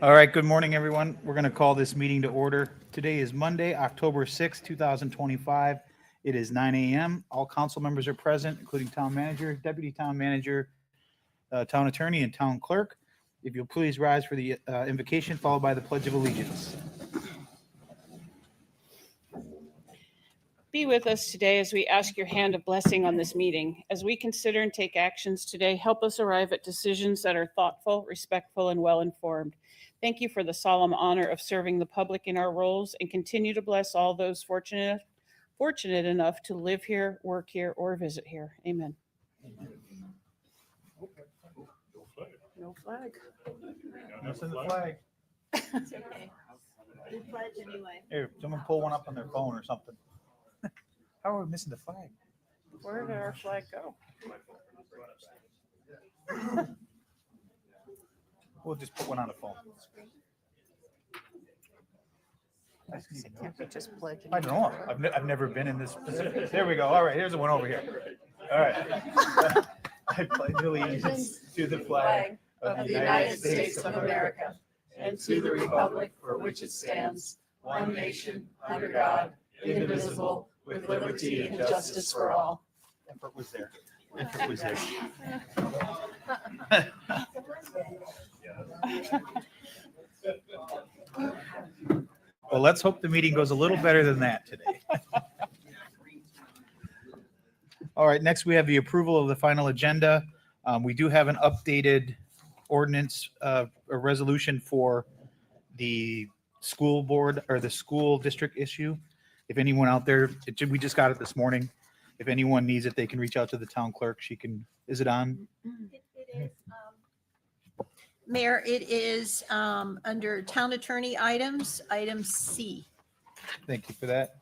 All right, good morning, everyone. We're going to call this meeting to order. Today is Monday, October 6th, 2025. It is 9 a.m. All council members are present, including town manager, deputy town manager, town attorney, and town clerk. If you'll please rise for the invocation, followed by the Pledge of Allegiance. Be with us today as we ask your hand of blessing on this meeting. As we consider and take actions today, help us arrive at decisions that are thoughtful, respectful, and well-informed. Thank you for the solemn honor of serving the public in our roles, and continue to bless all those fortunate enough to live here, work here, or visit here. Amen. No flag. Missing the flag. It's okay. We pledge anyway. Here, someone pull one up on their phone or something. How are we missing the flag? Where did our flag go? We'll just put one on the phone. Can't we just pledge? I don't know. I've never been in this position. There we go. All right, here's the one over here. All right. I pledge allegiance to the flag Of the United States of America and to the republic for which it stands, one nation, under God, indivisible, with liberty and justice for all. Effort was there. Effort was there. Well, let's hope the meeting goes a little better than that today. All right, next we have the approval of the final agenda. We do have an updated ordinance, a resolution for the school board or the school district issue. If anyone out there, we just got it this morning. If anyone needs it, they can reach out to the town clerk. She can, is it on? It is, Mayor, it is under town attorney items, item C. Thank you for that.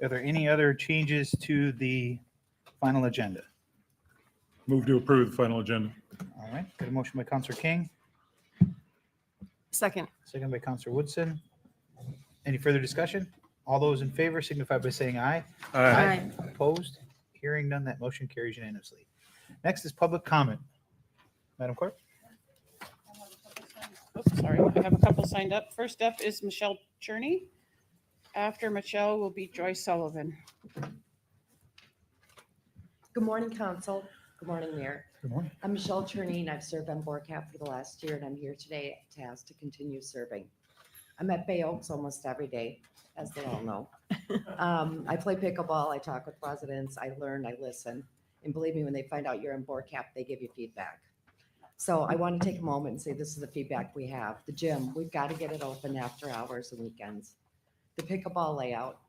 Are there any other changes to the final agenda? Move to approve the final agenda. All right, got a motion by Counselor King, Second. second by Counselor Woodson. Any further discussion? All those in favor signify by saying aye. Opposed? Hearing none, that motion carries unanimously. Next is public comment. Madam Clerk? Oops, sorry, I have a couple signed up. First up is Michelle Cherney. After Michelle will be Joy Sullivan. Good morning, Council. Good morning, Mayor. Good morning. I'm Michelle Cherney, and I've served on Board Cap for the last year, and I'm here today to ask to continue serving. I'm at Bay Oaks almost every day, as they all know. I play pickleball, I talk with residents, I learn, I listen, and believe me, when they find out you're on Board Cap, they give you feedback. So I want to take a moment and say this is the feedback we have. The gym, we've got to get it open after hours and weekends. The pickleball layout,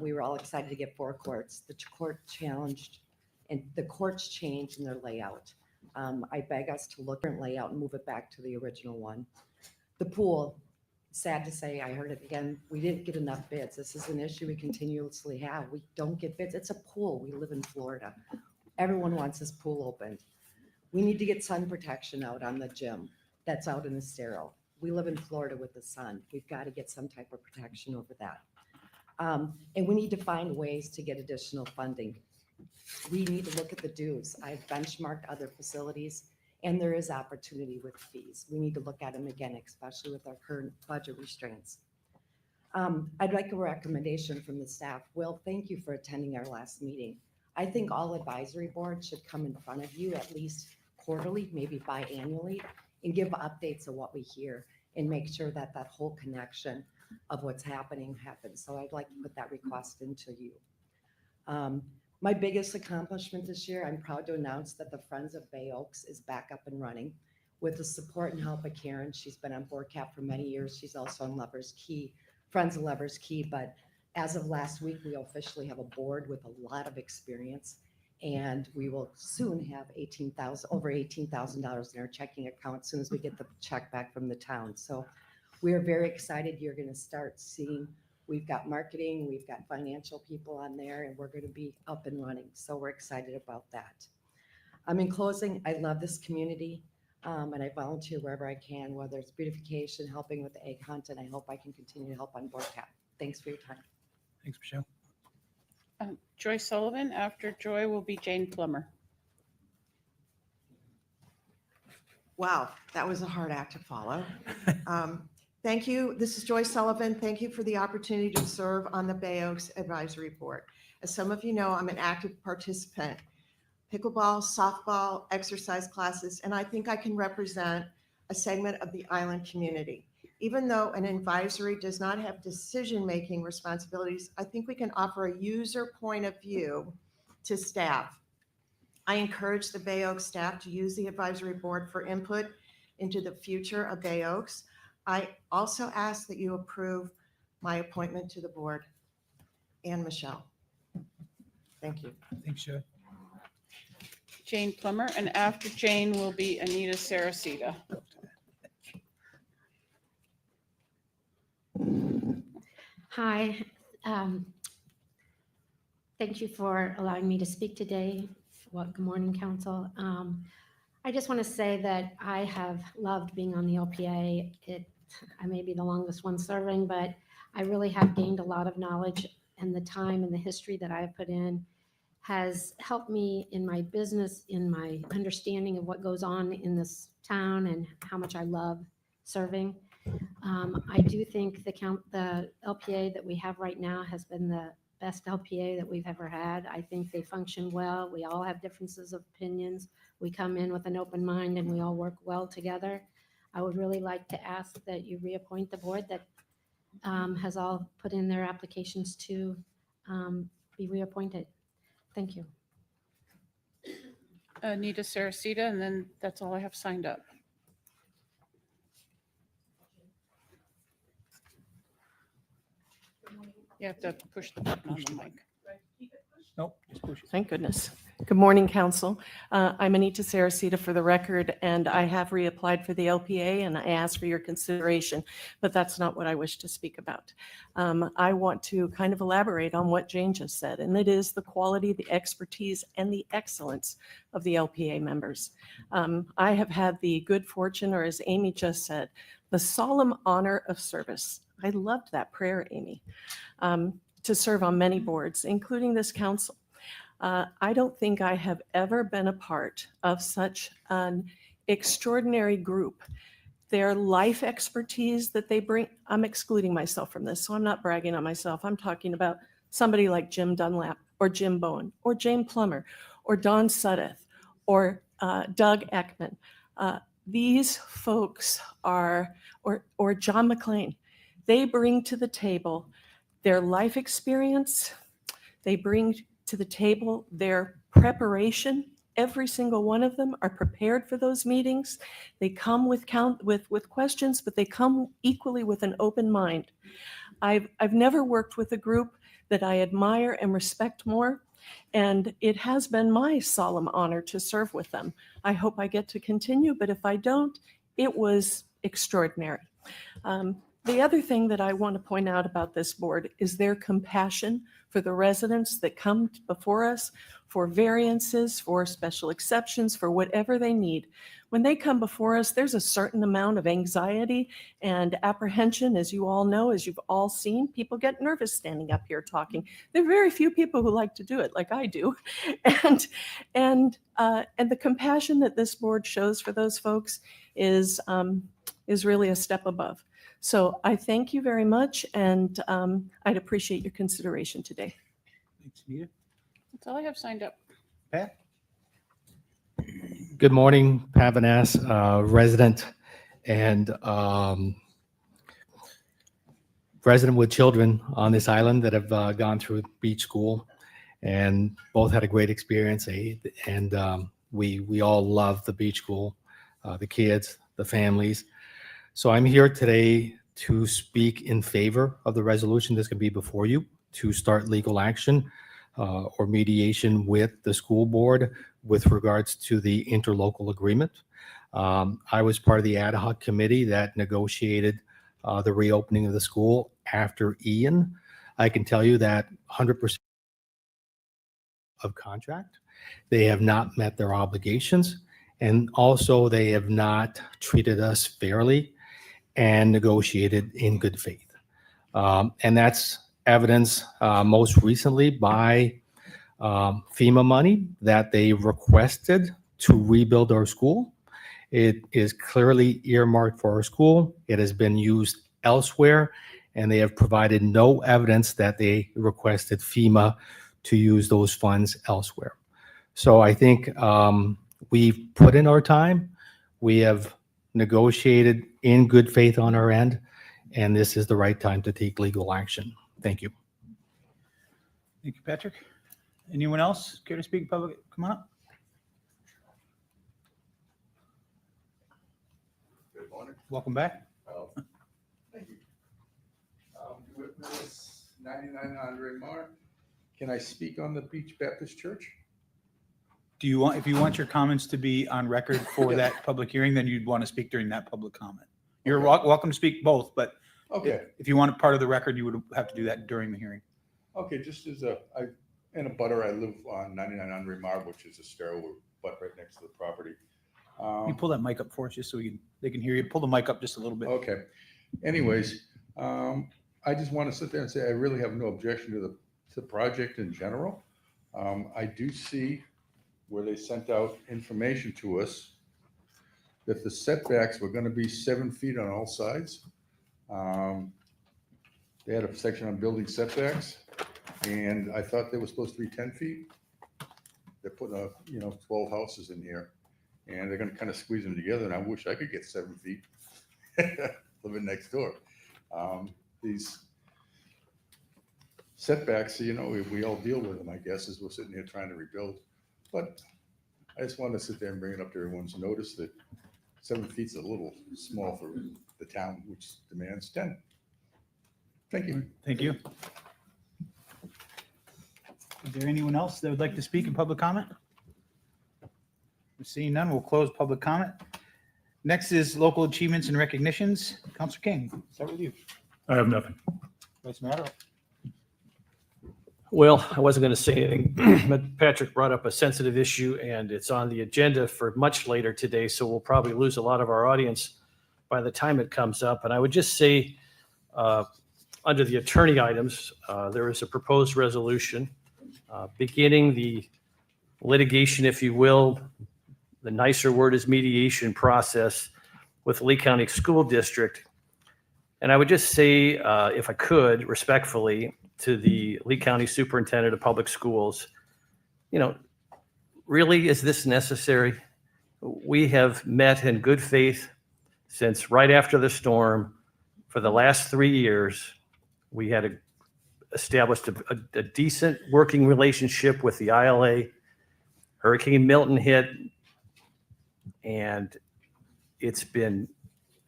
we were all excited to get 4 courts. The court challenged, and the courts changed in their layout. I beg us to look at the layout and move it back to the original one. The pool, sad to say, I heard it again, we didn't get enough bids. This is an issue we continuously have. We don't get bids. It's a pool. We live in Florida. Everyone wants this pool opened. We need to get sun protection out on the gym that's out in the sterile. We live in Florida with the sun. We've got to get some type of protection over that. And we need to find ways to get additional funding. We need to look at the dues. I've benchmarked other facilities, and there is opportunity with fees. We need to look at them again, especially with our current budget restraints. I'd like a recommendation from the staff. Will, thank you for attending our last meeting. I think all advisory boards should come in front of you at least quarterly, maybe biannually, and give updates of what we hear and make sure that that whole connection of what's happening happens. So I'd like to put that request into you. My biggest accomplishment this year, I'm proud to announce that the Friends of Bay Oaks is back up and running with the support and help of Karen. She's been on Board Cap for many years. She's also on Lovers Key, Friends of Lovers Key. But as of last week, we officially have a board with a lot of experience, and we will soon have over $18,000 in our checking account as soon as we get the check back from the town. So we are very excited. You're going to start seeing. We've got marketing, we've got financial people on there, and we're going to be up and running. So we're excited about that. In closing, I love this community, and I volunteer wherever I can, whether it's beautification, helping with the egg hunt, and I hope I can continue to help on Board Cap. Thanks for your time. Thanks, Michelle. Joy Sullivan. After Joy will be Jane Plummer. Wow, that was a hard act to follow. Thank you. This is Joyce Sullivan. Thank you for the opportunity to serve on the Bay Oaks Advisory Board. As some of you know, I'm an active participant. Pickleball, softball, exercise classes, and I think I can represent a segment of the island community. Even though an advisory does not have decision-making responsibilities, I think we can offer a user point of view to staff. I encourage the Bay Oaks staff to use the advisory board for input into the future of Bay Oaks. I also ask that you approve my appointment to the board. And Michelle. Thank you. Thanks, Joe. Jane Plummer, and after Jane will be Anita Saracita. Hi. Thank you for allowing me to speak today. Well, good morning, Council. I just want to say that I have loved being on the LPA. I may be the longest one serving, but I really have gained a lot of knowledge, and the time and the history that I have put in has helped me in my business, in my understanding of what goes on in this town and how much I love serving. I do think the LPA that we have right now has been the best LPA that we've ever had. I think they function well. We all have differences of opinions. We come in with an open mind and we all work well together. I would really like to ask that you reappoint the board that has all put in their applications to be reappointed. Thank you. Anita Saracita, and then that's all I have signed up. You have to push the button on the mic. Nope, just push it. Thank goodness. Good morning, Council. I'm Anita Saracita for the record, and I have reapplied for the LPA, and I ask for your consideration, but that's not what I wish to speak about. I want to kind of elaborate on what Jane just said, and it is the quality, the expertise, and the excellence of the LPA members. I have had the good fortune, or as Amy just said, the solemn honor of service. I loved that prayer, Amy. To serve on many boards, including this council. I don't think I have ever been a part of such an extraordinary group. Their life expertise that they bring, I'm excluding myself from this, so I'm not bragging on myself. I'm talking about somebody like Jim Dunlap or Jim Bowen or Jane Plummer or Don Suddeth or Doug Ekman. These folks are, or John McLean, they bring to the table their life experience, they bring to the table their preparation. Every single one of them are prepared for those meetings. They come with questions, but they come equally with an open mind. I've never worked with a group that I admire and respect more, and it has been my solemn honor to serve with them. I hope I get to continue, but if I don't, it was extraordinary. The other thing that I want to point out about this board is their compassion for the residents that come before us for variances, for special exceptions, for whatever they need. When they come before us, there's a certain amount of anxiety and apprehension, as you all know, as you've all seen. People get nervous standing up here talking. There are very few people who like to do it like I do. And the compassion that this board shows for those folks is really a step above. So I thank you very much, and I'd appreciate your consideration today. Thanks, Anita. That's all I have signed up. Pat? Good morning, Pavanas, resident and resident with children on this island that have gone through beach school, and both had a great experience. And we all love the beach school, the kids, the families. So I'm here today to speak in favor of the resolution that's going to be before you to start legal action or mediation with the school board with regards to the interlocal agreement. I was part of the ad hoc committee that negotiated the reopening of the school after Ian. I can tell you that 100% of contract, they have not met their obligations, and also they have not treated us fairly and negotiated in good faith. And that's evidence most recently by FEMA money that they requested to rebuild our school. It is clearly earmarked for our school. It has been used elsewhere, and they have provided no evidence that they requested FEMA to use those funds elsewhere. So I think we've put in our time. We have negotiated in good faith on our end, and this is the right time to take legal action. Thank you. Thank you, Patrick. Anyone else care to speak in public? Come on up. Good morning. Welcome back. Thank you. Witness 99 Andre Mark. Can I speak on the Beach Baptist Church? Do you want, if you want your comments to be on record for that public hearing, then you'd want to speak during that public comment. You're welcome to speak both, but Okay, if you want it part of the record, you would have to do that during the hearing. okay, just as in a butter, I live on 99 Andre Mark, which is a stairwell, but right next to the property. You pull that mic up for us just so they can hear you. Pull the mic up just a little bit. Okay. Anyways, I just want to sit there and say I really have no objection to the project in general. I do see where they sent out information to us that the setbacks were going to be 7 feet on all sides. They had a section on building setbacks, and I thought they were supposed to be 10 feet. They're putting 12 houses in here, and they're going to kind of squeeze them together. And I wish I could get 7 feet living next door. These setbacks, we all deal with them, I guess, as we're sitting here trying to rebuild. But I just wanted to sit there and bring it up to everyone's notice that 7 feet's a little small for the town, which demands 10. Thank you. Thank you. Is there anyone else that would like to speak in public comment? Seeing none, we'll close public comment. Next is local achievements and recognitions. Councilor King, start with you. I have nothing. Vice Mayor. Well, I wasn't going to say anything, but Patrick brought up a sensitive issue and it's on the agenda for much later today. So we'll probably lose a lot of our audience by the time it comes up. And I would just say, under the attorney items, there is a proposed resolution beginning the litigation, if you will. The nicer word is mediation process with Lee County School District. And I would just say, if I could, respectfully, to the Lee County Superintendent of Public Schools, really, is this necessary? We have met in good faith since right after the storm. For the last 3 years, we had established a decent working relationship with the ILA. Hurricane Milton hit, and it's been,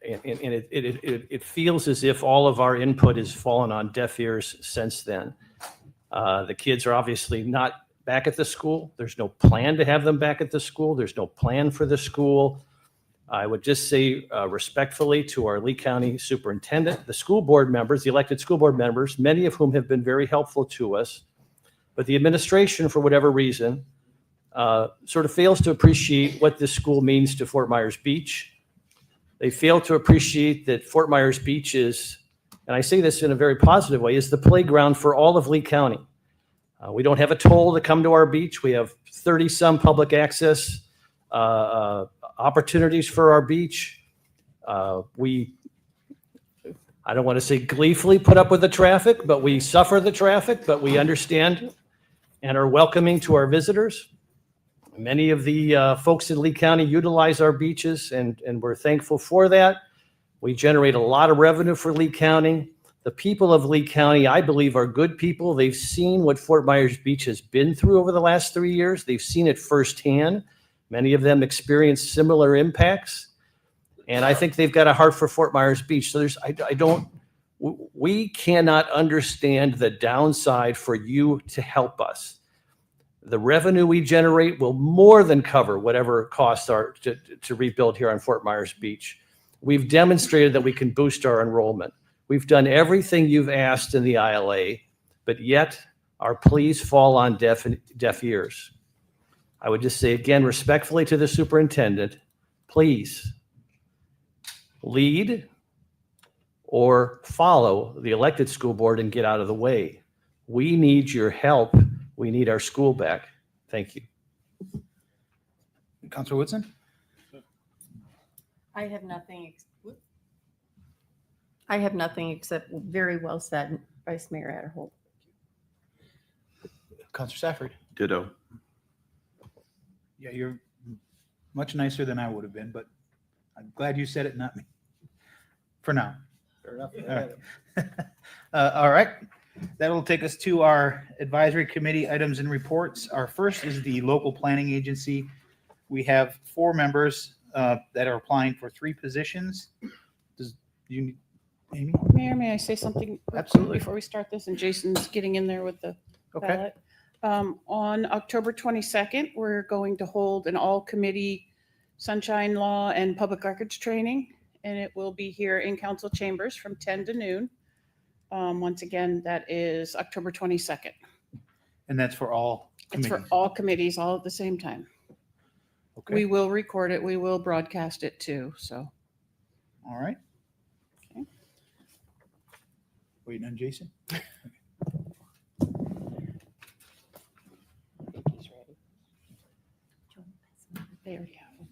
and it feels as if all of our input has fallen on deaf ears since then. The kids are obviously not back at the school. There's no plan to have them back at the school. There's no plan for the school. I would just say respectfully to our Lee County Superintendent, the school board members, the elected school board members, many of whom have been very helpful to us, but the administration, for whatever reason, sort of fails to appreciate what this school means to Fort Myers Beach. They fail to appreciate that Fort Myers Beach is, and I say this in a very positive way, is the playground for all of Lee County. We don't have a toll to come to our beach. We have 30-some public access opportunities for our beach. We, I don't want to say gleefully put up with the traffic, but we suffer the traffic, but we understand and are welcoming to our visitors. Many of the folks in Lee County utilize our beaches, and we're thankful for that. We generate a lot of revenue for Lee County. The people of Lee County, I believe, are good people. They've seen what Fort Myers Beach has been through over the last 3 years. They've seen it firsthand. Many of them experienced similar impacts. And I think they've got a heart for Fort Myers Beach. So we cannot understand the downside for you to help us. The revenue we generate will more than cover whatever costs are to rebuild here on Fort Myers Beach. We've demonstrated that we can boost our enrollment. We've done everything you've asked in the ILA, but yet our pleas fall on deaf ears. I would just say again, respectfully to the superintendent, please lead or follow the elected school board and get out of the way. We need your help. We need our school back. Thank you. Councilor Woodson? I have nothing. I have nothing except very well said, Vice Mayor Adderholt. Counselor Safford. Ditto. Yeah, you're much nicer than I would have been, but I'm glad you said it, not me. For now. Fair enough. All right. All right. That'll take us to our advisory committee items and reports. Our first is the local planning agency. We have 4 members that are applying for 3 positions. Does you, Amy? Mayor, may I say something real quick Absolutely. before we start this? And Jason's getting in there with the Okay. ballot. On October 22nd, we're going to hold an all-committee sunshine law and public records training, and it will be here in council chambers from 10 to noon. Once again, that is October 22nd. And that's for all It's for committees. all committees, all at the same time. Okay. We will record it. We will broadcast it too, so. All right. Okay. Waiting on Jason. He's ready. They already have them.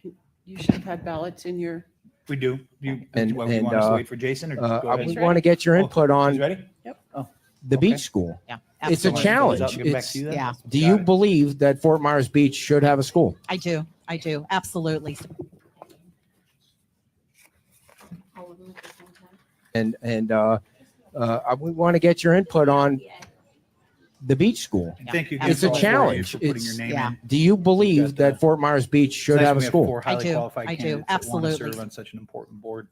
And you should have had ballots in your, We do. You, And- well, you and, want us to wait for Jason or just go I ahead? He's would want to get your Oh, input He's on ready? Yep. Oh, the okay. beach school. Yeah, It's a absolutely. challenge. I'll get back It's, to you then. Yeah. do Got you it. believe that Fort Myers Beach should have a school? I do. I do. Absolutely. All of them at the same time. And we want to get your input on the beach school. And thank you. Yeah, again It's a for all 4 of you challenge. for putting your It's- name yeah. in. Do you Got believe that Fort Myers Beach should It's nice have a we school? 4 highly I do. qualified I do. candidates that want to Absolutely. serve on such an important board.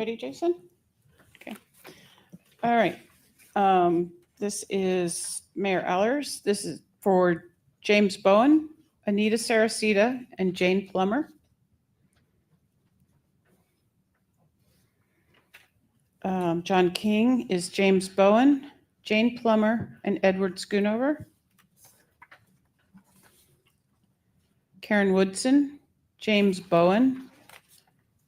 ready, Jason? Okay. All right. This is Mayor Allers. This is for James Bowen, Anita Saracita, and Jane Plummer. John King is James Bowen, Jane Plummer, and Edward Schoonover. Karen Woodson, James Bowen,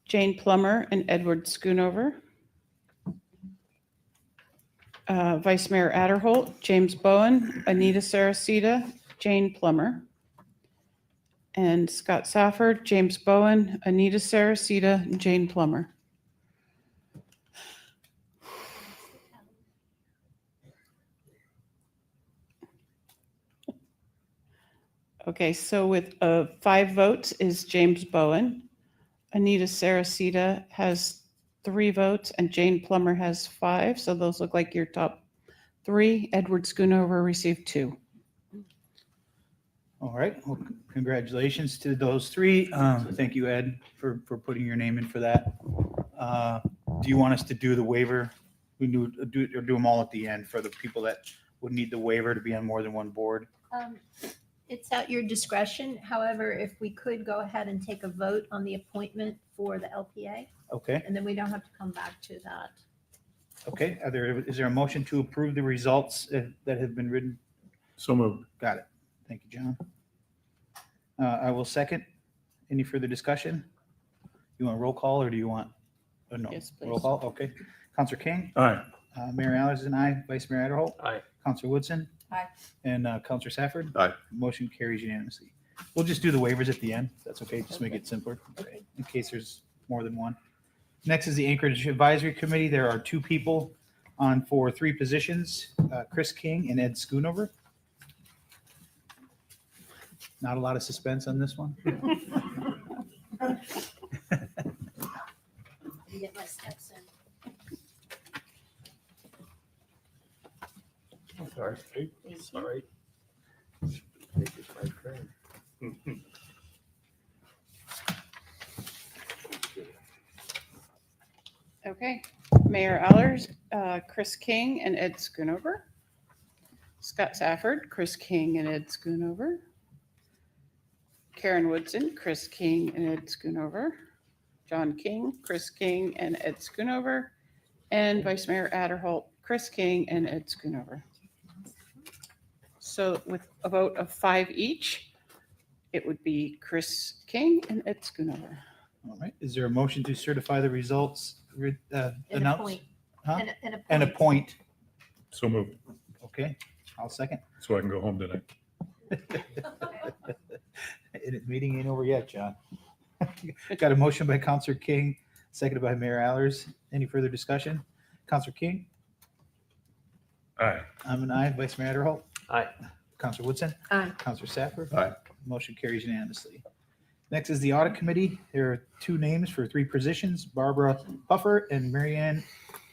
Jane Plummer, and Edward Schoonover. Vice Mayor Adderholt, James Bowen, Anita Saracita, Jane Plummer. And Scott Safford, James Bowen, Anita Saracita, and Jane Plummer. Okay, so with 5 votes is James Bowen. Anita Saracita has 3 votes and Jane Plummer has 5. So those look like your top 3. Edward Schoonover received 2. All right. Well, congratulations to those 3. Thank you, Ed, for putting your name in for that. Do you want us to do the waiver? We do them all at the end for the people that would need the waiver to be on more than one board. It's at your discretion. However, if we could go ahead and take a vote on the appointment for the LPA, Okay. and then we don't have to come back to that. Okay. Is there a motion to approve the results that have been written? So moved. Got it. Thank you, John. I will second. Any further discussion? You want a roll call or do you want? No. Yes, please. Roll call. Okay. Counselor King, Aye. Mayor Allers and I, Vice Mayor Adderholt. Aye. Counselor Woodson. Aye. And Counselor Safford. Aye. Motion carries unanimously. We'll just do the waivers at the end. That's okay. Just make it simpler. Okay. In case there's more than one. Next is the Anchorage Advisory Committee. There are 2 people on for 3 positions, Chris King and Ed Schoonover. Not a lot of suspense on this one. Get my steps in. Sorry. Sorry. Okay. Mayor Allers, Chris King, and Ed Schoonover. Scott Safford, Chris King, and Ed Schoonover. Karen Woodson, Chris King, and Ed Schoonover. John King, Chris King, and Ed Schoonover, and Vice Mayor Adderholt, Chris King, and Ed Schoonover. So with a vote of 5 each, it would be Chris King and Ed Schoonover. All right. Is there a motion to certify the results? And Announced? appoint. Huh? And appoint. And appoint. So moved, Okay, I'll second. so I can go home tonight. Meeting ain't over yet, John. Got a motion by Counselor King, seconded by Mayor Allers. Any further discussion? Counselor King? Aye. I'm an aye. Vice Mayor Adderholt? Aye. Counselor Woodson? Aye. Counselor Safford? Aye. Motion carries unanimously. Next is the Audit Committee. There are 2 names for 3 positions, Barbara Puffer and Marianne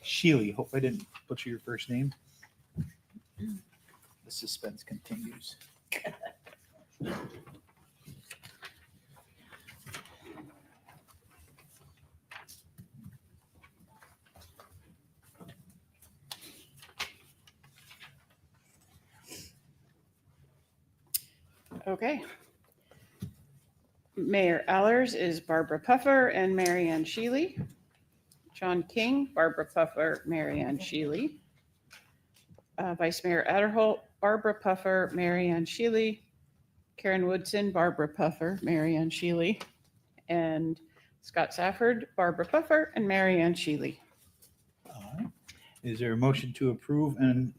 Shealy. Hope I didn't butcher your first name. The suspense continues. Okay. Mayor Allers is Barbara Puffer and Marianne Shealy. John King, Barbara Puffer, Marianne Shealy. Vice Mayor Adderholt, Barbara Puffer, Marianne Shealy. Karen Woodson, Barbara Puffer, Marianne Shealy. And Scott Safford, Barbara Puffer, and Marianne Shealy. All right. Is there a motion to approve and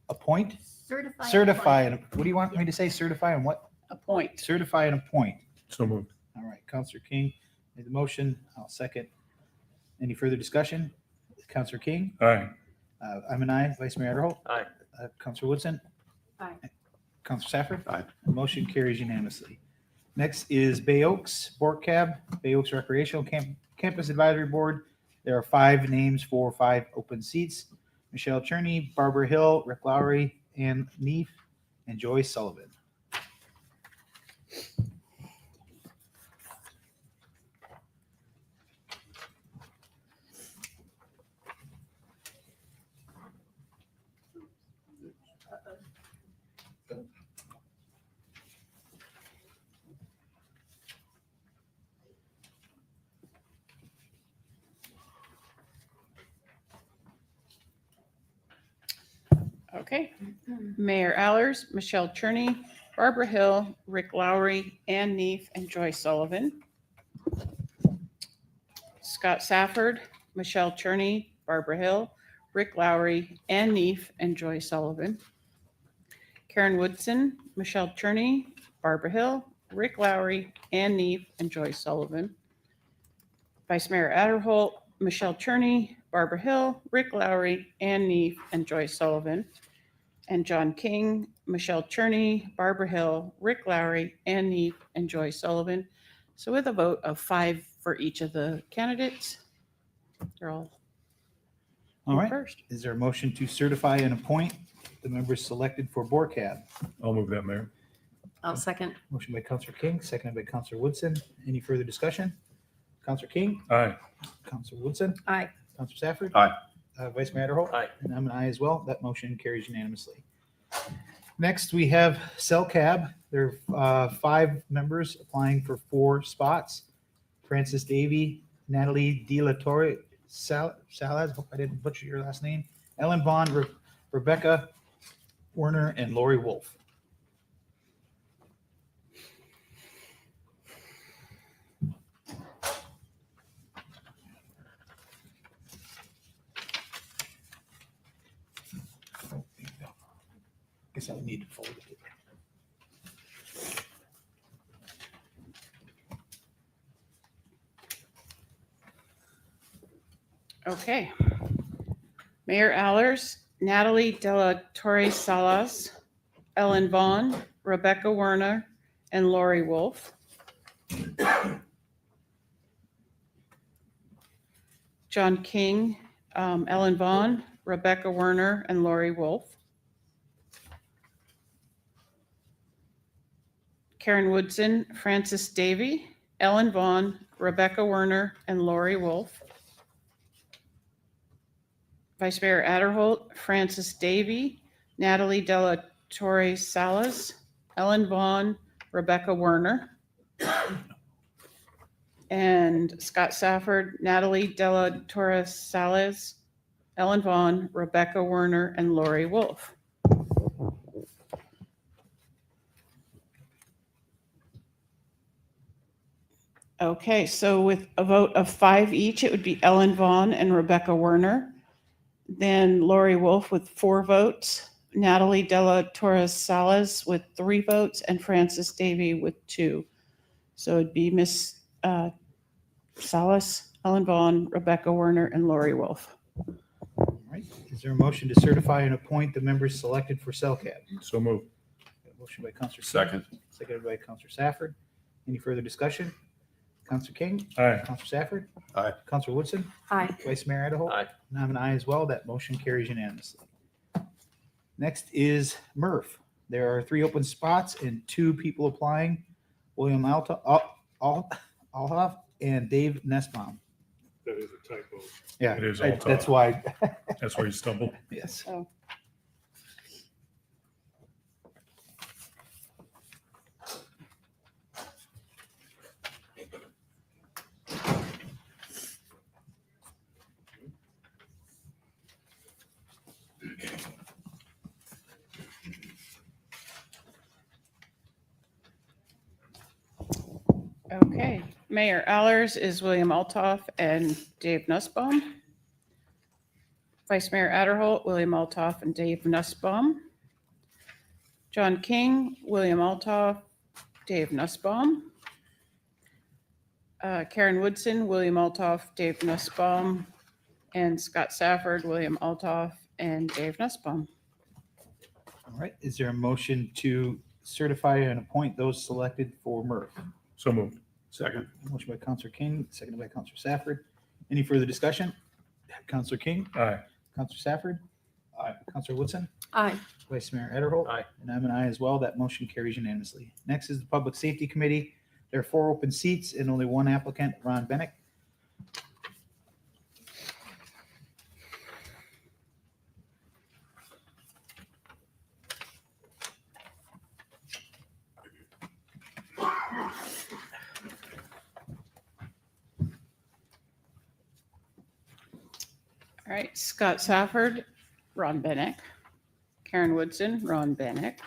appoint? Certify. and Certify. appoint. And what do you want me to say? Certify and what? Appoint. Certify and appoint. So moved. All right, Counselor King made the motion. I'll second. Any further discussion? Counselor King? Aye. I'm an aye. Vice Mayor Adderholt? Aye. Counselor Woodson? Aye. Counselor Safford? Aye. Motion carries unanimously. Next is Bay Oaks Board Cab, Bay Oaks Recreational Campus Advisory Board. There are 5 names for 5 open seats. Michelle Cherney, Barbara Hill, Rick Lowry, Ann Neef, and Joy Sullivan. Okay. Mayor Allers, Michelle Cherney, Barbara Hill, Rick Lowry, Ann Neef, and Joy Sullivan. Scott Safford, Michelle Cherney, Barbara Hill, Rick Lowry, Ann Neef, and Joy Sullivan. Karen Woodson, Michelle Cherney, Barbara Hill, Rick Lowry, Ann Neef, and Joy Sullivan. Vice Mayor Adderholt, Michelle Cherney, Barbara Hill, Rick Lowry, Ann Neef, and Joy Sullivan. And John King, Michelle Cherney, Barbara Hill, Rick Lowry, Ann Neef, and Joy Sullivan. So with a vote of 5 for each of the candidates, they're all All right. first. Is there a motion to certify and appoint the members selected for Board Cab? I'll move that, Mayor. I'll second. Motion by Counselor King, seconded by Counselor Woodson. Any further discussion? Counselor King? Aye. Counselor Woodson? Aye. Counselor Safford? Aye. Vice Mayor Adderholt? Aye. And I'm an aye as well. That motion carries unanimously. Next, we have Cell Cab. There are 5 members applying for 4 spots. Francis Davy, Natalie De La Torre, Salaz, hope I didn't butcher your last name, Ellen Vaughn, Rebecca Werner, and Lori Wolf. Oh, there you go. Guess I need to fold it. Okay. Mayor Allers, Natalie De La Torre Salas, Ellen Vaughn, Rebecca Werner, and Lori Wolf. John King, Ellen Vaughn, Rebecca Werner, and Lori Wolf. Karen Woodson, Francis Davy, Ellen Vaughn, Rebecca Werner, and Lori Wolf. Vice Mayor Adderholt, Francis Davy, Natalie De La Torre Salas, Ellen Vaughn, Rebecca Werner. and Scott Safford, Natalie Della Torres Salas, Ellen Vaughn, Rebecca Werner, and Lori Wolf. Okay, so with a vote of 5 each, it would be Ellen Vaughn and Rebecca Werner. Then Lori Wolf with 4 votes, Natalie Della Torres Salas with 3 votes, and Frances Davy with 2. So it'd be Miss Salas, Ellen Vaughn, Rebecca Werner, and Lori Wolf. All right. Is there a motion to certify and appoint the members selected for CellCAB? So moved. Motion by Counselor King, Second. seconded by Counselor Safford. Any further discussion? Counselor King? Aye. Counselor Safford? Aye. Counselor Woodson? Aye. Vice Mayor Idaho? Aye. And I'm an aye as well. That motion carries unanimously. Next is MRF. There are 3 open spots and 2 people applying. William Alhoff and Dave Nussbaum. That is a typo. Yeah, It is that's why. That's where you stumbled. Yes. Oh. Okay, Mayor Allers is William Altoff and Dave Nussbaum. Vice Mayor Adderholt, William Altoff and Dave Nussbaum. John King, William Altoff, Dave Nussbaum. Karen Woodson, William Altoff, Dave Nussbaum, and Scott Safford, William Altoff, and Dave Nussbaum. All right. Is there a motion to certify and appoint those selected for MRF? So moved. Second. Motion by Counselor King, seconded by Counselor Safford. Any further discussion? Counselor King? Aye. Counselor Safford? Aye. Counselor Woodson? Aye. Vice Mayor Adderholt? Aye. And I'm an aye as well. That motion carries unanimously. Next is the Public Safety Committee. There are 4 open seats and only 1 applicant, Ron Bennett. All right, Scott Safford, Ron Bennett. Karen Woodson, Ron Bennett.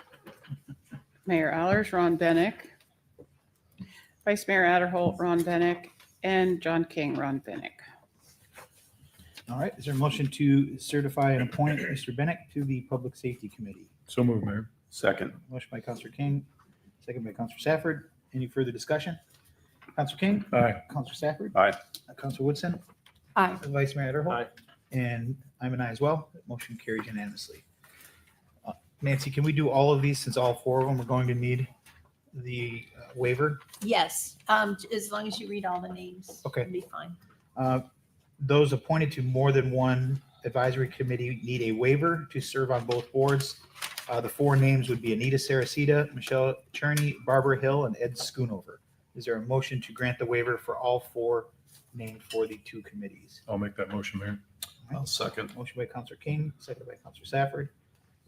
Mayor Allers, Ron Bennett. Vice Mayor Adderholt, Ron Bennett, and John King, Ron Bennett. All right. Is there a motion to certify and appoint Mr. Bennett to the Public Safety Committee? So moved, Mayor. Second. Motion by Counselor King, second by Counselor Safford. Any further discussion? Counselor King? Aye. Counselor Safford? Aye. Counselor Woodson? Aye. Vice Mayor Adderholt? Aye. And I'm an aye as well. That motion carries unanimously. Nancy, can we do all of these since all 4 of them are going to need the waiver? Yes, as long as you read all the names. Okay. It'll be fine. Those appointed to more than one advisory committee need a waiver to serve on both boards. The 4 names would be Anita Saracita, Michelle Cherney, Barbara Hill, and Ed Schoonover. Is there a motion to grant the waiver for all 4 named for the 2 committees? I'll make that motion, Mayor. I'll second. Motion by Counselor King, seconded by Counselor Safford.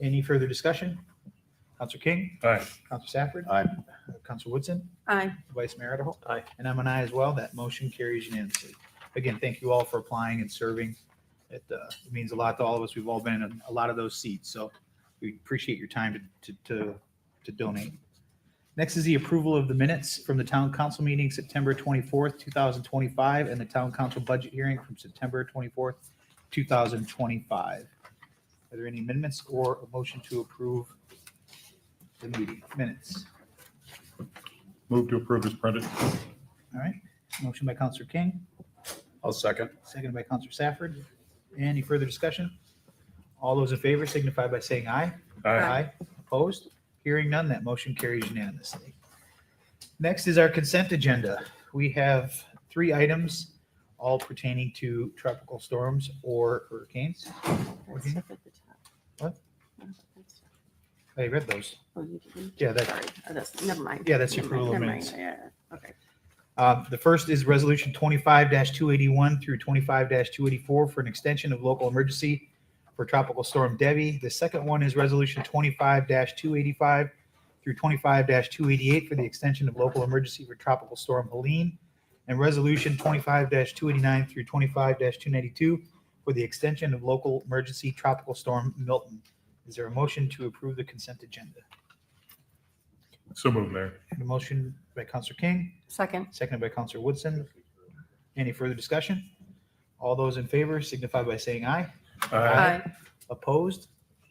Any further discussion? Counselor King? Aye. Counselor Safford? Aye. Counselor Woodson? Aye. Vice Mayor Adderholt? Aye. And I'm an aye as well. That motion carries unanimously. Again, thank you all for applying and serving. It means a lot to all of us. We've all been in a lot of those seats, so we appreciate your time to donate. Next is the approval of the minutes from the Town Council meeting September 24th, 2025, and the Town Council budget hearing from September 24th, 2025. Are there any amendments or a motion to approve the meeting minutes? Move to approve as printed. All right, motion by Counselor King, I'll second. seconded by Counselor Safford. Any further discussion? All those in favor signify by saying aye. Aye. Opposed? Hearing none, that motion carries unanimously. Next is our consent agenda. We have 3 items, all pertaining to tropical storms or hurricanes. What? I read those. Yeah, that, Never mind. yeah, that's your Never approval of mind. minutes. Yeah, okay. The first is Resolution 25-281 through 25-284 for an extension of local emergency for Tropical Storm Debbie. The second one is Resolution 25-285 through 25-288 for the extension of local emergency for Tropical Storm Helene. and Resolution 25-289 through 25-292 for the extension of local emergency tropical storm Milton. Is there a motion to approve the consent agenda? So moved, Mayor. A motion by Counselor King, Second. seconded by Counselor Woodson. Any further discussion? All those in favor signify by saying aye. Opposed?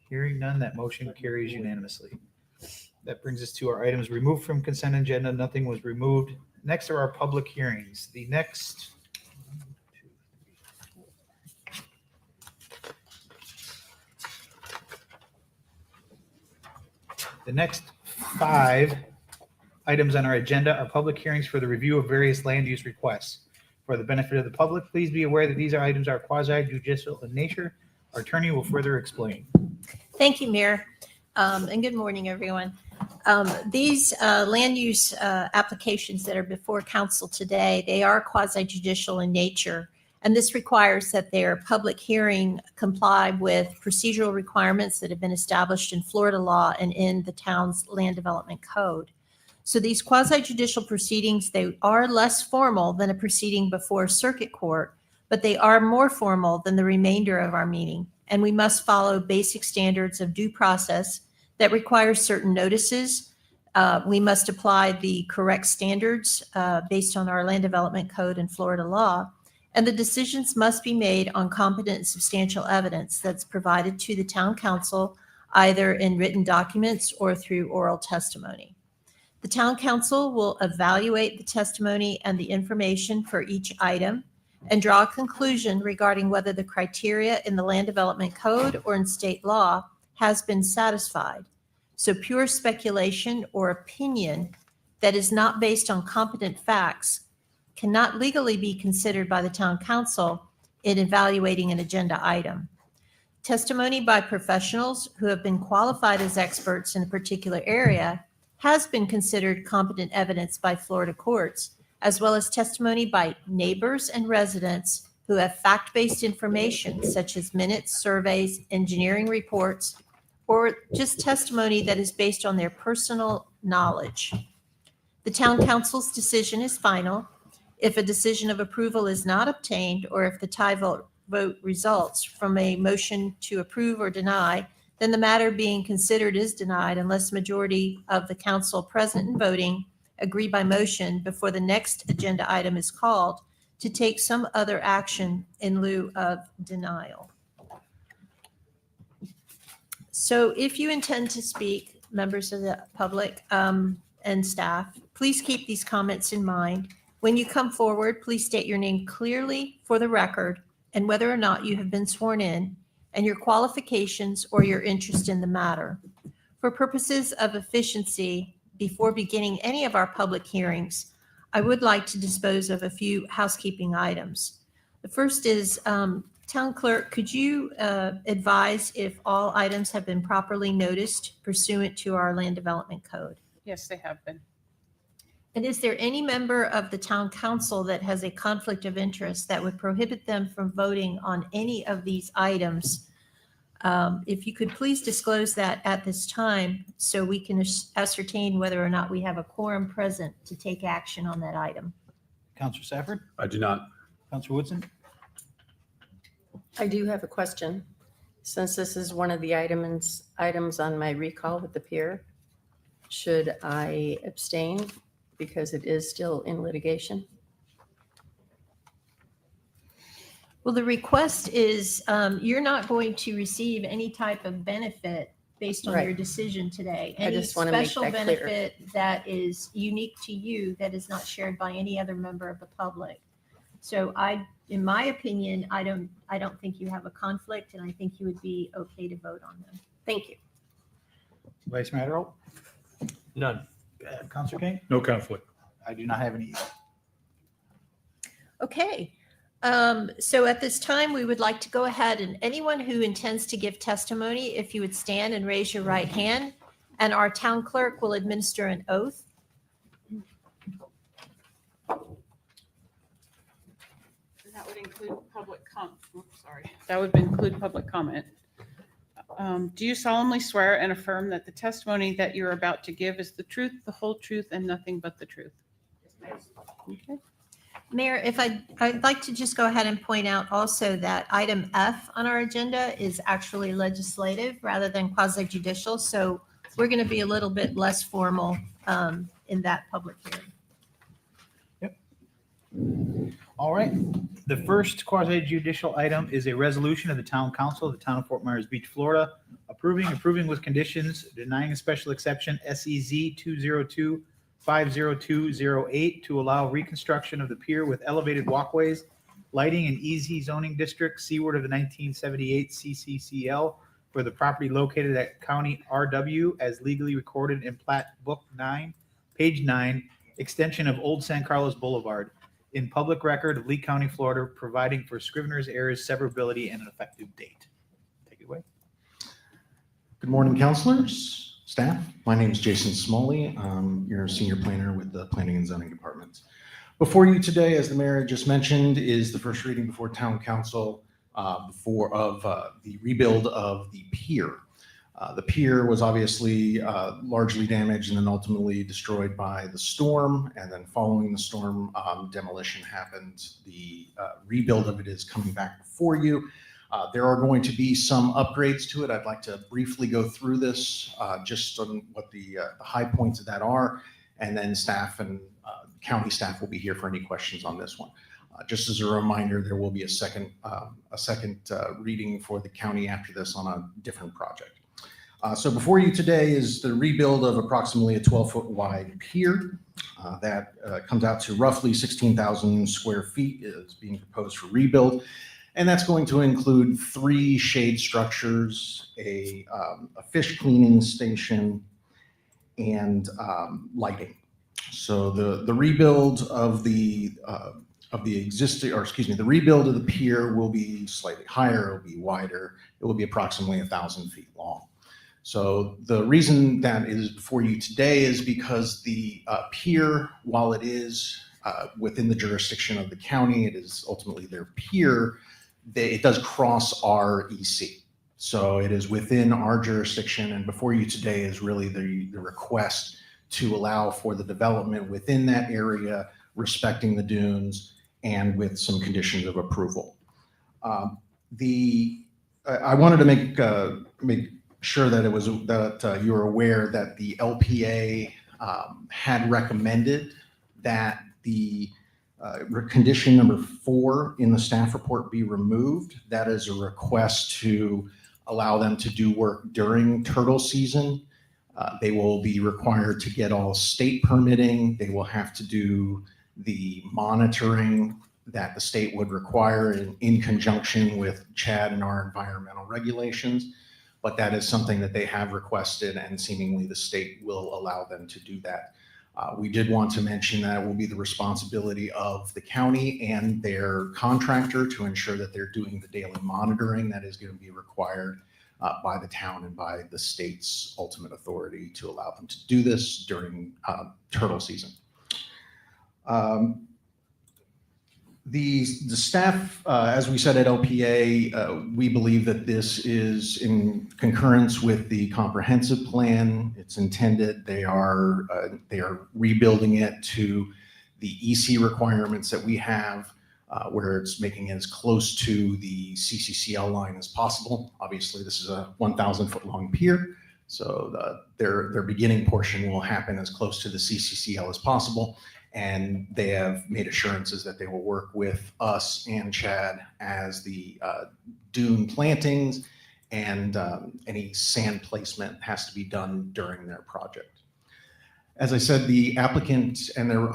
Hearing none, that motion carries unanimously. That brings us to our items removed from consent agenda. Nothing was removed. Next are our public hearings. The next 5 items on our agenda are public hearings for the review of various land use requests. For the benefit of the public, please be aware that these items are quasi judicial in nature. Our attorney will further explain. Thank you, Mayor. And good morning, everyone. These land use applications that are before council today, they are quasi judicial in nature. And this requires that their public hearing comply with procedural requirements that have been established in Florida law and in the town's land development code. So these quasi judicial proceedings, they are less formal than a proceeding before circuit court, but they are more formal than the remainder of our meeting. And we must follow basic standards of due process that requires certain notices. We must apply the correct standards based on our land development code and Florida law. And the decisions must be made on competent and substantial evidence that's provided to the town council, either in written documents or through oral testimony. The town council will evaluate the testimony and the information for each item and draw a conclusion regarding whether the criteria in the land development code or in state law has been satisfied. So pure speculation or opinion that is not based on competent facts cannot legally be considered by the town council in evaluating an agenda item. Testimony by professionals who have been qualified as experts in a particular area has been considered competent evidence by Florida courts, as well as testimony by neighbors and residents who have fact-based information such as minutes, surveys, engineering reports, or just testimony that is based on their personal knowledge. The town council's decision is final. If a decision of approval is not obtained, or if the tie vote results from a motion to approve or deny, then the matter being considered is denied unless majority of the council present and voting agree by motion before the next agenda item is called to take some other action in lieu of denial. So if you intend to speak, members of the public and staff, please keep these comments in mind. When you come forward, please state your name clearly for the record and whether or not you have been sworn in, and your qualifications or your interest in the matter. For purposes of efficiency, before beginning any of our public hearings, I would like to dispose of a few housekeeping items. The first is, Town Clerk, could you advise if all items have been properly noticed pursuant to our land development code? Yes, they have been. And is there any member of the town council that has a conflict of interest that would prohibit them from voting on any of these items? If you could please disclose that at this time so we can ascertain whether or not we have a quorum present to take action on that item. Counselor Safford? I do not. Counselor Woodson? I do have a question. Since this is one of the items on my recall with the peer, should I abstain because it is still in litigation? Well, the request is you're not going to receive any type of benefit based on your Right. decision today. I Any just want to make special that clear. benefit that is unique to you that is not shared by any other member of the public. So in my opinion, I don't think you have a conflict, and I think you would be okay to vote on them. Thank you. Vice Mayor Earl? None. Counselor King? No conflict. I do not have any. Okay. So at this time, we would like to go ahead, and anyone who intends to give testimony, if you would stand and raise your right hand, and our town clerk will administer an oath. That would include That would include public comment. Do you solemnly swear and affirm that the testimony that you're about to give is the truth, the whole truth, and nothing but the truth? Okay. Mayor, if I'd like to just go ahead and point out also that item F on our agenda is actually legislative rather than quasi judicial. So we're going to be a little bit less formal in that public hearing. All right. The first quasi judicial item is a resolution of the town council of the town of Fort Myers Beach, Florida, approving with conditions, denying a special exception SEZ 202-50208 to allow reconstruction of the pier with elevated walkways, lighting and easy zoning district seaward of the 1978 CCCL for the property located at County RW as legally recorded in Plat Book 9, page 9, extension of Old San Carlos Boulevard, in public record of Lee County, Florida, providing for Scrivener's errors, severability, and an effective date. Take it away. Good morning, counselors, staff. My name is Jason Smalley. You're a senior planner with the Planning and Zoning Department. Before you today, as the mayor just mentioned, is the first reading before town council the rebuild of the pier. The pier was obviously largely damaged and then ultimately destroyed by the storm. And then following the storm, demolition happened. The rebuild of it is coming back before you. There are going to be some upgrades to it. I'd like to briefly go through this, just on what the high points of that are. And then staff and county staff will be here for any questions on this one. Just as a reminder, there will be a second reading for the county after this on a different project. So before you today is the rebuild of approximately a 12-foot wide pier that comes out to roughly 16,000 square feet is being proposed for rebuild. And that's going to include 3 shade structures, a fish cleaning station, and lighting. So the rebuild of the rebuild of the pier will be slightly higher, it will be wider, it will be approximately 1,000 feet long. So the reason that is before you today is because the pier, while it is within the jurisdiction of the county, it is ultimately their pier, it does cross our EC. So it is within our jurisdiction, and before you today is really the request to allow for the development within that area, respecting the dunes, and with some conditions of approval. I wanted to make sure that you are aware that the LPA had recommended that the condition number 4 in the staff report be removed. That is a request to allow them to do work during turtle season. They will be required to get all state permitting. They will have to do the monitoring that the state would require in conjunction with CHAD and our environmental regulations. But that is something that they have requested, and seemingly the state will allow them to do that. We did want to mention that it will be the responsibility of the county and their contractor to ensure that they're doing the daily monitoring that is going to be required by the town and by the state's ultimate authority to allow them to do this during turtle season. The staff, as we said at LPA, we believe that this is in concurrence with the comprehensive plan. It's intended, they are rebuilding it to the EC requirements that we have, where it's making it as close to the CCCL line as possible. Obviously, this is a 1,000 foot long pier, so their beginning portion will happen as close to the CCCL as possible. And they have made assurances that they will work with us and CHAD as the dune plantings and any sand placement has to be done during their project. As I said, the applicant and there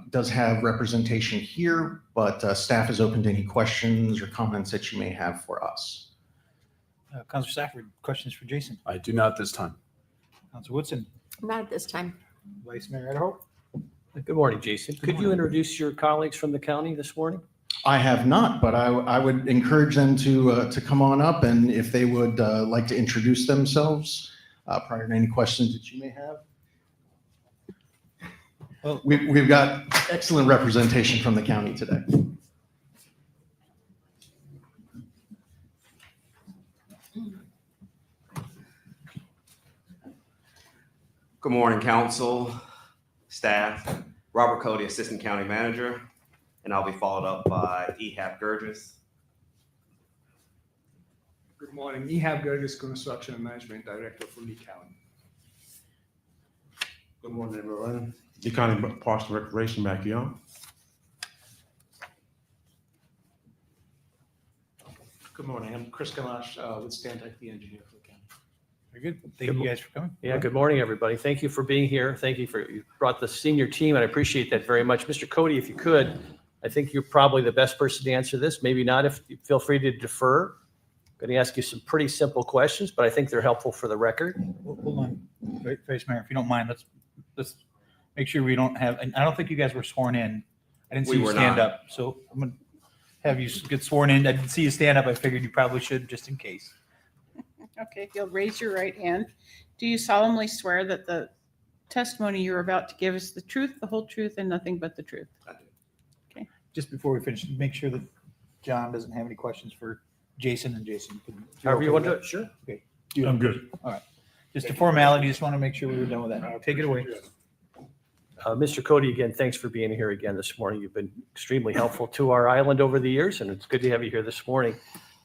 does have representation here, but staff is open to any questions or comments that you may have for us. Councilor Safford, questions for Jason? I do not this time. Councilor Woodson? Not at this time. Vice Mayor Idaho? Good morning, Jason. Could you introduce your colleagues from the county this morning? I have not, but I would encourage them to come on up, and if they would like to introduce themselves prior to any questions that you may have. Well, we've got excellent representation from the county today. Good morning, council, staff. Robert Cody, Assistant County Manager. and I'll be followed up by Ehab Gurgis. Good morning. Ehab Gergis, Construction and Management Director for Lee County. Good morning, everyone. Lee County Parks and Recreation, Mac Young. Good morning. I'm Chris Gamache with Stantec, the engineer for the county. Very good. Thank you guys for coming. Yeah, good morning, everybody. Thank you for being here. Thank you for, you brought the senior team, and I appreciate that very much. Mr. Cody, if you could, I think you're probably the best person to answer this. Maybe not, if you feel free to defer. I'm going to ask you some pretty simple questions, but I think they're helpful for the record. Hold on, Vice Mayor, if you don't mind, let's make sure we don't have, and I don't think you guys were sworn in. I didn't see We you were stand not. up, so I'm gonna have you get sworn in. I didn't see you stand up. I figured you probably should, just in case. Okay, if you'll raise your right hand. Do you solemnly swear that the testimony you're about to give is the truth, the whole truth, and nothing but the truth? I do. Okay. Just before we finish, make sure that John doesn't have any questions for Jason, and Jason can. However you want to do it, sure. Okay. I'm good. All right. Just a formality. Just want to make sure we were done with that. Take it away. Mr. Cody, again, thanks for being here again this morning. You've been extremely helpful to our island over the years, and it's good to have you here this morning.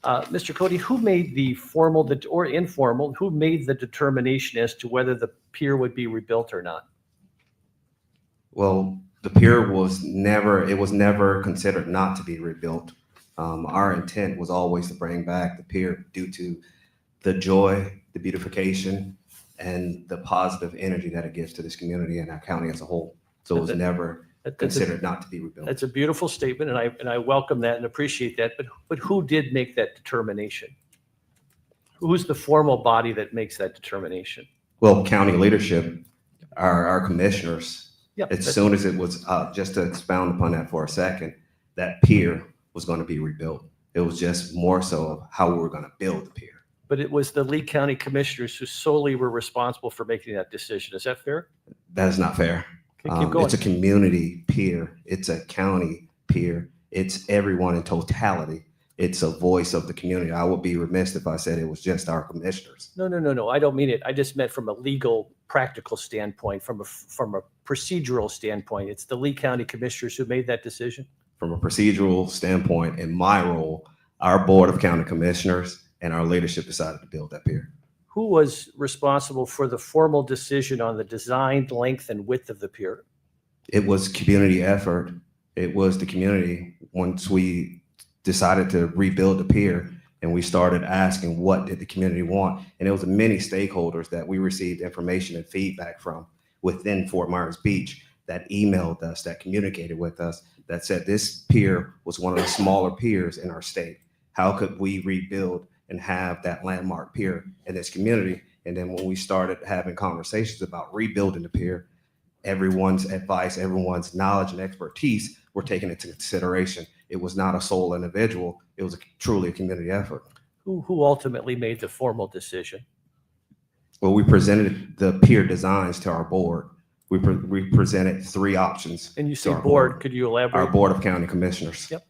Mr. Cody, who made the formal or informal, who made the determination as to whether the pier would be rebuilt or not? Well, the pier was never considered not to be rebuilt. Our intent was always to bring back the pier due to the joy, the beautification, and the positive energy that it gives to this community and our county as a whole. So it was never considered not to be rebuilt. That's a beautiful statement, and I welcome that and appreciate that. But who did make that determination? Who's the formal body that makes that determination? Well, county leadership, our commissioners, Yep, as soon as it was, just to expound upon that for a second, that pier was going to be rebuilt. It was just more so of how we were going to build the pier. But it was the Lee County Commissioners who solely were responsible for making that decision. Is that fair? That is not fair. Okay, keep going. It's a community pier. It's a county pier. It's everyone in totality. It's a voice of the community. I would be remiss if I said it was just our commissioners. No. I don't mean it. I just meant from a legal, practical standpoint, from a procedural standpoint. It's the Lee County Commissioners who made that decision. From a procedural standpoint, in my role, our Board of County Commissioners and our leadership decided to build that pier. Who was responsible for the formal decision on the design, length, and width of the pier? It was community effort. It was the community. Once we decided to rebuild the pier and we started asking what did the community want, and it was many stakeholders that we received information and feedback from within Fort Myers Beach that emailed us, that communicated with us, that said this pier was one of the smaller piers in our state. How could we rebuild and have that landmark pier in this community? And then when we started having conversations about rebuilding the pier, everyone's advice, everyone's knowledge and expertise were taken into consideration. It was not a sole individual. It was truly a community effort. Who ultimately made the formal decision? Well, we presented the pier designs to our board. We presented 3 options. And you to say our board, could you elaborate? Our Board of County Commissioners. Yep.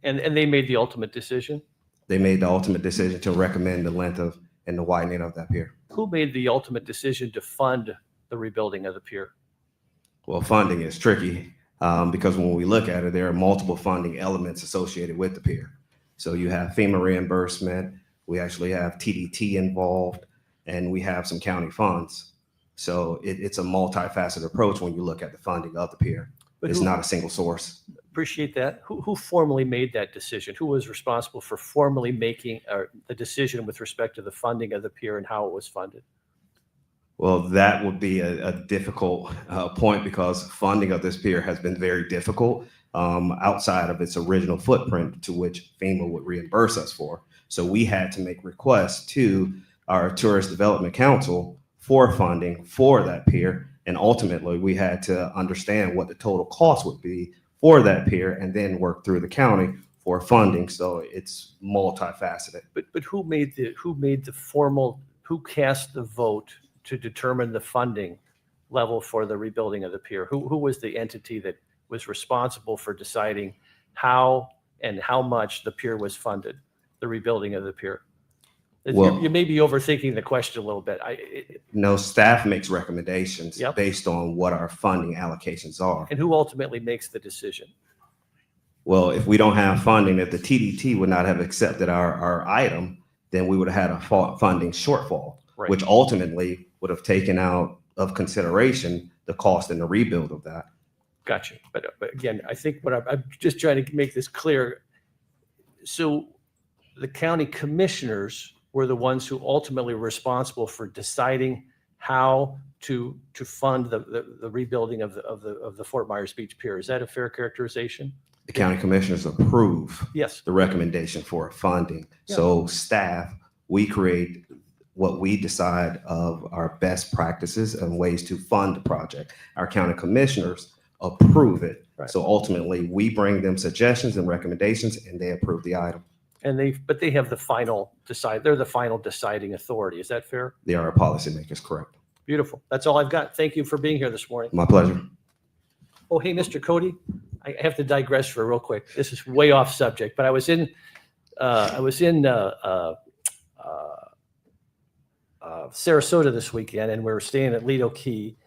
And they made the ultimate decision? They made the ultimate decision to recommend the length of and the widening of that pier. Who made the ultimate decision to fund the rebuilding of the pier? Well, funding is tricky because when we look at it, there are multiple funding elements associated with the pier. So you have FEMA reimbursement, we actually have TDT involved, and we have some county funds. So it's a multifaceted approach when you look at the funding of the pier. But It's who- not a single source. Appreciate that. Who formally made that decision? Who was responsible for formally making the decision with respect to the funding of the pier and how it was funded? Well, that would be a difficult point because funding of this pier has been very difficult outside of its original footprint to which FEMA would reimburse us for. So we had to make requests to our Tourist Development Council for funding for that pier. And ultimately, we had to understand what the total cost would be for that pier and then work through the county for funding. So it's multifaceted. But who cast the vote to determine the funding level for the rebuilding of the pier? Who was the entity that was responsible for deciding how and how much the pier was funded, the rebuilding of the pier? Well- You may be overthinking the question a little bit. No, staff makes recommendations Yep. based on what our funding allocations are. And who ultimately makes the decision? Well, if we don't have funding, if the TDT would not have accepted our item, then we would have had a funding shortfall, Right. which ultimately would have taken out of consideration the cost and the rebuild of that. Gotcha. But again, I think what I'm just trying to make this clear. So the county commissioners were the ones who ultimately were responsible for deciding how to fund the rebuilding of the Fort Myers Beach Pier. Is that a fair characterization? The county commissioners approve Yes. the recommendation for funding. Yeah. So staff, we create what we decide of our best practices and ways to fund the project. Our county commissioners approve it. Right. So ultimately, we bring them suggestions and recommendations, and they approve the item. And they have the final they're the final deciding authority. Is that fair? They are policymakers, correct? Beautiful. That's all I've got. Thank you for being here this morning. My pleasure. Oh, hey, Mr. Cody, I have to digress for real quick. This is way off subject, but I was in Sarasota this weekend, and we were staying at Lido Key,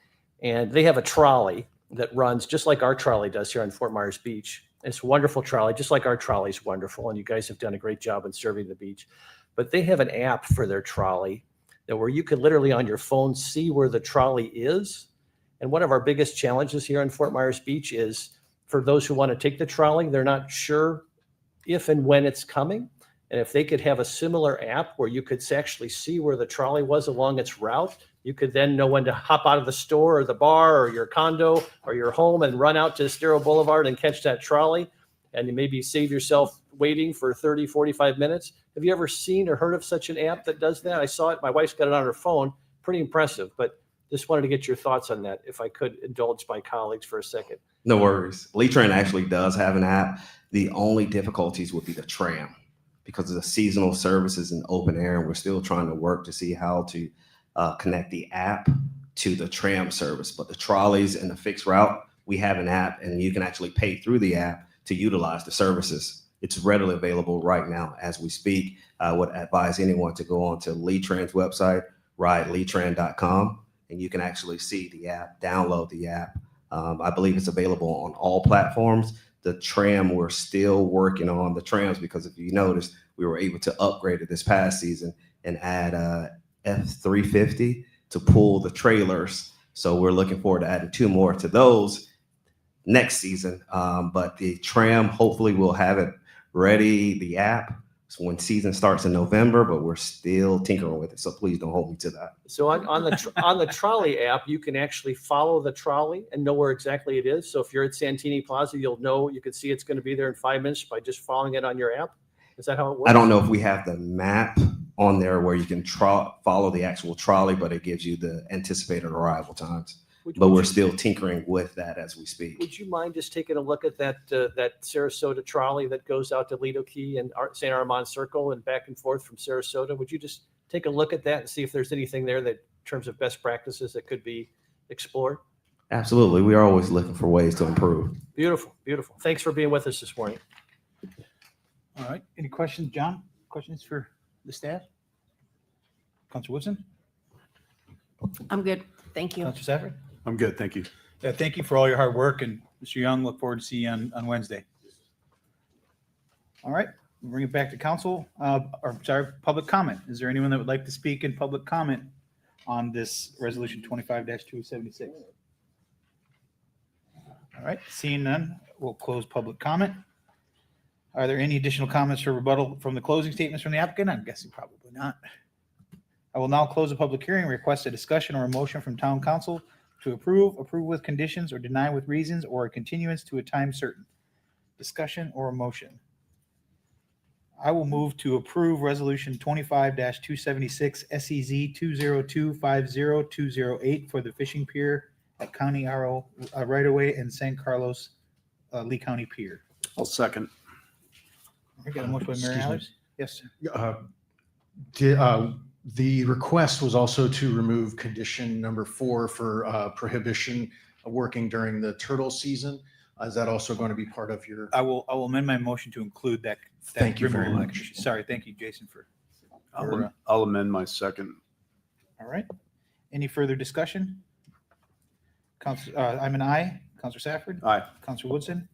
and they have a trolley that runs just like our trolley does here on Fort Myers Beach. It's a wonderful trolley, just like our trolley is wonderful, and you guys have done a great job in serving the beach. But they have an app for their trolley that where you can literally on your phone see where the trolley is. And one of our biggest challenges here on Fort Myers Beach is for those who want to take the trolley, they're not sure if and when it's coming. And if they could have a similar app where you could actually see where the trolley was along its route, you could then know when to hop out of the store or the bar or your condo or your home and run out to Estero Boulevard and catch that trolley. And you maybe save yourself waiting for 30, 45 minutes. Have you ever seen or heard of such an app that does that? I saw it. My wife's got it on her phone. Pretty impressive. But just wanted to get your thoughts on that, if I could indulge my colleagues for a second. No worries. Lee-Tran actually does have an app. The only difficulties would be the tram because of the seasonal services in open air. And we're still trying to work to see how to connect the app to the tram service. But the trolleys and the fixed route, we have an app and you can actually pay through the app to utilize the services. It's readily available right now as we speak. I would advise anyone to go on to Lee-Tran's website, rideleetran.com, and you can actually see the app, download the app. I believe it's available on all platforms. The tram, we're still working on the trams because if you notice, we were able to upgrade it this past season and add F350 to pull the trailers. So we're looking forward to adding 2 more to those next season. But the tram, hopefully we'll have it ready, the app, so when season starts in November, but we're still tinkering with it. So please don't hold me to that. So on the trolley app, you can actually follow the trolley and know where exactly it is. So if you're at Santini Plaza, you'll know, you can see it's going to be there in 5 minutes by just following it on your app. Is that how it works? I don't know if we have the map on there where you can follow the actual trolley, but it gives you the anticipated arrival times. But we're still tinkering with that as we speak. Would you mind just taking a look at that Sarasota trolley that goes out to Lido Key and St. Armand Circle and back and forth from Sarasota? Would you just take a look at that and see if there's anything there that, in terms of best practices, that could be explored? Absolutely. We are always looking for ways to improve. Beautiful, beautiful. Thanks for being with us this morning. All right. Any questions, John? Questions for the staff? Councilor Woodson? I'm good. Thank you. Councilor Safford? I'm good, thank you. Yeah, thank you for all your hard work, and Mr. Young, look forward to see you on Wednesday. All right, we'll bring it back to council, public comment. Is there anyone that would like to speak in public comment on this resolution 25-276? All right, seeing none, we'll close public comment. Are there any additional comments or rebuttal from the closing statements from the applicant? I'm guessing probably not. I will now close the public hearing and request a discussion or a motion from town council to approve with conditions, or deny with reasons, or a continuance to a time certain. Discussion or a motion. I will move to approve resolution 25-276 SEZ 20250-208 for the fishing pier at County RO right-of-way in San Carlos, Lee County Pier. I'll second. I got a motion by Mary Excuse me. Alice. Yes, sir. The request was also to remove condition number 4 for prohibition of working during the turtle season. Is that also going to be part of your? I will amend my motion to include that. Thank you very removal much. condition. Sorry, thank you, Jason, for. I'll amend my second. All right. Any further discussion? I'm an aye. Councilor Safford? Aye. Councilor Woodson?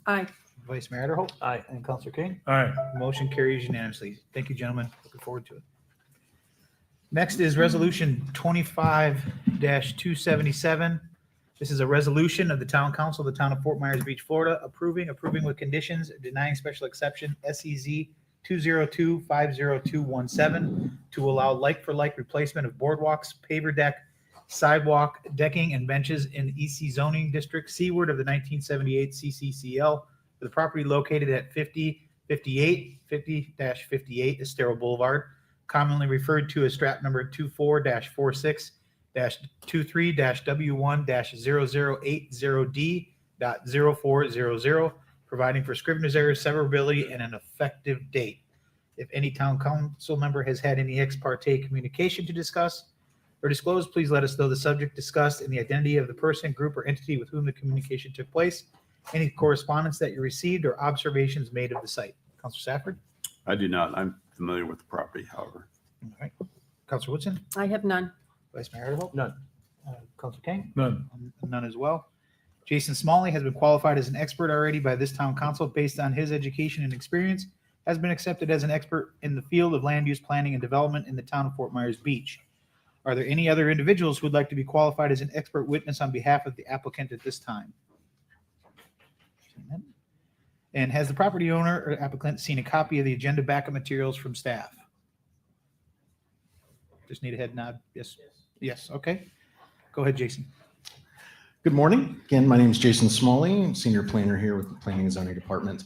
Aye. Vice Mayor Adderholt. Aye. And Counselor King. Aye. Motion carries unanimously. Thank you, gentlemen. Looking forward to it. Next is Resolution 25-277. This is a resolution of the Town Council of the Town of Fort Myers Beach, Florida, approving with conditions, denying special exception SEZ 202-50217 to allow like-for-like replacement of boardwalks, paver deck, sidewalk, decking, and benches in the EC zoning district seaward of the 1978 CCCL for the property located at 50-58 Estero Boulevard, commonly referred to as strap number 24-46-23-W1-0080D.0400, providing for scrivener's errors, severability, and an effective date. If any town council member has had any ex parte communication to discuss or disclose, please let us know the subject discussed and the identity of the person, group, or entity with whom the communication took place, any correspondence that you received, or observations made of the site. Counselor Safford? I do not. I'm familiar with the property, however. All right. Counselor Woodson? I have none. Vice Mayor Adderholt? None. Counselor King? None. None as well. Jason Smalley has been qualified as an expert already by this town council based on his education and experience, has been accepted as an expert in the field of land use planning and development in the town of Fort Myers Beach. Are there any other individuals who would like to be qualified as an expert witness on behalf of the applicant at this time? And has the property owner or applicant seen a copy of the agenda backup materials from staff? Just need a head nod. Yes. Yes. Okay. Go ahead, Jason. Good morning. Again, my name is Jason Smalley, Senior Planner here with the Planning and Zoning Department.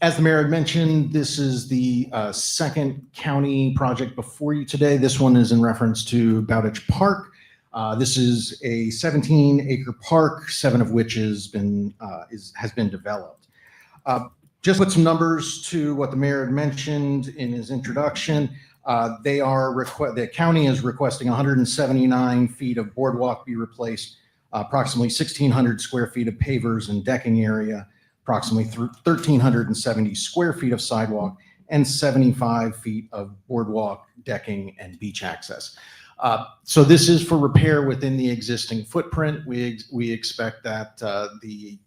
As the mayor had mentioned, this is the second county project before you today. This one is in reference to Bowditch Park. This is a 17-acre park, 7 of which has been developed. Just put some numbers to what the mayor had mentioned in his introduction. The county is requesting 179 feet of boardwalk be replaced, approximately 1,600 square feet of pavers and decking area, approximately 1,370 square feet of sidewalk, and 75 feet of boardwalk, decking, and beach access. So this is for repair within the existing footprint. We expect that the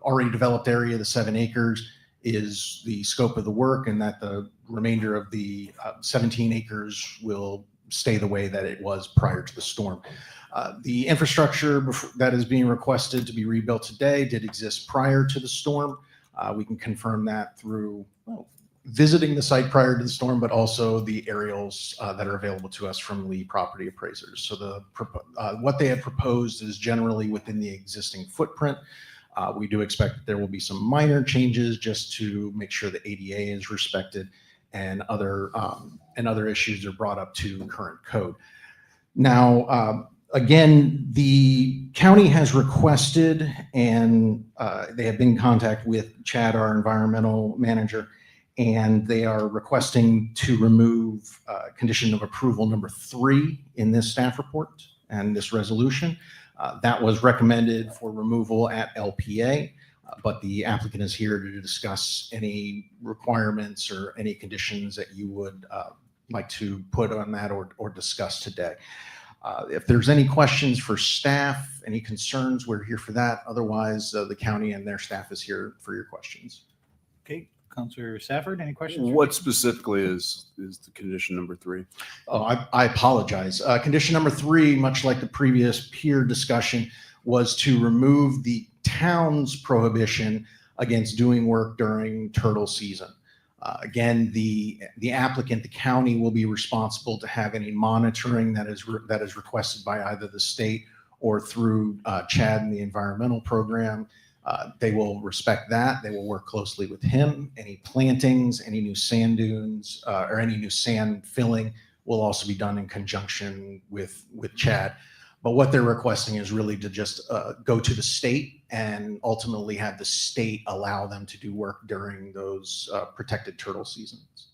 already developed area, the 7 acres, is the scope of the work, and that the remainder of the 17 acres will stay the way that it was prior to the storm. The infrastructure that is being requested to be rebuilt today did exist prior to the storm. We can confirm that through visiting the site prior to the storm, but also the aerials that are available to us from the property appraisers. So what they have proposed is generally within the existing footprint. We do expect that there will be some minor changes just to make sure the ADA is respected and other issues are brought up to current code. Now, again, the county has requested, and they have been in contact with Chad, our environmental manager, and they are requesting to remove condition of approval number 3 in this staff report and this resolution. That was recommended for removal at LPA, but the applicant is here to discuss any requirements or any conditions that you would like to put on that or discuss today. If there's any questions for staff, any concerns, we're here for that. Otherwise, the county and their staff is here for your questions. Okay, Counselor Safford, any questions? What specifically is the condition number 3? Oh, I apologize. Condition number 3, much like the previous peer discussion, was to remove the town's prohibition against doing work during turtle season. Again, the applicant, the county, will be responsible to have any monitoring that is requested by either the state or through Chad and the environmental program. They will respect that. They will work closely with him. Any plantings, any new sand dunes, or any new sand filling will also be done in conjunction with Chad. But what they're requesting is really to just go to the state and ultimately have the state allow them to do work during those protected turtle seasons.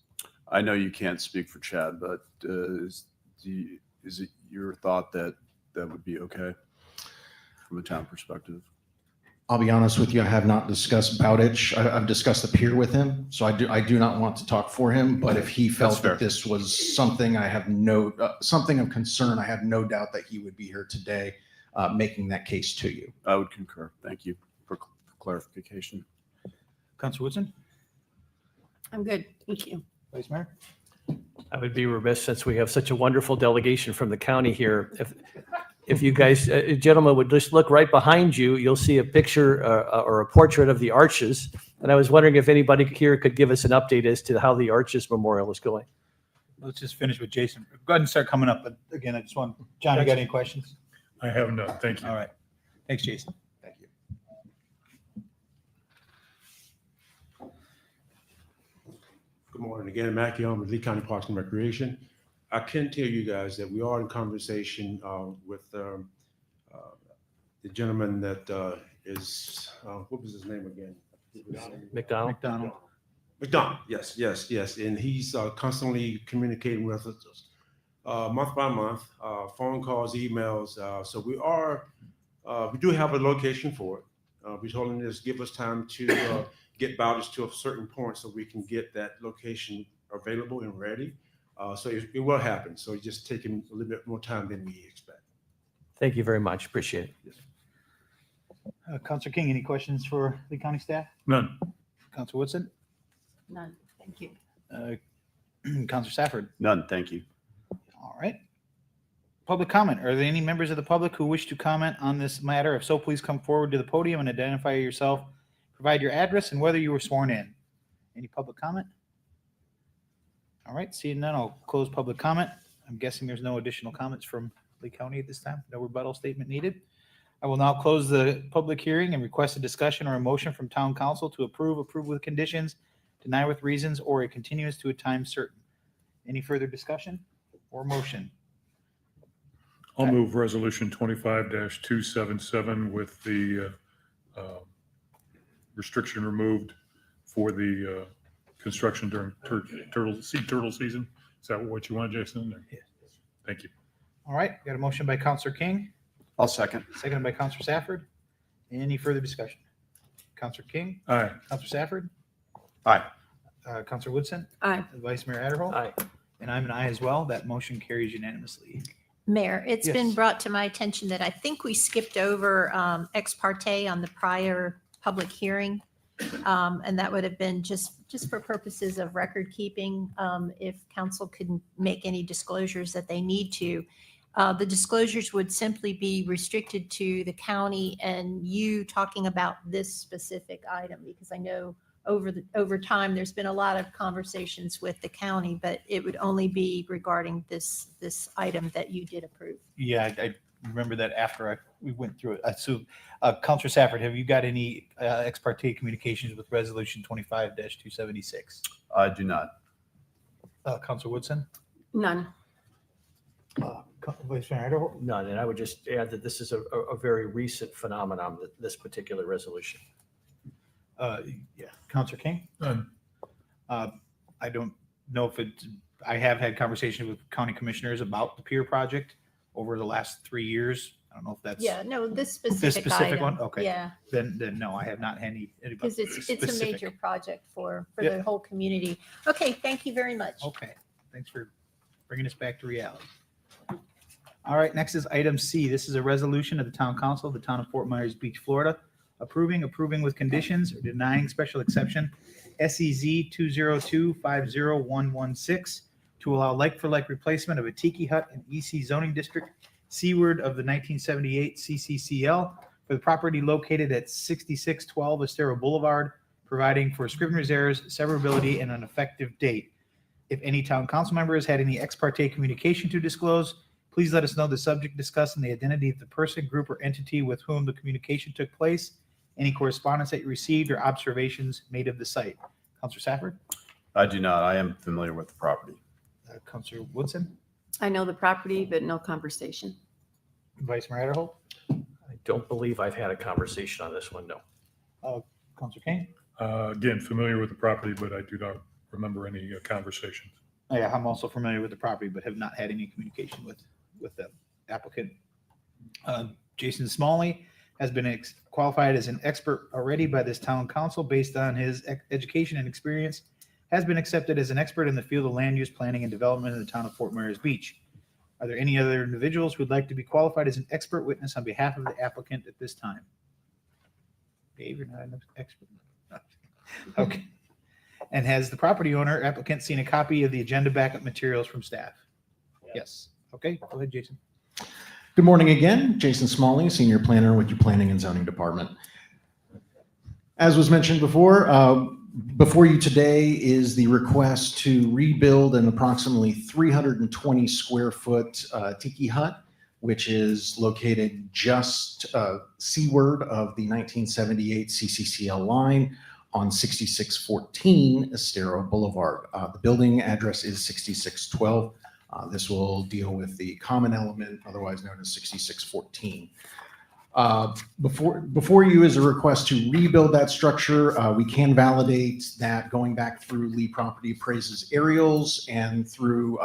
I know you can't speak for Chad, but is it your thought that that would be okay from a town perspective? I'll be honest with you, I have not discussed Bowditch. I've discussed the pier with him, so I do not want to talk for him. But if he felt that this was something something of concern, I have no doubt that he would be here today making that case to you. I would concur. Thank you for clarification. Counselor Woodson, I'm good. Thank you. Vice Mayor. I would be remiss, since we have such a wonderful delegation from the county here, if you guys, gentlemen, would just look right behind you, you'll see a picture or a portrait of the Arches. And I was wondering if anybody here could give us an update as to how the Arches Memorial is going. Let's just finish with Jason. Go ahead and start coming up. But again, I just want, John, you got any questions? I have none. Thank you. All right. Thanks, Jason. Thank you. Good morning again, Mac Young with Lee County Parks and Recreation. I can tell you guys that we are in conversation with the gentleman that is, what was his name again? McDonald? McDonald. Yes. And he's constantly communicating with us month by month, phone calls, emails. So we do have a location for it. We told him to give us time to get vouchers to a certain point so we can get that location available and ready. So it will happen. So it's just taking a little bit more time than we expect. Thank you very much. Appreciate it. Counselor King, any questions for the county staff? None. Counselor Woodson, None. Thank you. Counselor Safford. None, thank you. All right. Public comment. Are there any members of the public who wish to comment on this matter? If so, please come forward to the podium and identify yourself. Provide your address and whether you were sworn in. Any public comment? All right, seeing none, I'll close public comment. I'm guessing there's no additional comments from Lee County at this time. No rebuttal statement needed. I will now close the public hearing and request a discussion or a motion from town council to approve with conditions, deny with reasons, or a continuance to a time certain. Any further discussion or motion? I'll move resolution 25-277 with the restriction removed for the construction during turtle season. Is that what you want, Jason? Yes. Thank you. All right, got a motion by Counselor King, I'll second. seconded by Counselor Safford. Any further discussion? Counselor King, Aye. Counselor Safford, Aye. Counselor Woodson, Aye. Vice Mayor Adderholt. Aye. And I'm an aye as well. That motion carries unanimously. Mayor, it's been Yes. brought to my attention that I think we skipped over ex parte on the prior public hearing. And that would have been just for purposes of record keeping, if council could make any disclosures that they need to. The disclosures would simply be restricted to the county and you talking about this specific item, because I know over time, there's been a lot of conversations with the county, but it would only be regarding this item that you did approve. Yeah, I remember that after we went through it. So, Counselor Safford, have you got any ex parte communications with Resolution 25-276? I do not. Counselor Woodson? None. Vice Mayor Adderholt? None. And I would just add that this is a very recent phenomenon, this particular resolution. Yeah. Counselor King? None. I don't know if I have had conversations with county commissioners about the pier project over the last 3 years. I don't know if that's Yeah, no, this specific this specific item. one. Okay. Yeah, Then no, I have not had any. because it's a specific. major project for Yep. the whole community. Okay, thank you very much. Okay, thanks for bringing us back to reality. All right, next is item C. This is a resolution of the Town Council of the Town of Fort Myers Beach, Florida, approving with conditions, or denying special exception, SEZ 202-50116, to allow like-for-like replacement of a tiki hut in EC zoning district seaward of the 1978 CCCL for the property located at 6612 Estero Boulevard, providing for scrivener's errors, severability, and an effective date. If any town council member has had any ex parte communication to disclose, please let us know the subject discussed and the identity of the person, group, or entity with whom the communication took place, any correspondence that you received, or observations made of the site. Counselor Safford? I do not. I am familiar with the property. Counselor Woodson? I know the property, but no conversation. Vice Mayor Adderholt? I don't believe I've had a conversation on this one, no. Counselor King? Again, familiar with the property, but I do not remember any conversations. Yeah, I'm also familiar with the property, but have not had any communication with the applicant. Jason Smalley has been qualified as an expert already by this town council based on his education and experience, has been accepted as an expert in the field of land use planning and development in the town of Fort Myers Beach. Are there any other individuals who would like to be qualified as an expert witness on behalf of the applicant at this time? Dave, you're not an expert. Okay. And has the property owner applicant seen a copy of the agenda backup materials from staff? Yes. Okay, go ahead, Jason. Good morning again. Jason Smalley, Senior Planner with your Planning and Zoning Department. As was mentioned before you today is the request to rebuild an approximately 320 square foot tiki hut, which is located just seaward of the 1978 CCCL line on 6614 Estero Boulevard. The building address is 6612. This will deal with the common element, otherwise known as 6614. Before you is a request to rebuild that structure. We can validate that going back through Lee Property Appraises aerials and through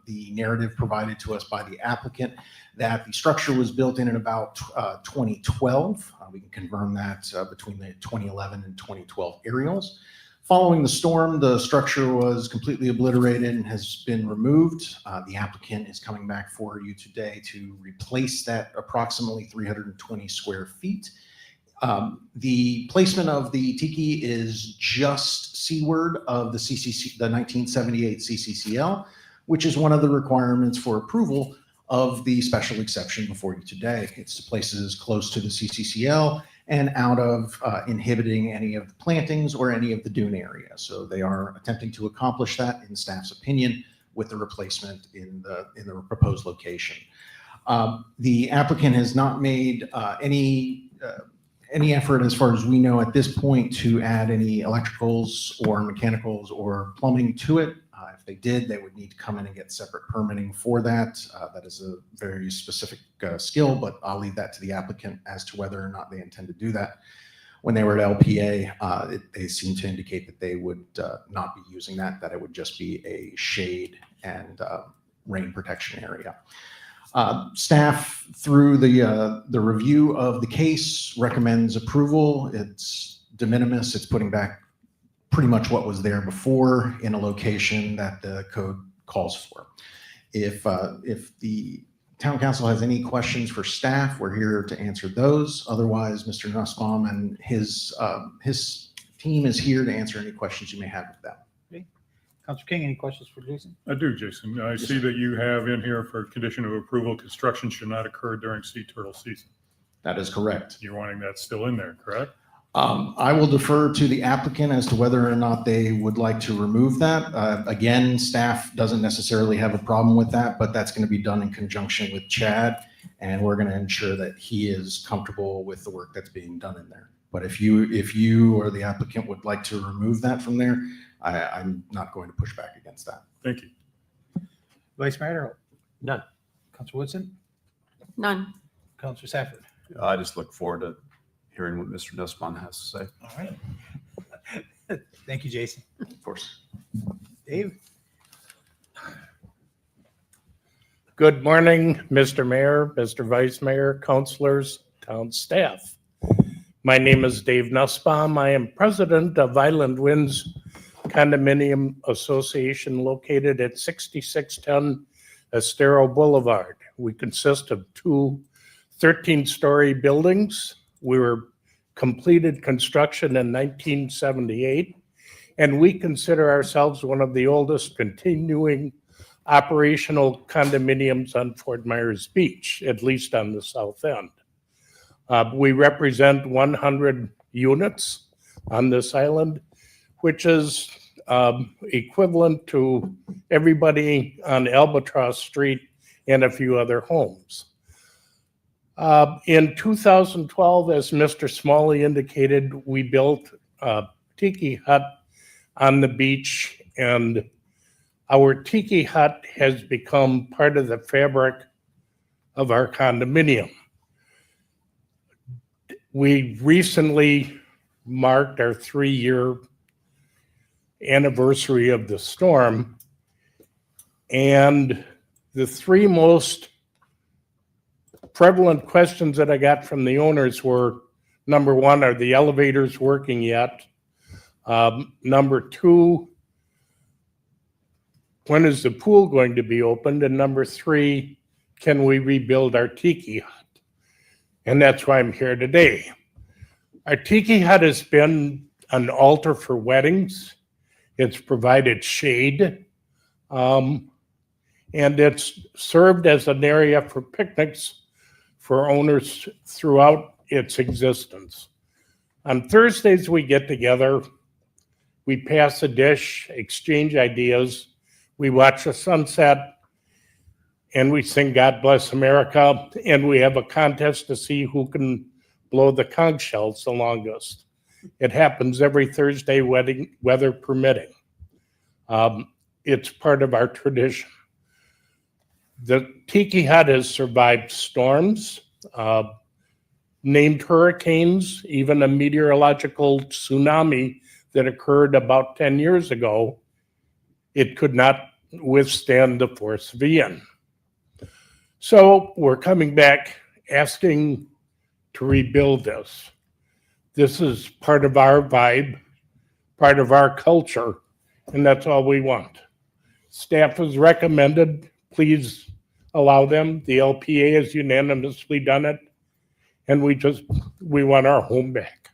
the narrative provided to us by the applicant that the structure was built in about 2012. We can confirm that between the 2011 and 2012 aerials. Following the storm, the structure was completely obliterated and has been removed. The applicant is coming back for you today to replace that approximately 320 square feet. The placement of the tiki is just seaward of the 1978 CCCL, which is one of the requirements for approval of the special exception before you today. It's to place it as close to the CCCL and out of inhibiting any of the plantings or any of the dune area. So they are attempting to accomplish that in staff's opinion with the replacement in the proposed location. The applicant has not made any effort, as far as we know at this point, to add any electricals or mechanicals or plumbing to it. If they did, they would need to come in and get separate permitting for that. That is a very specific skill, but I'll leave that to the applicant as to whether or not they intend to do that. When they were at LPA, they seemed to indicate that they would not be using that it would just be a shade and rain protection area. Staff, through the review of the case, recommends approval. It's de minimis. It's putting back pretty much what was there before in a location that the code calls for. If the town council has any questions for staff, we're here to answer those. Otherwise, Mr. Nussbaum and his team is here to answer any questions you may have with them. Okay. Councilor King, any questions for Jason? I do, Jason. I see that you have in here for condition of approval, construction should not occur during sea turtle season. That is correct. You're wanting that still in there, correct? I will defer to the applicant as to whether or not they would like to remove that. Again, staff doesn't necessarily have a problem with that, but that's going to be done in conjunction with Chad, and we're going to ensure that he is comfortable with the work that's being done in there. But if you or the applicant would like to remove that from there, I'm not going to push back against that. Thank you. Vice Mayor? None. Councilor Woodson? None. Councilor Safford? I just look forward to hearing what Mr. Nussbaum has to say. All right. Thank you, Jason. Of course. Dave? Good morning, Mr. Mayor, Mr. Vice Mayor, councilors, town staff. My name is Dave Nussbaum. I am president of Island Winds Condominium Association located at 6610 Estero Boulevard. We consist of two 13-story buildings. We were completed construction in 1978, and we consider ourselves one of the oldest continuing operational condominiums on Fort Myers Beach, at least on the south end. We represent 100 units on this island, which is equivalent to everybody on Albatross Street and a few other homes. In 2012, as Mr. Smalley indicated, we built a tiki hut on the beach, and our tiki hut has become part of the fabric of our condominium. We recently marked our 3-year anniversary of the storm, and the three most prevalent questions that I got from the owners were, number one, are the elevators working yet? Number two, when is the pool going to be opened? And number three, can we rebuild our tiki hut? And that's why I'm here today. Our tiki hut has been an altar for weddings. It's provided shade. And it's served as an area for picnics for owners throughout its existence. On Thursdays, we get together, we pass a dish, exchange ideas, we watch the sunset, and we sing God Bless America, and we have a contest to see who can blow the conch shells the longest. It happens every Thursday, weather permitting. It's part of our tradition. The Tiki Hut has survived storms, named hurricanes, even a meteorological tsunami that occurred about 10 years ago. It could not withstand the force of Ian. So we're coming back asking to rebuild this. This is part of our vibe, part of our culture, and that's all we want. Staff has recommended, please allow them. The LPA has unanimously done it, and we want our home back.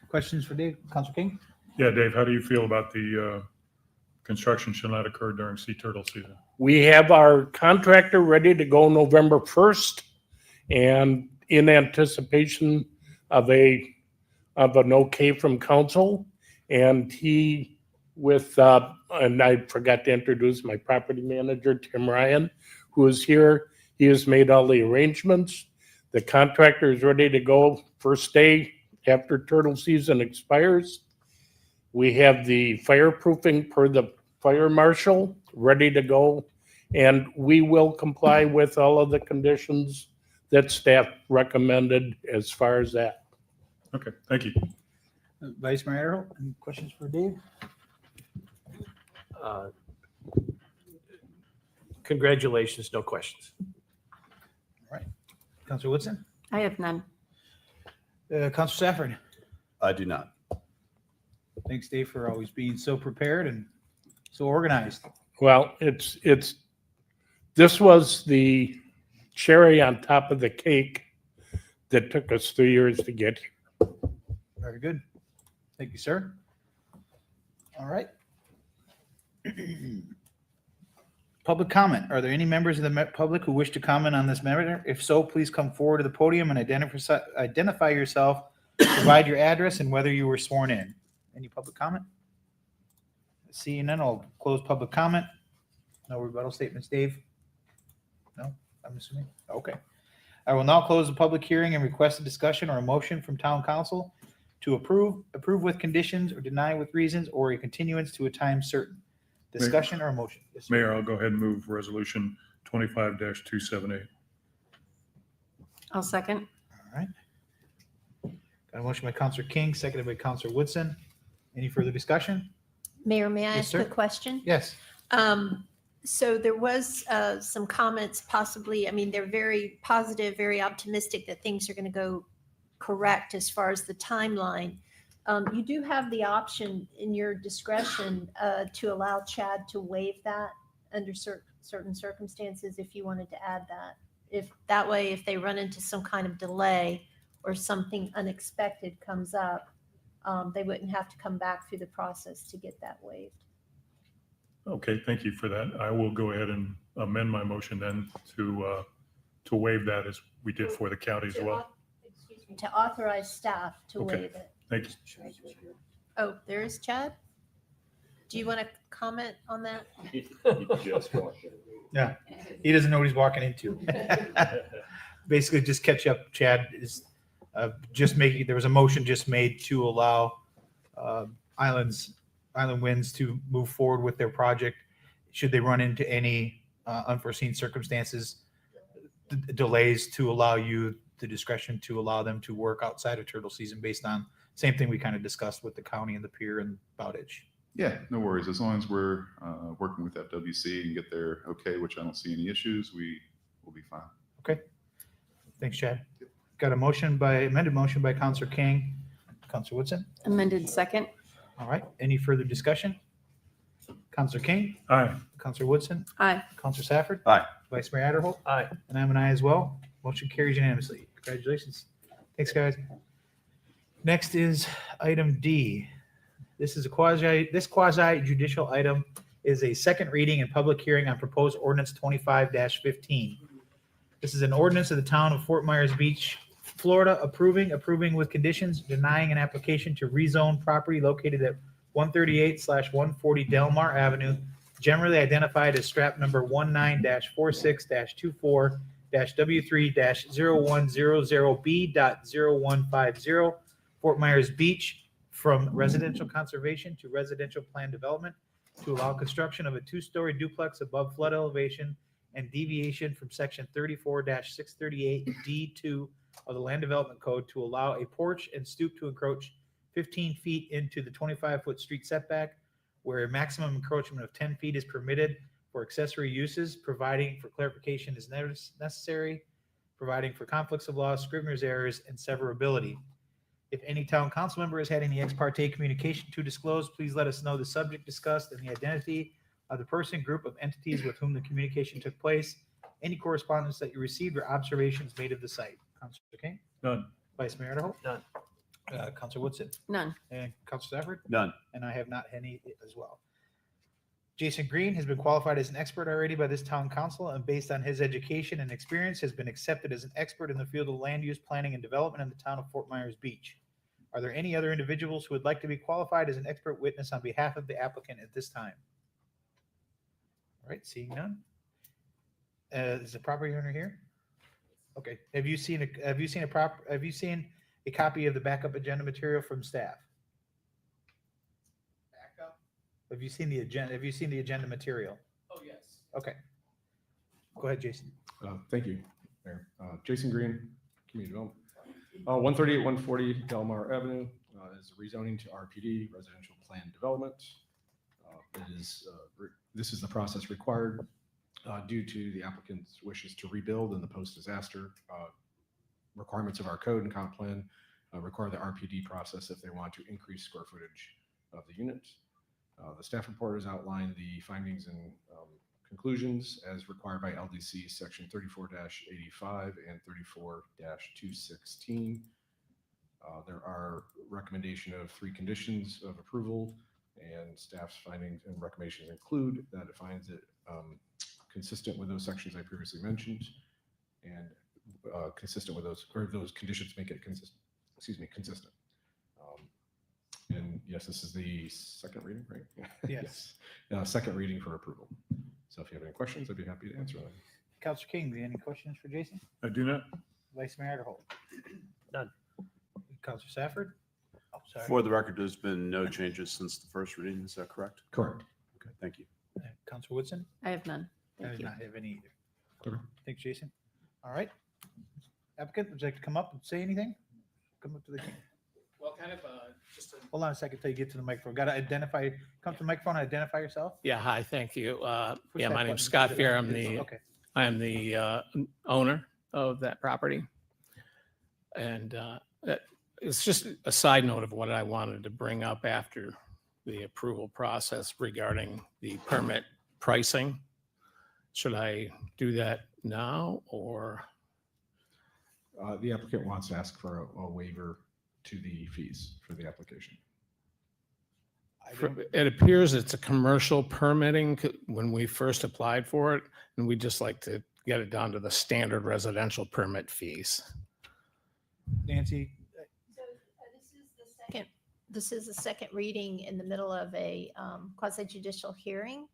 Questions for Dave? Councilor King? Yeah, Dave, how do you feel about the construction shall not occur during sea turtle season? We have our contractor ready to go November 1st, and in anticipation of an okay from council, and he and I forgot to introduce my property manager, Tim Ryan, who is here. He has made all the arrangements. The contractor is ready to go first day after turtle season expires. We have the fireproofing per the fire marshal ready to go, and we will comply with all of the conditions that staff recommended as far as that. Okay, thank you. Vice Mayor Adderholt, any questions for Dave? Congratulations, no questions. All right. Councilor Woodson? I have none. Councilor Safford? I do not. Thanks, Dave, for always being so prepared and so organized. Well, this was the cherry on top of the cake that took us 3 years to get here. Very good. Thank you, sir. All right. Public comment. Are there any members of the public who wish to comment on this matter? If so, please come forward to the podium and identify yourself, provide your address, and whether you were sworn in. Any public comment? Seeing none, I'll close public comment. No rebuttal statements, Dave? No, I'm assuming. Okay. I will now close the public hearing and request a discussion or a motion from town council to approve with conditions, or deny with reasons, or a continuance to a time certain. Discussion or a motion? Yes, sir. Mayor, I'll go ahead and move resolution 25-278. I'll second. All right. Got a motion by Councilor King, seconded by Councilor Woodson. Any further discussion? Mayor, may I Yes, ask sir. a question? Yes. So there was some comments possibly, I mean, they're very positive, very optimistic that things are going to go correct as far as the timeline. You do have the option in your discretion to allow Chad to waive that under certain circumstances if you wanted to add that. If that way, if they run into some kind of delay or something unexpected comes up, they wouldn't have to come back through the process to get that waived. Okay, thank you for that. I will go ahead and amend my motion then to waive that as we did for the county as well. To authorize staff to Okay. waive it. Thank you. Oh, there is Chad? Do you want to comment on that? Yeah. He doesn't know what he's walking into. Basically, just catch up, Chad, is there was a motion just made to allow Island Winds to move forward with their project. Should they run into any unforeseen circumstances, delays, to allow you the discretion to allow them to work outside of turtle season based on same thing we kind of discussed with the county and the pier and Bowditch. Yeah, no worries. As long as we're working with FWC and get their okay, which I don't see any issues, we will be fine. Okay. Thanks, Chad. Got amended motion by Councilor King. Councilor Woodson? Amended second. All right. Any further discussion? Councilor King? Aye. Councilor Woodson? Aye. Councilor Safford? Aye. Vice Mayor Adderholt? Aye. And I'm an aye as well. Motion carries unanimously. Congratulations. Thanks, guys. Next is item D. This quasi judicial item is a second reading and public hearing on proposed ordinance 25-15. This is an ordinance of the town of Fort Myers Beach, Florida, approving with conditions, denying an application to rezone property located at 138/140 Delmar Avenue, generally identified as strap number 19-46-24-W3-0100B.0150, Fort Myers Beach, from residential conservation to residential plan development to allow construction of a two-story duplex above flood elevation and deviation from section 34-638 D2 of the Land Development Code to allow a porch and stoop to encroach 15 feet into the 25-foot street setback, where a maximum encroachment of 10 feet is permitted for accessory uses, providing for clarification is necessary, providing for conflicts of law, scrivener's errors, and severability. If any town council member has had any ex parte communication to disclose, please let us know the subject discussed and the identity of the person, group of entities with whom the communication took place, any correspondence that you received or observations made of the site. Councilor King? None. Vice Mayor Adderholt? None. Councilor Woodson? None. And Councilor Stafford? None. And I have not any as well. Jason Green has been qualified as an expert already by this town council, and based on his education and experience has been accepted as an expert in the field of land use planning and development in the town of Fort Myers Beach. Are there any other individuals who would like to be qualified as an expert witness on behalf of the applicant at this time? All right, seeing none. Is the property owner here? Okay. Have you seen a copy of the backup agenda material from staff? Backup? Have you seen the agenda material? Oh, yes. Okay. Go ahead, Jason. Thank you, Mayor. Jason Green, Community Development. 138, 140 Delmar Avenue is rezoning to RPD, Residential Plan Development. This is the process required due to the applicant's wishes to rebuild in the post-disaster requirements of our code and comp plan require the RPD process if they want to increase square footage of the unit. The staff report has outlined the findings and conclusions as required by LDC section 34-85 and 34-216. There are recommendation of 3 conditions of approval, and staff's findings and recommendations include that it finds it consistent with those sections I previously mentioned, and consistent with those conditions make it consistent. And yes, this is the second reading, right? Yes. Second reading for approval. So if you have any questions, I'd be happy to answer them. Councilor King, any questions for Jason? I do not. Vice Mayor Adderholt? None. Councilor Stafford? Oh, sorry. For the record, there's been no changes since the first reading. Is that correct? Correct. Okay, thank you. Councilor Woodson? I have none. I Thank do you. not have any either. Okay. Thanks, Jason. All right. Applicant, would you like to come up and say anything? Come up to the king. Well, kind of just a Hold on a second till you get to the microphone. Got to come to the microphone and identify yourself. Yeah, hi, thank you. Push Yeah, that my button. name's Scott Fear. Okay. I'm the owner of that property. And it's just a side note of what I wanted to bring up after the approval process regarding the permit pricing. Should I do that now or? The applicant wants to ask for a waiver to the fees for the application. It appears it's a commercial permitting when we first applied for it, and we just like to get it down to the standard residential permit fees. Nancy? This is the second reading in the middle of a quasi judicial hearing.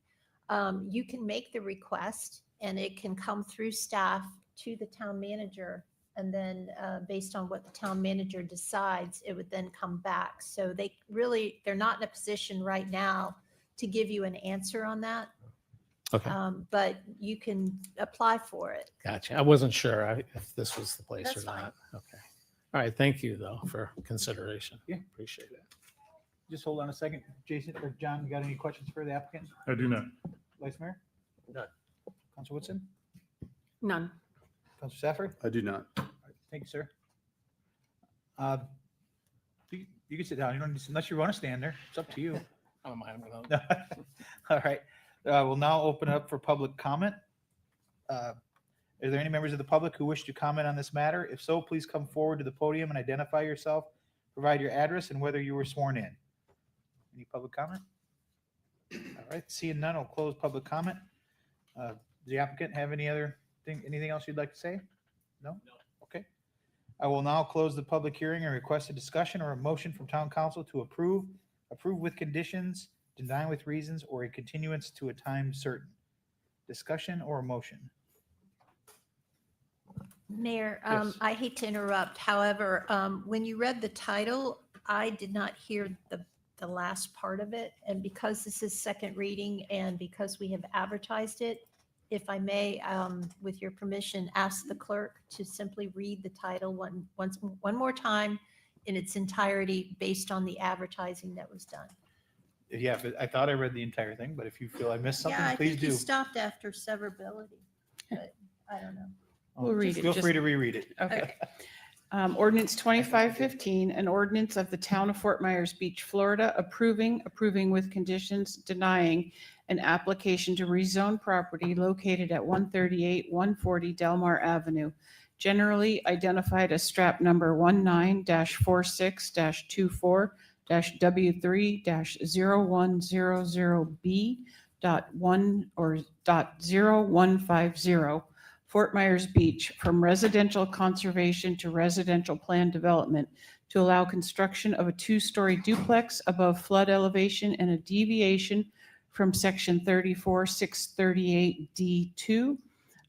You can make the request and it can come through staff to the town manager. And then based on what the town manager decides, it would then come back. So they're not in a position right now to give you an answer on that. Okay. But you can apply for it. Gotcha. I wasn't sure if this was the place That's or fine. not. Okay. All right. Thank you though for consideration. Yeah. Appreciate it. Just hold on a second. Jason or John, you got any questions for the applicant? I do not. Vice Mayor? None. Councilor Woodson? None. Councilor Stafford? I do not. Thank you, sir. You can sit down. You don't need to, unless you want to stand there. It's up to you. I don't mind. All right. We'll now open up for public comment. Are there any members of the public who wish to comment on this matter? If so, please come forward to the podium and identify yourself provide your address and whether you were sworn in. Any public comment? All right, seeing none, I'll close public comment. Does the applicant have anything else you'd like to say? No? No. Okay. I will now close the public hearing and request a discussion or a motion from town council to approve with conditions, deny with reasons, or a continuance to a time certain. Discussion or a motion? Mayor, Yes. I hate to interrupt. However, when you read the title, I did not hear the last part of it. And because this is second reading and because we have advertised it, if I may, with your permission, ask the clerk to simply read the title one more time in its entirety based on the advertising that was done. Yeah, I thought I read the entire thing, but if you feel I missed something, Yeah, I please think do. you stopped after severability, but I don't know. We'll read it. Feel free to reread it. Okay. Ordinance 2515, an ordinance of the town of Fort Myers Beach, Florida, approving with conditions, denying an application to rezone property located at 138-140 Delmar Avenue, generally identified as strap number 19-46-24-W3-0100B.1 or .0150, Fort Myers Beach, from residential conservation to residential plan development to allow construction of a two-story duplex above flood elevation and a deviation from section 34-638D2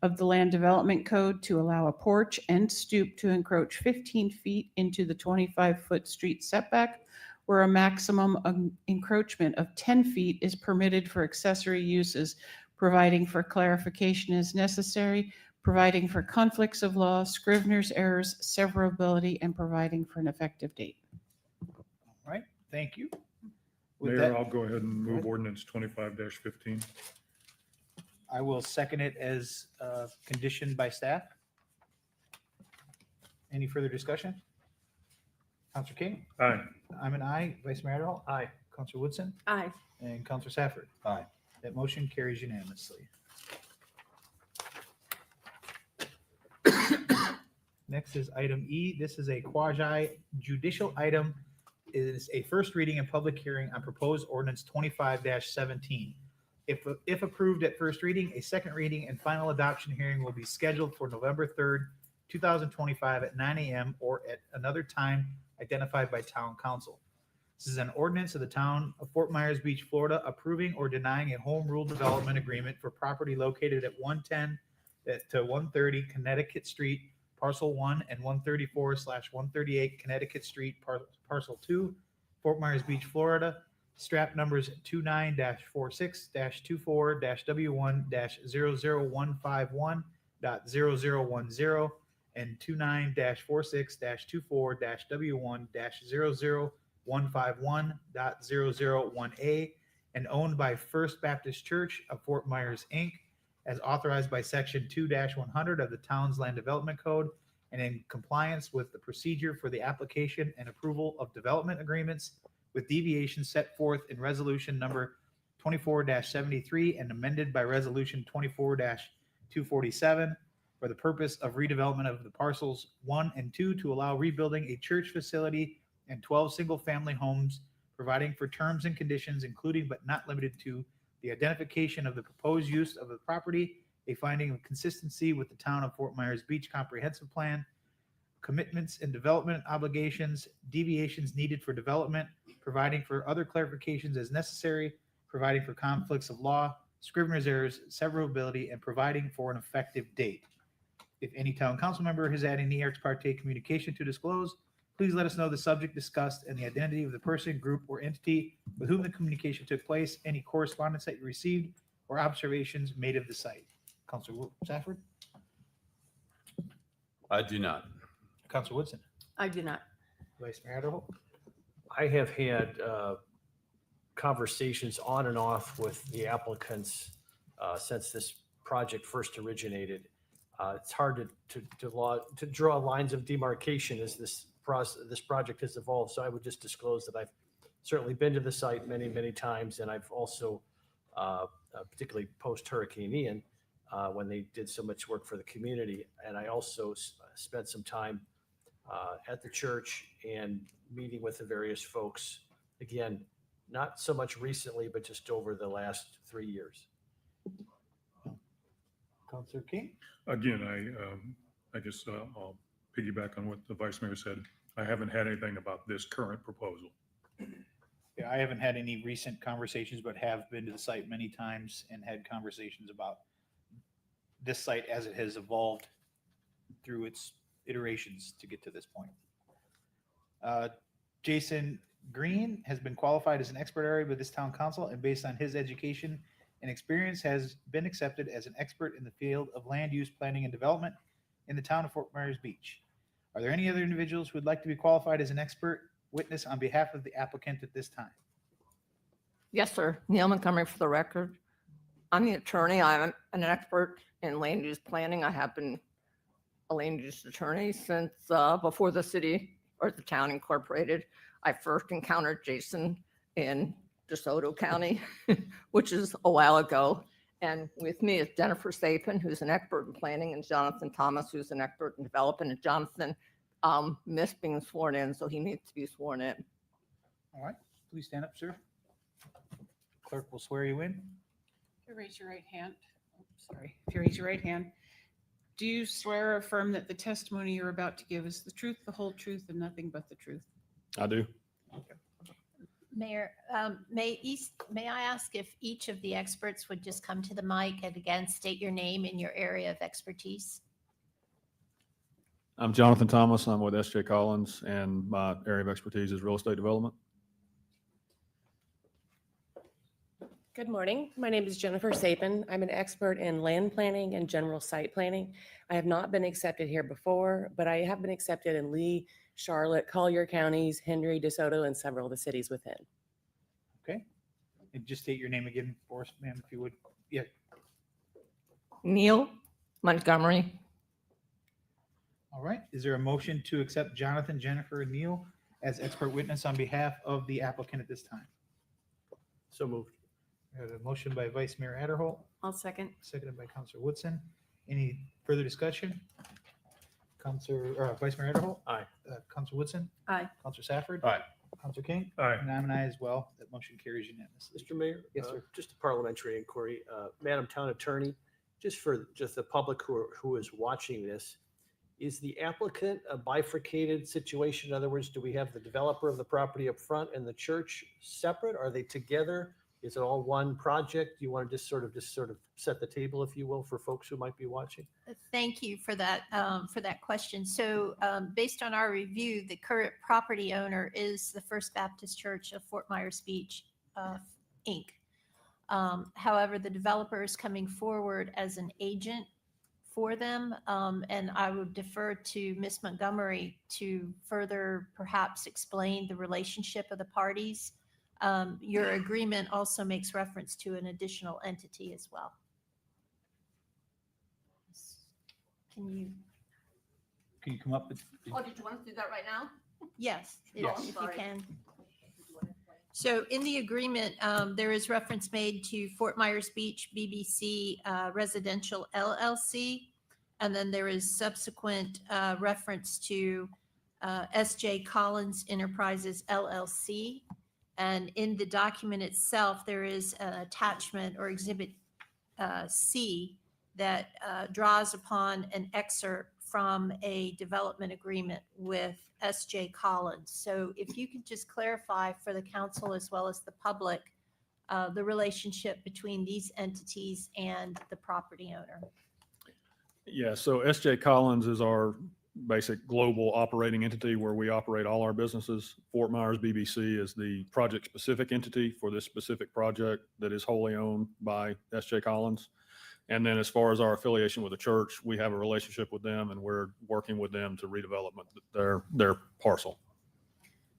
of the Land Development Code to allow a porch and stoop to encroach 15 feet into the 25-foot street setback, where a maximum encroachment of 10 feet is permitted for accessory uses, providing for clarification as necessary, providing for conflicts of law, Scrivener's errors, severability, and providing for an effective date. All right, thank you. With Mayor, that, I'll go ahead and move ordinance 25-15. I will second it as conditioned by staff. Any further discussion? Counselor King? Aye. I'm an aye. Vice Mayor Adderall? Aye. Counselor Woodson? Aye. And Counselor Safford? Aye. That motion carries unanimously. Next is item E. This is a quasi judicial item. It is a first reading and public hearing on proposed ordinance 25-17. If approved at first reading, a second reading and final adoption hearing will be scheduled for November 3rd, 2025 at 9 a.m. or at another time identified by town council. This is an ordinance of the town of Fort Myers Beach, Florida, approving or denying a home rule development agreement for property located at 110 to 130 Connecticut Street, Parcel 1, and 134/138 Connecticut Street, Parcel 2, Fort Myers Beach, Florida. Strap numbers 29-46-24-W1-00151.0010 and 29-46-24-W1-00151.001A, and owned by First Baptist Church of Fort Myers, Inc., as authorized by Section 2-100 of the Town's Land Development Code, and in compliance with the procedure for the application and approval of development agreements with deviations set forth in Resolution Number 24-73 and amended by Resolution 24-247 for the purpose of redevelopment of the parcels 1 and 2 to allow rebuilding a church facility and 12 single-family homes, providing for terms and conditions, including but not limited to the identification of the proposed use of the property, a finding of consistency with the town of Fort Myers Beach comprehensive plan, commitments and development obligations, deviations needed for development, providing for other clarifications as necessary, providing for conflicts of law, Scrivener's errors, severability, and providing for an effective date. If any town council member has had any ex parte communication to disclose, please let us know the subject discussed and the identity of the person, group, or entity with whom the communication took place, any correspondence that you received, or observations made of the site. Councilor Safford? I do not. Councilor Woodson? I do not. Vice Mayor Adderall? I have had conversations on and off with the applicants since this project first originated. It's hard to draw lines of demarcation as this project has evolved. So I would just disclose that I've certainly been to the site many, many times, and I've also, particularly post Hurricane Ian, when they did so much work for the community, and I also spent some time at the church and meeting with the various folks. Again, not so much recently, but just over the last 3 years. Counselor King? Again, I just, I'll piggyback on what the vice mayor said. I haven't had anything about this current proposal. Yeah, I haven't had any recent conversations, but have been to the site many times and had conversations about this site as it has evolved through its iterations to get to this point. Jason Green has been qualified as an expert area by this town council, and based on his education and experience has been accepted as an expert in the field of land use planning and development in the town of Fort Myers Beach. Are there any other individuals who would like to be qualified as an expert witness on behalf of the applicant at this time? Yes, sir. Neil Montgomery for the record. I'm the attorney. I'm an expert in land use planning. I have been a land use attorney since before the city or the town incorporated. I first encountered Jason in DeSoto County, which is a while ago. And with me is Jennifer Sapin, who's an expert in planning, and Jonathan Thomas, who's an expert in development. And Jonathan missed being sworn in, so he needs to be sworn in. All right, please stand up, sir. Clerk will swear you in. If you raise your right hand, if you raise your right hand, do you swear or affirm that the testimony you're about to give is the truth, the whole truth, and nothing but the truth? I do. Mayor, may I ask if each of the experts would just come to the mic and again state your name and your area of expertise? I'm Jonathan Thomas. I'm with S.J. Collins, and my area of expertise is real estate development. Good morning. My name is Jennifer Sapin. I'm an expert in land planning and general site planning. I have not been accepted here before, but I have been accepted in Lee, Charlotte, Collier counties, Henry, DeSoto, and several of the cities within. Okay. And just state your name again for us, ma'am, if you would. Yeah. Neil Montgomery. All right. Is there a motion to accept Jonathan, Jennifer, and Neil as expert witness on behalf of the applicant at this time? So moved. We have a motion by Vice Mayor Adderholt, I'll second. seconded by Councilor Woodson. Any further discussion? Vice Mayor Adderholt? Aye. Councilor Woodson? Aye. Councilor Safford? Aye. Councilor King? Aye. And I'm an aye as well. That motion carries unanimously. Mr. Mayor? Yes, sir. Just a parliamentary inquiry. Madam Town Attorney, just for the public who is watching this, is the applicant a bifurcated situation? In other words, do we have the developer of the property up front and the church separate? Are they together? Is it all one project? Do you want to just sort of set the table, if you will, for folks who might be watching? Thank you for that question. So based on our review, the current property owner is the First Baptist Church of Fort Myers Beach, Inc. However, the developer is coming forward as an agent for them, and I would defer to Ms. Montgomery to further perhaps explain the relationship of the parties. Your agreement also makes reference to an additional entity as well. Can you come up? Oh, did you want to do that right now? Yes, Yes. if you can. So in the agreement, there is reference made to Fort Myers Beach BBC Residential LLC. And then there is subsequent reference to S.J. Collins Enterprises LLC. And in the document itself, there is an attachment or exhibit C that draws upon an excerpt from a development agreement with S.J. Collins. So if you could just clarify for the council as well as the public, the relationship between these entities and the property owner. Yeah, so S.J. Collins is our basic global operating entity where we operate all our businesses. Fort Myers BBC is the project-specific entity for this specific project that is wholly owned by S.J. Collins. And then as far as our affiliation with the church, we have a relationship with them and we're working with them to redevelop their parcel.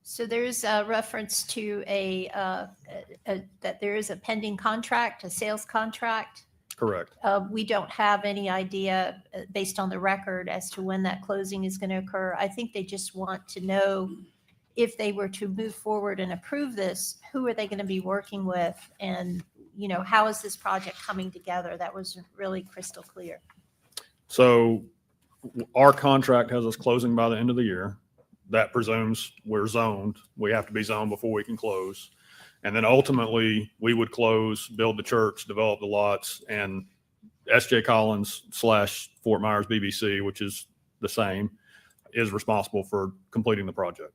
So there's a reference to that there is a pending contract, a sales contract. Correct. We don't have any idea based on the record as to when that closing is going to occur. I think they just want to know if they were to move forward and approve this, who are they going to be working with? And, you know, how is this project coming together? That was really crystal clear. So our contract has us closing by the end of the year. That presumes we're zoned. We have to be zoned before we can close. And then ultimately we would close, build the church, develop the lots, and SJ Collins / Fort Myers BBC, which is the same, is responsible for completing the project.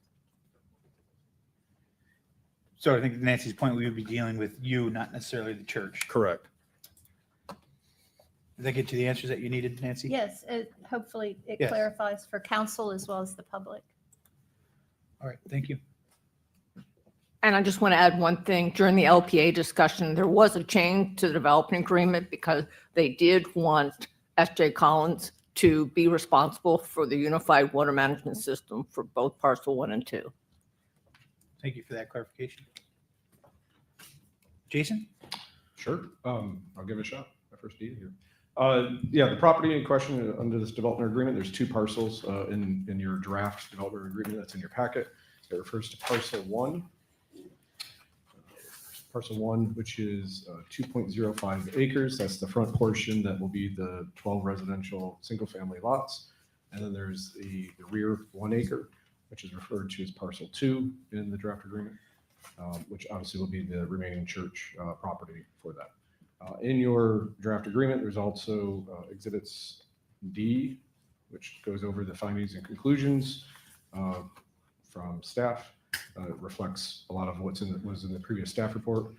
So I think to Nancy's point, we would be dealing with you, not necessarily the church. Correct. Did that get you the answers that you needed, Nancy? Yes, hopefully it Yes. clarifies for council as well as the public. All right, thank you. And I just want to add one thing. During the LPA discussion, there was a change to the development agreement because they did want SJ Collins to be responsible for the unified water management system for both parcel 1 and 2. Thank you for that clarification. Jason? Sure. I'll give it a shot. My first deed here. Yeah, the property in question under this development agreement, there's 2 parcels in your draft development agreement that's in your packet. It refers to parcel 1. Parcel 1, which is 2.05 acres. That's the front portion that will be the 12 residential single-family lots. And then there's the rear 1 acre, which is referred to as parcel 2 in the draft agreement, which obviously will be the remaining church property for that. In your draft agreement, there's also exhibits D, which goes over the findings and conclusions from staff. It reflects a lot of what's was in the previous staff report.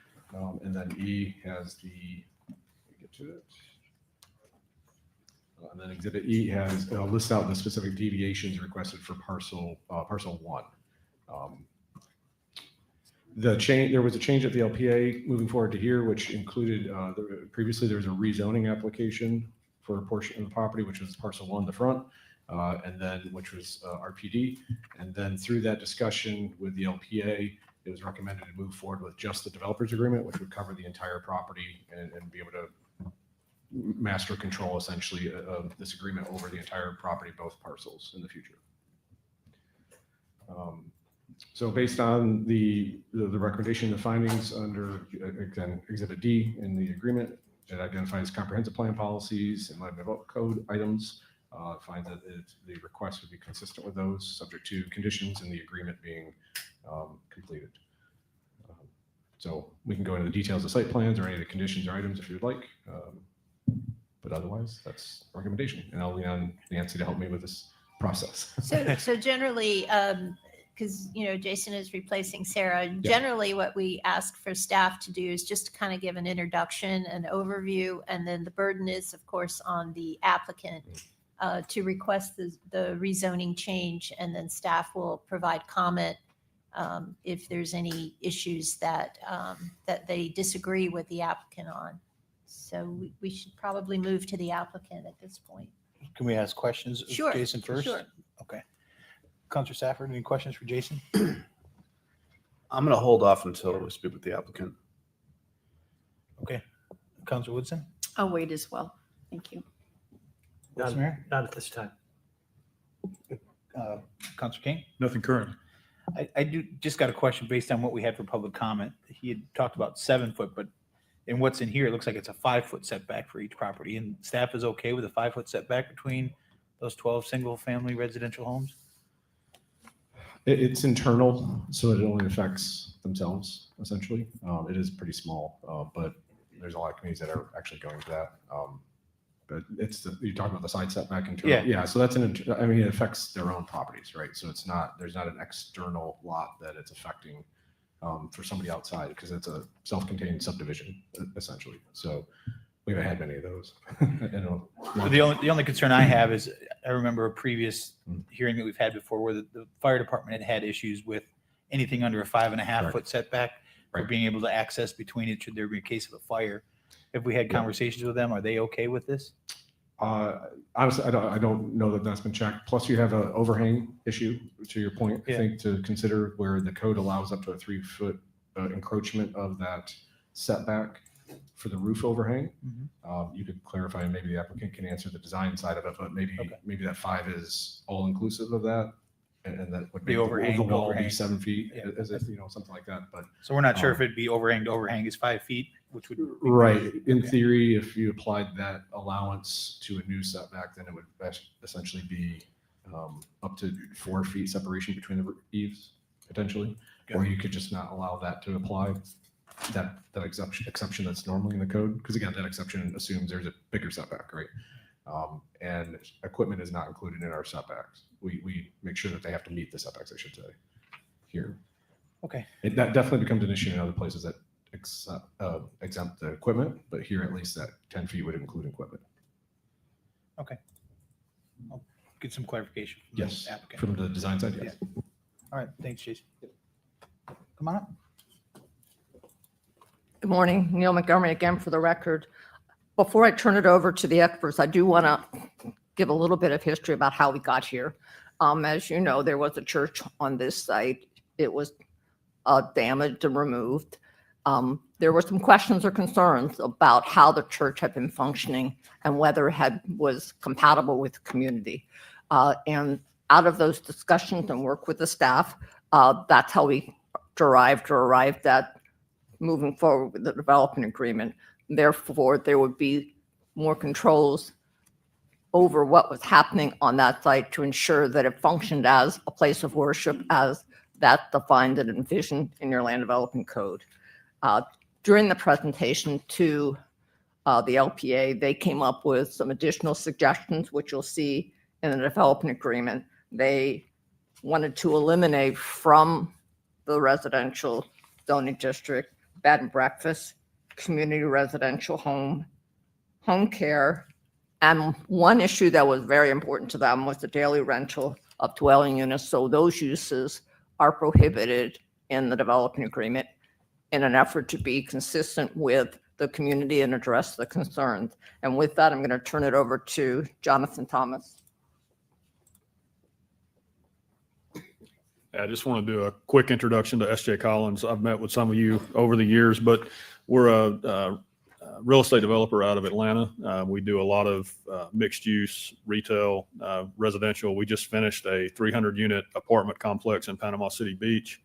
And then E has the, get to it. And then exhibit E has lists out the specific deviations requested for parcel 1. There was a change at the LPA moving forward to here, which included previously there was a rezoning application for a portion of the property, which was parcel 1, the front, and then which was RPD. And then through that discussion with the LPA, it was recommended to move forward with just the developers agreement, which would cover the entire property and be able to master control essentially this agreement over the entire property, both parcels in the future. So based on the recommendation, the findings under, again, Exhibit D in the agreement, it identifies comprehensive plan policies and light development code items, finds that the request would be consistent with those, subject to conditions in the agreement being completed. So we can go into the details of site plans or any of the conditions or items if you'd like. But otherwise, that's the recommendation. And I'll lean on Nancy to help me with this process. So generally, because, Jason is replacing Sarah, generally what we ask for staff to do is just to kind of give an introduction, an overview, and then the burden is, of course, on the applicant to request the rezoning change, and then staff will provide comment if there's any issues that they disagree with the applicant on. So we should probably move to the applicant at this point. Can we ask questions of Sure, Jason first? sure. Okay. Counselor Safford, any questions for Jason? I'm going to hold off until we speak with the applicant. Okay. Counselor Woodson? I'll wait as well. Thank you. Vice Mayor? Not at this time. Counselor King? Nothing current. I just got a question based on what we had for public comment. He had talked about 7 foot, but in what's in here, it looks like it's a 5 foot setback for each property. And staff is okay with a 5 foot setback between those 12 single family residential homes? It's internal, so it only affects themselves, essentially. It is pretty small, but there's a lot of communities that are actually going to that. But you're talking about the side setback internal. Yeah. So that's it affects their own properties, right? So there's not an external lot that it's affecting for somebody outside, because it's a self-contained subdivision, essentially. So we haven't had many of those. The only concern I have is I remember a previous hearing that we've had before where the fire department had issues with anything under a 5.5 foot setback for being able to access between it should there be a case of a fire. Have we had conversations with them? Are they okay with this? Honestly, I don't know that that's been checked. Plus, you have an overhang issue, to your point, I think, to consider, where the code allows up to a 3 foot encroachment of that setback for the roof overhang. You could clarify, and maybe the applicant can answer the design side of it, but maybe that 5 is all inclusive of that, and that would The overhang, the wall overhang. be 7 feet, as if something like that. But So we're not sure if it'd be overhang to overhang is 5 feet which would. Right. In theory, if you applied that allowance to a new setback, then it would essentially be up to 4 feet separation between the eaves, potentially. Or you could just not allow that to apply, that exception that's normally in the code. Because again, that exception assumes there's a bigger setback, right? And equipment is not included in our setbacks. We make sure that they have to meet the setbacks, I should say, here. Okay. That definitely becomes an issue in other places that exempt the equipment, but here at least that 10 feet would include equipment. Okay. I'll get some clarification. From Yes, the applicant. from the design side, yes. All right, thanks, Jason. Come on up. Good morning, Neil Montgomery again for the record. Before I turn it over to the experts, I do want to give a little bit of history about how we got here. As you know, there was a church on this site. It was damaged and removed. There were some questions or concerns about how the church had been functioning and whether it was compatible with the community. And out of those discussions and work with the staff, that's how we arrived at moving forward with the development agreement. Therefore, there would be more controls over what was happening on that site to ensure that it functioned as a place of worship as that's defined and envisioned in your land development code. During the presentation to the LPA, they came up with some additional suggestions, which you'll see in the development agreement. They wanted to eliminate from the residential zoning district bed and breakfast, community residential home care, and one issue that was very important to them was the daily rental of dwelling units. So those uses are prohibited in the development agreement in an effort to be consistent with the community and address the concerns. And with that, I'm going to turn it over to Jonathan Thomas. I just want to do a quick introduction to S.J. Collins. I've met with some of you over the years, but we're a real estate developer out of Atlanta. We do a lot of mixed use, retail, residential. We just finished a 300-unit apartment complex in Panama City Beach.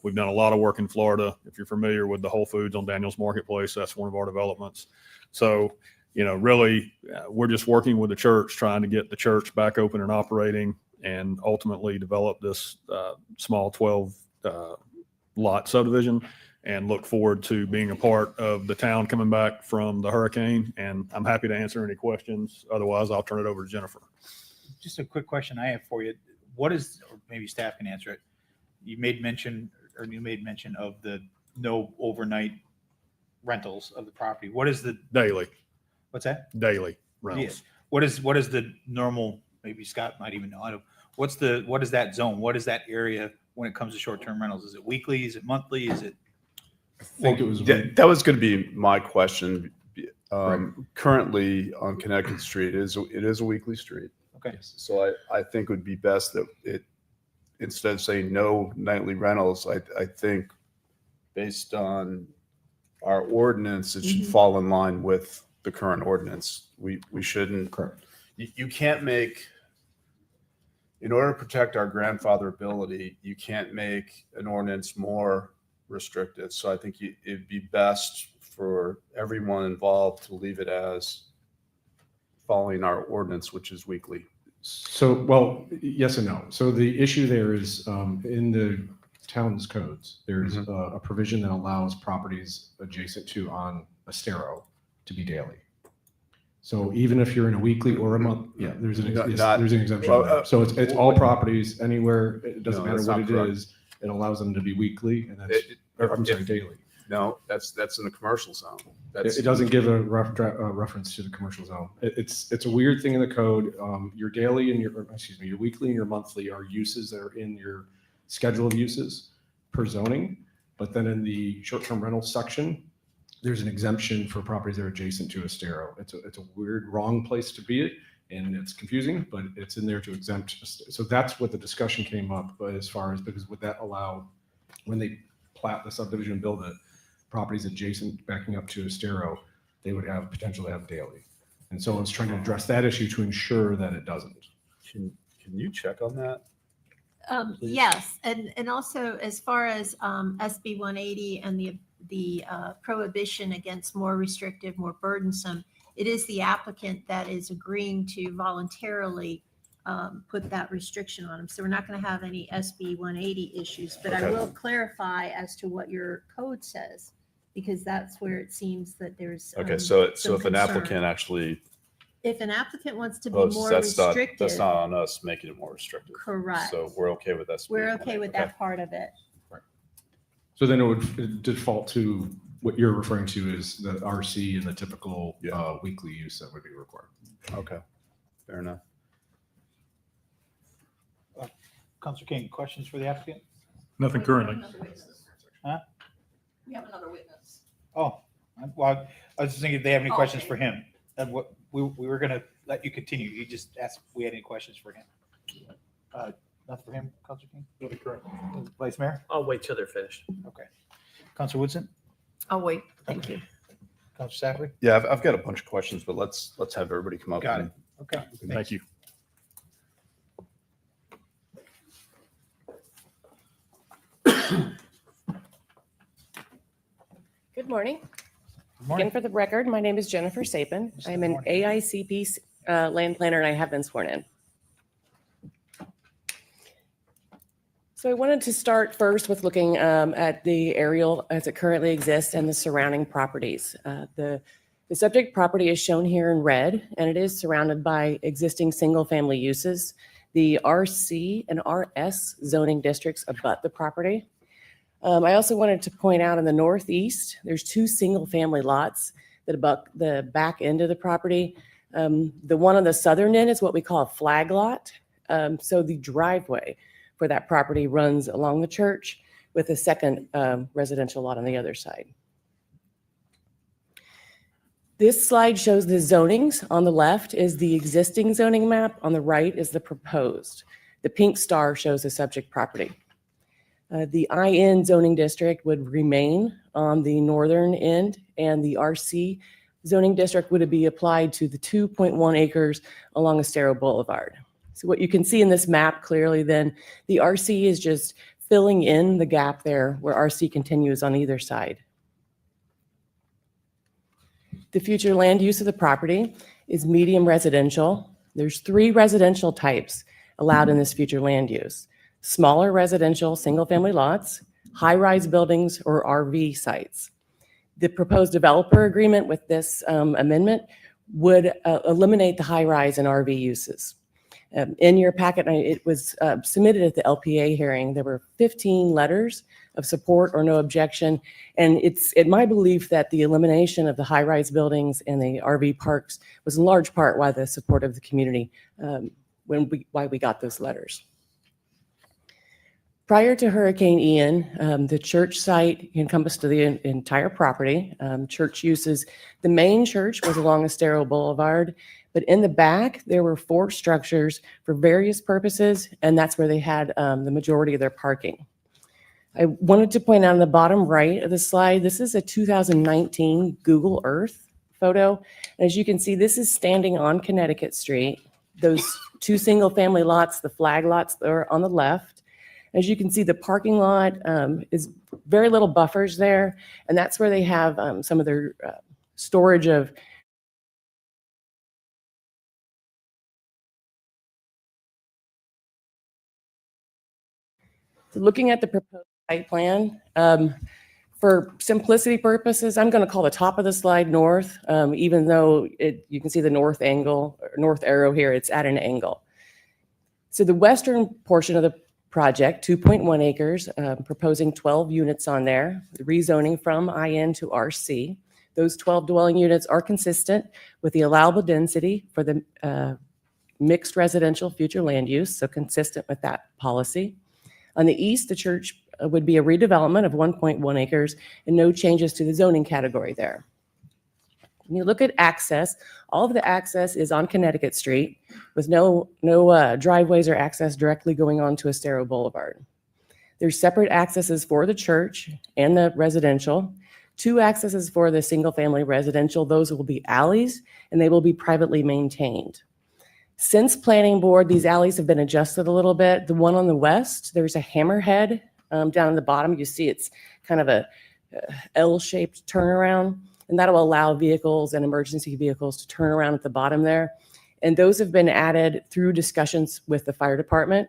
We've done a lot of work in Florida. If you're familiar with the Whole Foods on Daniels Marketplace, that's one of our developments. So, really, we're just working with the church, trying to get the church back open and operating, and ultimately develop this small 12 lot subdivision, and look forward to being a part of the town coming back from the hurricane. And I'm happy to answer any questions. Otherwise, I'll turn it over to Jennifer. Just a quick question I have for you. What is, or maybe staff can answer it. You made mention of the no overnight rentals of the property. What is the daily? What's that? Daily rentals. Yeah. What is the normal? Maybe Scott might even know. What is that zone? What is that area when it comes to short-term rentals? Is it weekly? Is it monthly? Is it? I think it was. That was going to be my question. Currently on Connecticut Street, it is a weekly street. Okay. So I think it would be best that it, instead of saying no nightly rentals, I think based on our ordinance, it should fall in line with the current ordinance. We shouldn't. Correct. You can't make, in order to protect our grandfatherability, you can't make an ordinance more restrictive. So I think it'd be best for everyone involved to leave it as following our ordinance, which is weekly. So, well, yes and no. So the issue there is in the town's codes, there's a provision that allows properties adjacent to on Estero to be daily. So even if you're in a weekly or a month, there's an exemption. So it's all properties anywhere. It doesn't matter what it is. It allows them to be weekly, and that's daily. No, that's in the commercial zone. It doesn't give a reference to the commercial zone. It's a weird thing in the code. Your daily and your weekly and your monthly are uses that are in your schedule of uses per zoning. But then in the short-term rental section, there's an exemption for properties that are adjacent to Estero. It's a weird, wrong place to be, and it's confusing, but it's in there to exempt. So that's what the discussion came up as far as, because would that allow, when they plat the subdivision and build it, properties adjacent backing up to Estero, they would have potential to have daily. And so I was trying to address that issue to ensure that it doesn't. Can you check on that? Yes, and also as far as SB 180 and the prohibition against more restrictive, more burdensome, it is the applicant that is agreeing to voluntarily put that restriction on them. So we're not going to have any SB 180 issues, but I Okay. will clarify as to what your code says, because that's where it seems that there's Okay, so some if an concern. applicant actually If an applicant wants to be posts, more that's restrictive, not on us making it more restrictive. correct. So we're okay with that. We're okay with that part of it. So then it would default to what you're referring to is the RC and the typical weekly use that would be required. Okay, fair enough. Councilor King, questions for the applicant? Nothing currently. Huh? We have another witness. Oh, well, I was just thinking if they have any Oh, questions okay. for him. And what, we were gonna let you continue. You just asked if we had any questions for him. Nothing for him, Councilor King? Nothing currently. Vice Mayor? I'll wait till they're finished. Okay. Councilor Woodson? I'll wait. Thank you. Councilor Saffery? Yeah, I've got a bunch of questions, but let's have everybody come up. Got and- it. Okay. Thank you. Good morning. Good morning. Again, for the record, my name is Jennifer Sapin. I'm an AICP land planner and I have been sworn in. So I wanted to start first with looking at the aerial as it currently exists and the surrounding properties. The subject property is shown here in red, and it is surrounded by existing single-family uses. The RC and RS zoning districts abut the property. I also wanted to point out in the northeast, there's two single-family lots that abut the back end of the property. The one on the southern end is what we call a flag lot. So the driveway for that property runs along the church with a second residential lot on the other side. This slide shows the zonings. On the left is the existing zoning map. On the right is the proposed. The pink star shows the subject property. The IN zoning district would remain on the northern end, and the RC zoning district would be applied to the 2.1 acres along Estero Boulevard. So what you can see in this map clearly then, the RC is just filling in the gap there where RC continues on either side. The future land use of the property is medium residential. There's 3 residential types allowed in this future land use: smaller residential single-family lots, high-rise buildings, or RV sites. The proposed developer agreement with this amendment would eliminate the high-rise and RV uses. In your packet, it was submitted at the LPA hearing. There were 15 letters of support or no objection. And it's my belief that the elimination of the high-rise buildings and the RV parks was in large part why the support of the community, why we got those letters. Prior to Hurricane Ian, the church site encompassed the entire property. Church uses, the main church was along Estero Boulevard, but in the back, there were 4 structures for various purposes, and that's where they had the majority of their parking. I wanted to point out on the bottom right of the slide, this is a 2019 Google Earth photo. And as you can see, this is standing on Connecticut Street. Those 2 single-family lots, the flag lots, are on the left. As you can see, the parking lot is very little buffers there, and that's where they have some of their storage of looking at the proposed site plan. For simplicity purposes, I'm going to call the top of the slide north, even though you can see the north angle, or north arrow here, it's at an angle. So the western portion of the project, 2.1 acres, proposing 12 units on there, rezoning from IN to RC. Those 12 dwelling units are consistent with the allowable density for the mixed residential future land use, so consistent with that policy. On the east, the church would be a redevelopment of 1.1 acres and no changes to the zoning category there. When you look at access, all of the access is on Connecticut Street with no driveways or access directly going on to Estero Boulevard. There's separate accesses for the church and the residential, 2 accesses for the single-family residential. Those will be alleys, and they will be privately maintained. Since planning board, these alleys have been adjusted a little bit. The one on the west, there's a hammerhead down in the bottom. You see it's kind of a L-shaped turnaround, and that'll allow vehicles and emergency vehicles to turn around at the bottom there. And those have been added through discussions with the fire department.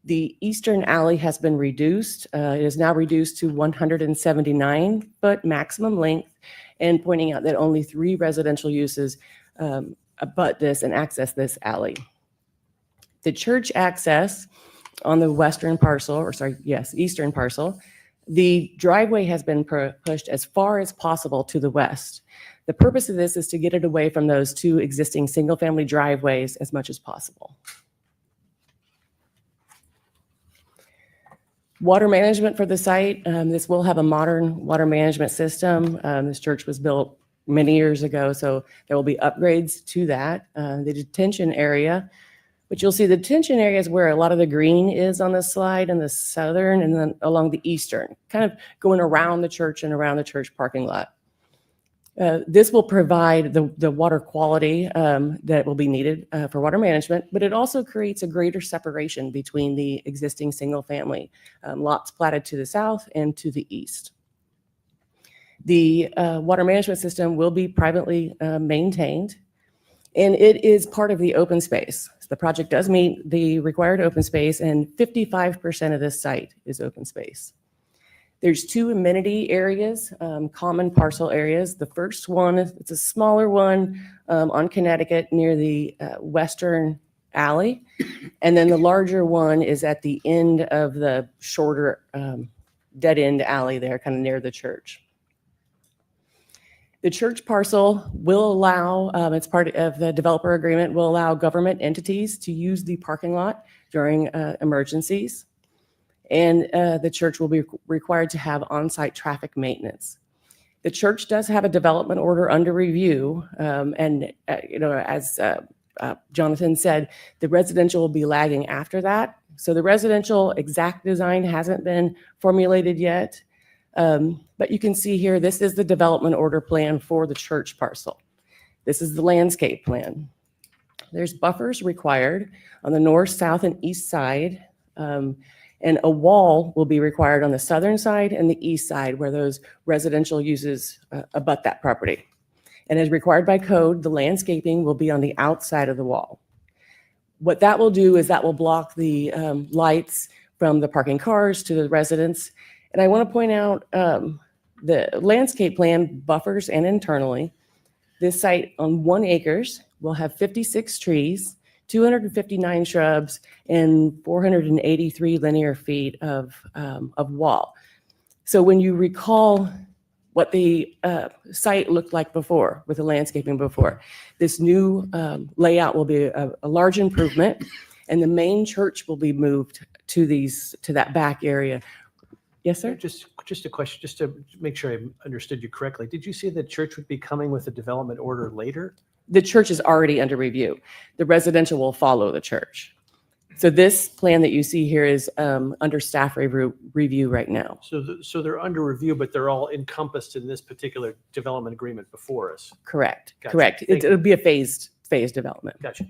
The eastern alley has been reduced. It is now reduced to 179-foot maximum length, and pointing out that only 3 residential uses abut this and access this alley. The church access on the eastern parcel, the driveway has been pushed as far as possible to the west. The purpose of this is to get it away from those 2 existing single-family driveways as much as possible. Water management for the site. This will have a modern water management system. This church was built many years ago, so there will be upgrades to that. The detention area, which you'll see the detention area is where a lot of the green is on this slide, in the southern and then along the eastern, kind of going around the church and around the church parking lot. This will provide the water quality that will be needed for water management, but it also creates a greater separation between the existing single-family lots platted to the south and to the east. The water management system will be privately maintained, and it is part of the open space. So the project does meet the required open space, and 55% of this site is open space. There's 2 amenity areas, common parcel areas. The first one, it's a smaller one on Connecticut near the western alley. And then the larger one is at the end of the shorter dead end alley there, kind of near the church. The church parcel will allow, it's part of the developer agreement, will allow government entities to use the parking lot during emergencies. And the church will be required to have on-site traffic maintenance. The church does have a development order under review, and as Jonathan said, the residential will be lagging after that. So the residential exact design hasn't been formulated yet, but you can see here, this is the development order plan for the church parcel. This is the landscape plan. There's buffers required on the north, south, and east side. And a wall will be required on the southern side and the east side where those residential uses abut that property. And as required by code, the landscaping will be on the outside of the wall. What that will do is that will block the lights from the parking cars to the residents. And I want to point out the landscape plan buffers and internally. This site on 1 acre will have 56 trees, 259 shrubs, and 483 linear feet of wall. So when you recall what the site looked like before, with the landscaping before, this new layout will be a large improvement, and the main church will be moved to that back area. Yes, sir? Just a question, just to make sure I understood you correctly. Did you say the church would be coming with a development order later? The church is already under review. The residential will follow the church. So this plan that you see here is under staff review right now. So they're under review, but they're all encompassed in this particular development agreement before us. Correct. Gotcha. Correct. Thank you. It'll be a phased development. Gotcha.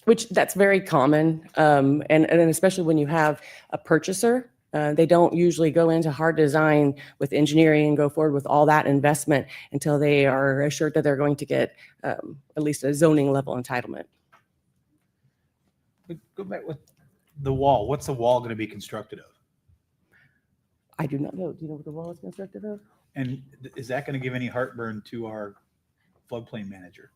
Which that's very common, and especially when you have a purchaser. They don't usually go into hard design with engineering and go forward with all that investment until they are assured that they're going to get at least a zoning level entitlement. But go back with the wall. What's the wall going to be constructed of? I do not know. Do you know what the wall is constructed of? And is that going to give any heartburn to our floodplain manager?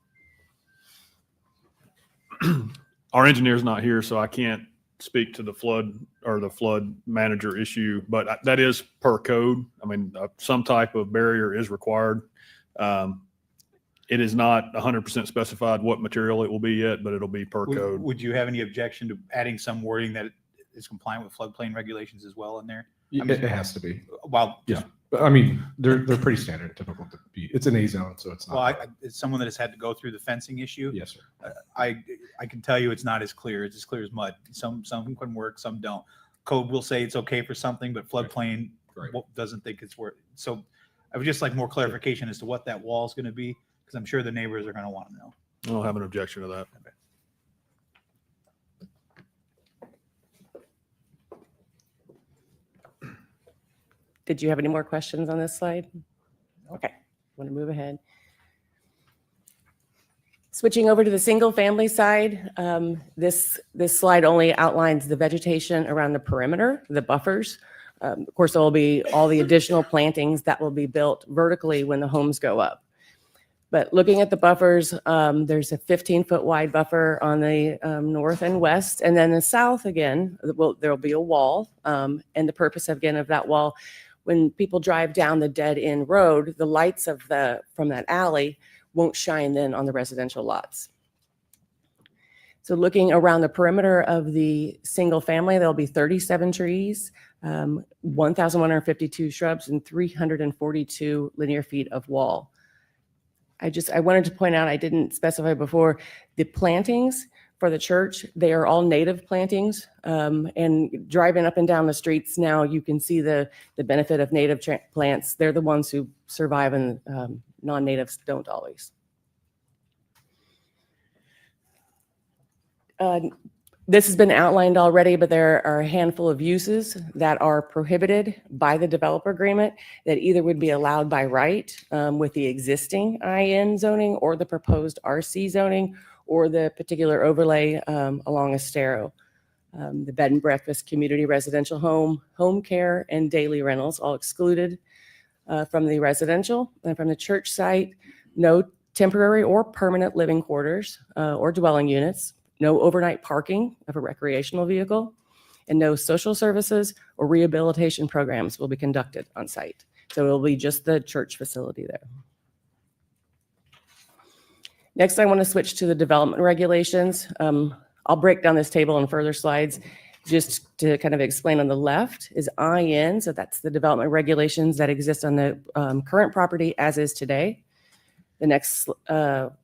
Our engineer's not here, so I can't speak to the flood manager issue, but that is per code. I mean, some type of barrier is required. It is not 100% specified what material it will be yet, but it'll be per code. Would you have any objection to adding some wording that is compliant with floodplain regulations as well in there? I mean, It has to be. Well, Yeah. But I mean, they're pretty standard, typical to be. It's an A zone, so it's not. well, it's someone that has had to go through the fencing issue. Yes, sir. I can tell you it's not as clear. It's as clear as mud. Some can work, some don't. Code will say it's okay for something, but floodplain doesn't think it's worth. So I would just like more clarification as to what that wall is going to be, because I'm sure the neighbors are going to want to know. I don't have an objection to that. Okay. Did you have any more questions on this slide? Okay, want to move ahead. Switching over to the single family side, this slide only outlines the vegetation around the perimeter, the buffers. Of course, there will be all the additional plantings that will be built vertically when the homes go up. But looking at the buffers, there's a 15-foot wide buffer on the north and west. And then the south, again, there'll be a wall. And the purpose, again, of that wall, when people drive down the dead-end road, the lights from that alley won't shine then on the residential lots. So looking around the perimeter of the single family, there'll be 37 trees, 1,152 shrubs, and 342 linear feet of wall. I wanted to point out, I didn't specify before, the plantings for the church, they are all native plantings. And driving up and down the streets now, you can see the benefit of native plants. They're the ones who survive, and non-natives don't always. This has been outlined already, but there are a handful of uses that are prohibited by the developer agreement that either would be allowed by right with the existing IN zoning or the proposed RC zoning or the particular overlay along Estero. The bed and breakfast, community residential home, home care, and daily rentals all excluded from the residential. And from the church site, no temporary or permanent living quarters or dwelling units, no overnight parking of a recreational vehicle, and no social services or rehabilitation programs will be conducted on site. So it will be just the church facility there. Next, I want to switch to the development regulations. I'll break down this table in further slides. Just to kind of explain, on the left is IN, so that's the development regulations that exist on the current property as is today. The next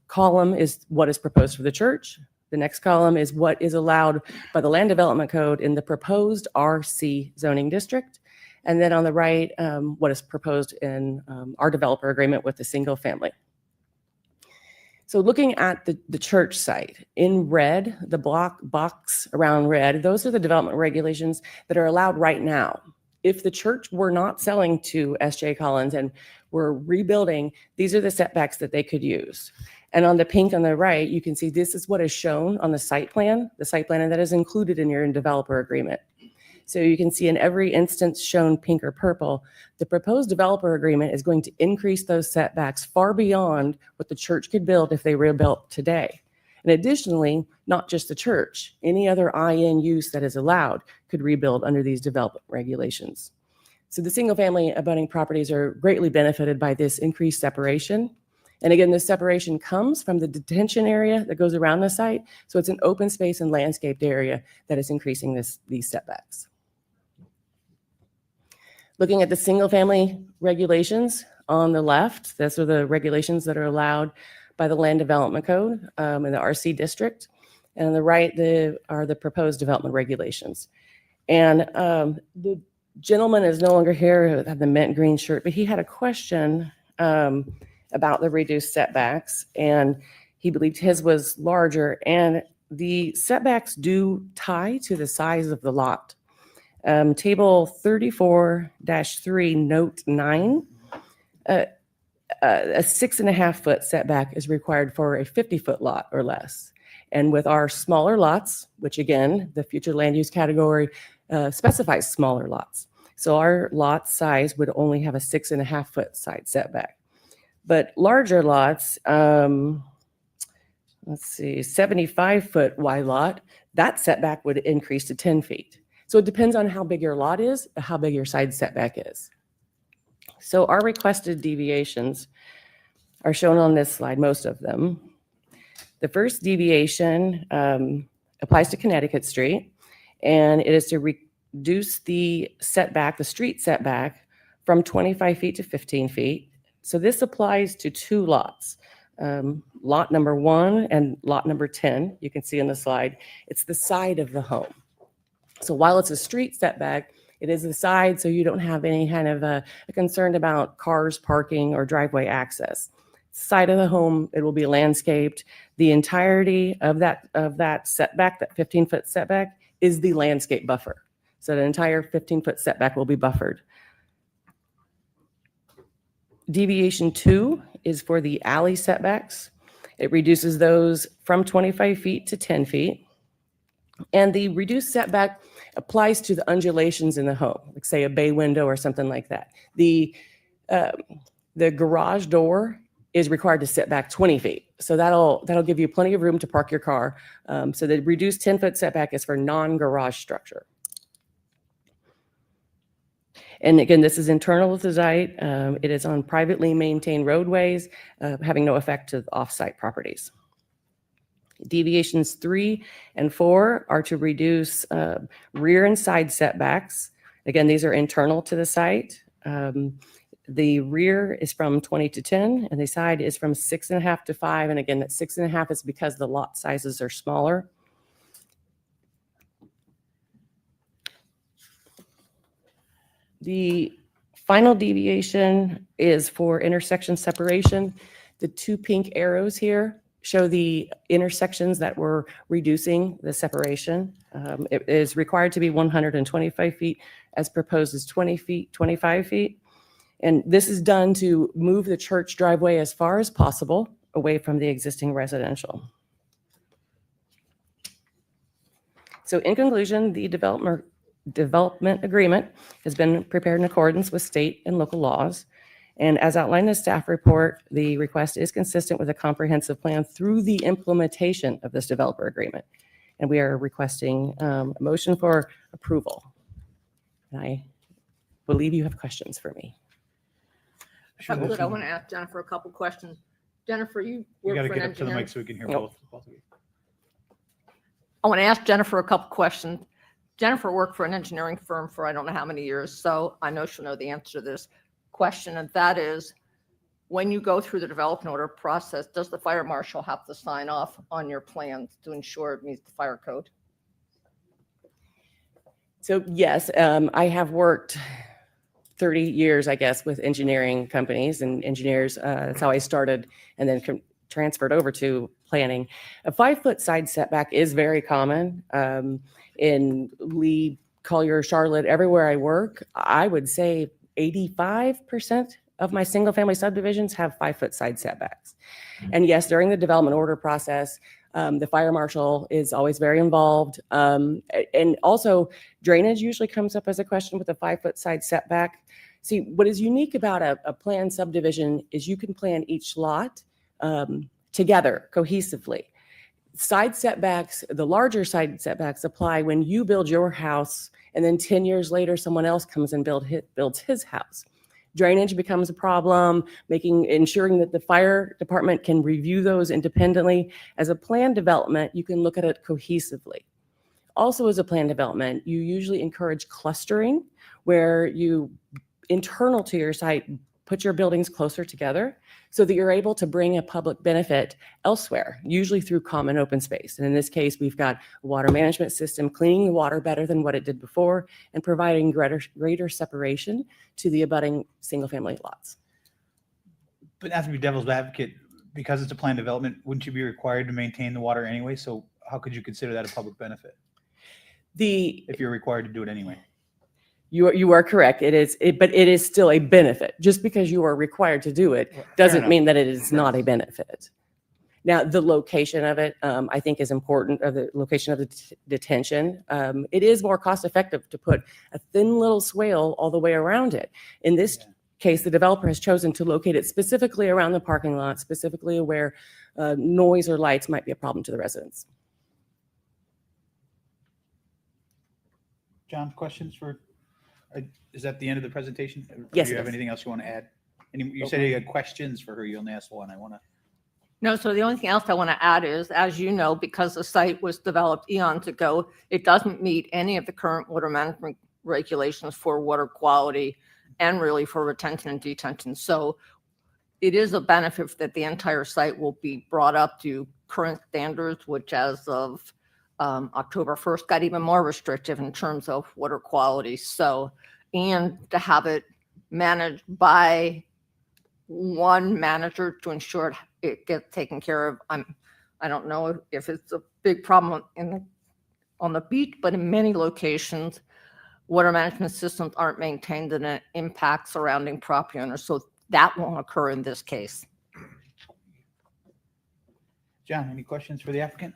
column is what is proposed for the church. The next column is what is allowed by the Land Development Code in the proposed RC zoning district. And then on the right, what is proposed in our developer agreement with the single family. So looking at the church site, in red, the box around red, those are the development regulations that are allowed right now. If the church were not selling to S.J. Collins and were rebuilding, these are the setbacks that they could use. And on the pink on the right, you can see this is what is shown on the site plan that is included in your developer agreement. So you can see in every instance shown pink or purple, the proposed developer agreement is going to increase those setbacks far beyond what the church could build if they rebuilt today. And additionally, not just the church, any other IN use that is allowed could rebuild under these development regulations. So the single family abutting properties are greatly benefited by this increased separation. And again, this separation comes from the detention area that goes around the site. So it's an open space and landscaped area that is increasing these setbacks. Looking at the single family regulations on the left, those are the regulations that are allowed by the Land Development Code in the RC district. And on the right are the proposed development regulations. And the gentleman is no longer here who had the mint green shirt, but he had a question about the reduced setbacks, and he believed his was larger, and the setbacks do tie to the size of the lot. Table 34-3, note 9, a 6.5 foot setback is required for a 50-foot lot or less. And with our smaller lots, which again, the future land use category specifies smaller lots. So our lot size would only have a 6.5 foot side setback. But larger lots, let's see, 75-foot wide lot, that setback would increase to 10 feet. So it depends on how big your lot is, how big your side setback is. So our requested deviations are shown on this slide, most of them. The first deviation applies to Connecticut Street, and it is to reduce the setback, the street setback, from 25 feet to 15 feet. So this applies to two lots, lot number 1 and lot number 10. You can see on the slide, it's the side of the home. So while it's a street setback, it is the side, so you don't have any kind of a concern about cars parking or driveway access. Side of the home, it will be landscaped. The entirety of that setback, that 15-foot setback, is the landscape buffer. So the entire 15-foot setback will be buffered. Deviation 2 is for the alley setbacks. It reduces those from 25 feet to 10 feet. And the reduced setback applies to the undulations in the home, like say a bay window or something like that. The garage door is required to sit back 20 feet. So that'll give you plenty of room to park your car. So the reduced 10-foot setback is for non-garage structure. And again, this is internal to the site. It is on privately maintained roadways, having no effect to off-site properties. Deviations 3 and 4 are to reduce rear and side setbacks. Again, these are internal to the site. The rear is from 20 to 10, and the side is from 6.5 to 5. And again, that 6.5 is because the lot sizes are smaller. The final deviation is for intersection separation. The 2 pink arrows here show the intersections that we're reducing the separation. It is required to be 125 feet as proposed as 20 feet, 25 feet. And this is done to move the church driveway as far as possible away from the existing residential. So in conclusion, the development agreement has been prepared in accordance with state and local laws. And as outlined in the staff report, the request is consistent with a comprehensive plan through the implementation of this developer agreement. And we are requesting a motion for approval. And I believe you have questions for me. I want to ask Jennifer a couple questions. Jennifer, you You work got to for get an up to the engineering. mic so we can hear Yep. both of you. I want to ask Jennifer a couple questions. Jennifer worked for an engineering firm for I don't know how many years, so I know she'll know the answer to this question, and that is, when you go through the development order process, does the fire marshal have to sign off on your plans to ensure it meets the fire code? So yes, I have worked 30 years, I guess, with engineering companies and engineers. That's how I started and then transferred over to planning. A 5-foot side setback is very common in Lee, Collier, Charlotte, everywhere I work. I would say 85% of my single family subdivisions have 5-foot side setbacks. And yes, during the development order process, the fire marshal is always very involved. And also drainage usually comes up as a question with a 5-foot side setback. See, what is unique about a planned subdivision is you can plan each lot together cohesively. Side setbacks, the larger side setbacks apply when you build your house and then 10 years later, someone else comes and builds his house. Drainage becomes a problem, ensuring that the fire department can review those independently. As a planned development, you can look at it cohesively. Also, as a planned development, you usually encourage clustering, where you, internal to your site, put your buildings closer together so that you're able to bring a public benefit elsewhere, usually through common open space. And in this case, we've got a water management system cleaning the water better than what it did before and providing greater separation to the abutting single-family lots. But not to be devil's advocate, because it's a planned development, wouldn't you be required to maintain the water anyway? So how could you consider that a public benefit if you're required to do it anyway? You are correct. It is, but it is still a benefit. Just because you are required to do it doesn't mean that it is not a benefit. Now, the location of it, I think, is important, or the location of the detention. It is more cost effective to put a thin little swale all the way around it. In this case, the developer has chosen to locate it specifically around the parking lot, specifically where noise or lights might be a problem to the residents. John, questions for, is that the end of the presentation? Or Yes, do you it have is. anything else you want to add? You said you had questions for her. You only asked one. I want to. No, so the only thing else I want to add is, as you know, because the site was developed eons ago, it doesn't meet any of the current water management regulations for water quality and really for retention and detention. So it is a benefit that the entire site will be brought up to current standards, which as of October 1st got even more restrictive in terms of water quality. So, and to have it managed by one manager to ensure it gets taken care of. I don't know if it's a big problem on the beach, but in many locations, water management systems aren't maintained and it impacts surrounding property owners. So That won't occur in this case. John, any questions for the applicant?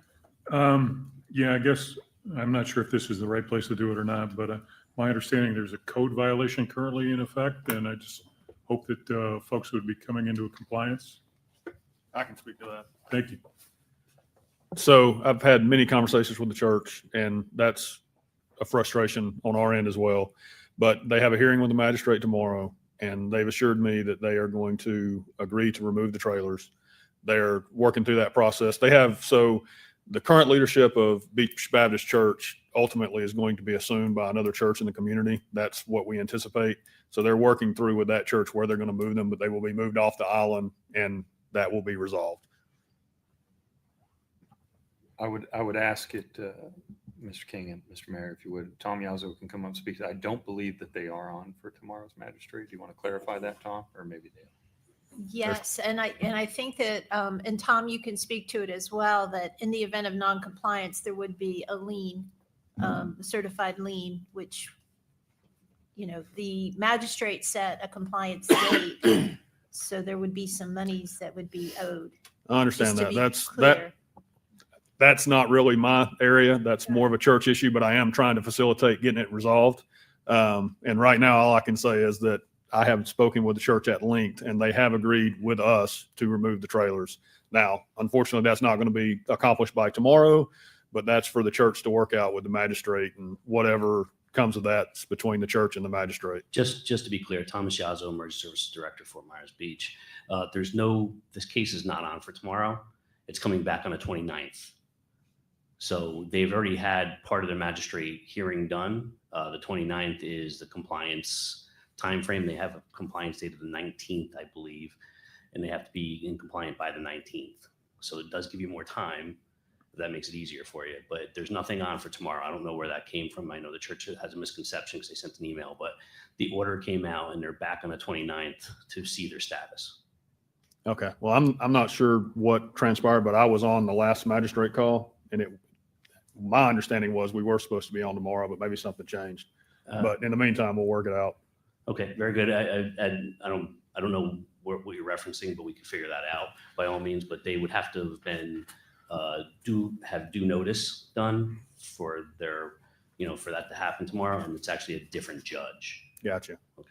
Yeah, I guess, I'm not sure if this is the right place to do it or not, but my understanding, there's a code violation currently in effect, and I just hope that folks would be coming into compliance. I can speak to that. Thank you. So I've had many conversations with the church, and that's a frustration on our end as well. But they have a hearing with the magistrate tomorrow, and they've assured me that they are going to agree to remove the trailers. They're working through that process. So the current leadership of Beach Baptist Church ultimately is going to be assumed by another church in the community. That's what we anticipate. So they're working through with that church where they're going to move them, but they will be moved off the island, and that will be resolved. I would ask it, Mr. King and Mr. Mayor, if you would, Tom Yazoo can come up and speak. I don't believe that they are on for tomorrow's magistrate. Do you want to clarify that, Tom, or maybe Dale? Yes, and I think that, and Tom, you can speak to it as well, that in the event of noncompliance, there would be a lien, a certified lien, which, the magistrate set a compliance date. So there would be some monies that would be owed. I understand Just to that. be clear. That's not really my area. That's more of a church issue, but I am trying to facilitate getting it resolved. And right now, all I can say is that I have spoken with the church at length, and they have agreed with us to remove the trailers. Now, unfortunately, that's not going to be accomplished by tomorrow, but that's for the church to work out with the magistrate, and whatever comes of that's between the church and the magistrate. Just to be clear, Thomas Yazoo, Emergency Services Director, Fort Myers Beach. This case is not on for tomorrow. It's coming back on the 29th. So they've already had part of their magistrate hearing done. The 29th is the compliance timeframe. They have a compliance date of the 19th, I believe, and they have to be in compliant by the 19th. So it does give you more time. That makes it easier for you, but there's nothing on for tomorrow. I don't know where that came from. I know the church has a misconception because they sent an email, but the order came out and they're back on the 29th to see their status. Okay. Well, I'm not sure what transpired, but I was on the last magistrate call, and my understanding was we were supposed to be on tomorrow, but maybe something changed. But in the meantime, we'll work it out. Okay, very good. I don't know what you're referencing, but we can figure that out by all means. But they would have to have been have due notice done for their, for that to happen tomorrow, and it's actually a different judge. Gotcha. Okay.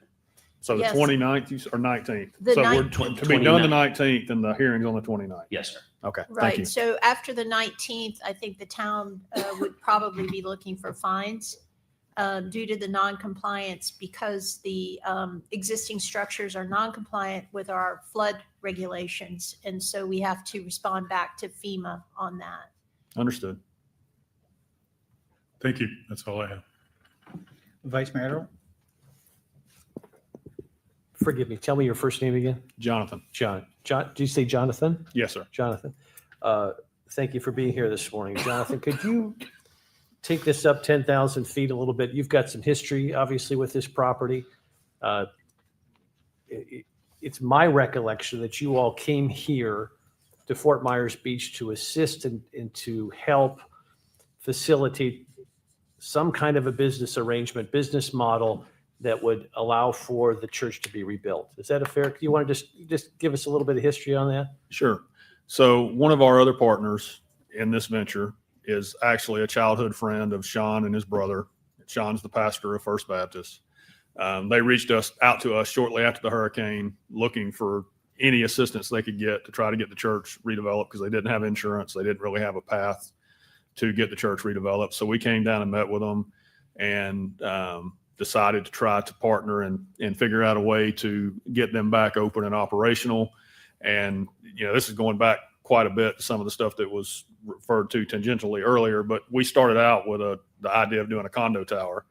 So the Yes. 29th or 19th. The So we're 19th. to be done the 19th, and the hearing's on the 29th. Yes, sir. Okay. Thank you. Right. So after the 19th, I think the town would probably be looking for fines due to the non-compliance, because the existing structures are non-compliant with our flood regulations. And so we have to respond back to FEMA on that. Understood. Thank you. That's all I have. Vice Mayor Earl? Forgive me. Tell me your first name again. Jonathan. John. Did you say Jonathan? Yes, sir. Jonathan. Thank you for being here this morning. Jonathan, could you take this up 10,000 feet a little bit? You've got some history, obviously, with this property. It's my recollection that you all came here to Fort Myers Beach to assist and to help facilitate some kind of a business arrangement, business model that would allow for the church to be rebuilt. Is that a fair? Do you want to just give us a little bit of history on that? Sure. So one of our other partners in this venture is actually a childhood friend of Sean and his brother. Sean's the pastor of First Baptist. They reached out to us shortly after the hurricane, looking for any assistance they could get to try to get the church redeveloped, because they didn't have insurance. They didn't really have a path to get the church redeveloped. So we came down and met with them, and decided to try to partner and figure out a way to get them back open and operational. And, this is going back quite a bit to some of the stuff that was referred to tangentially earlier, but we started out with the idea of doing a condo tower.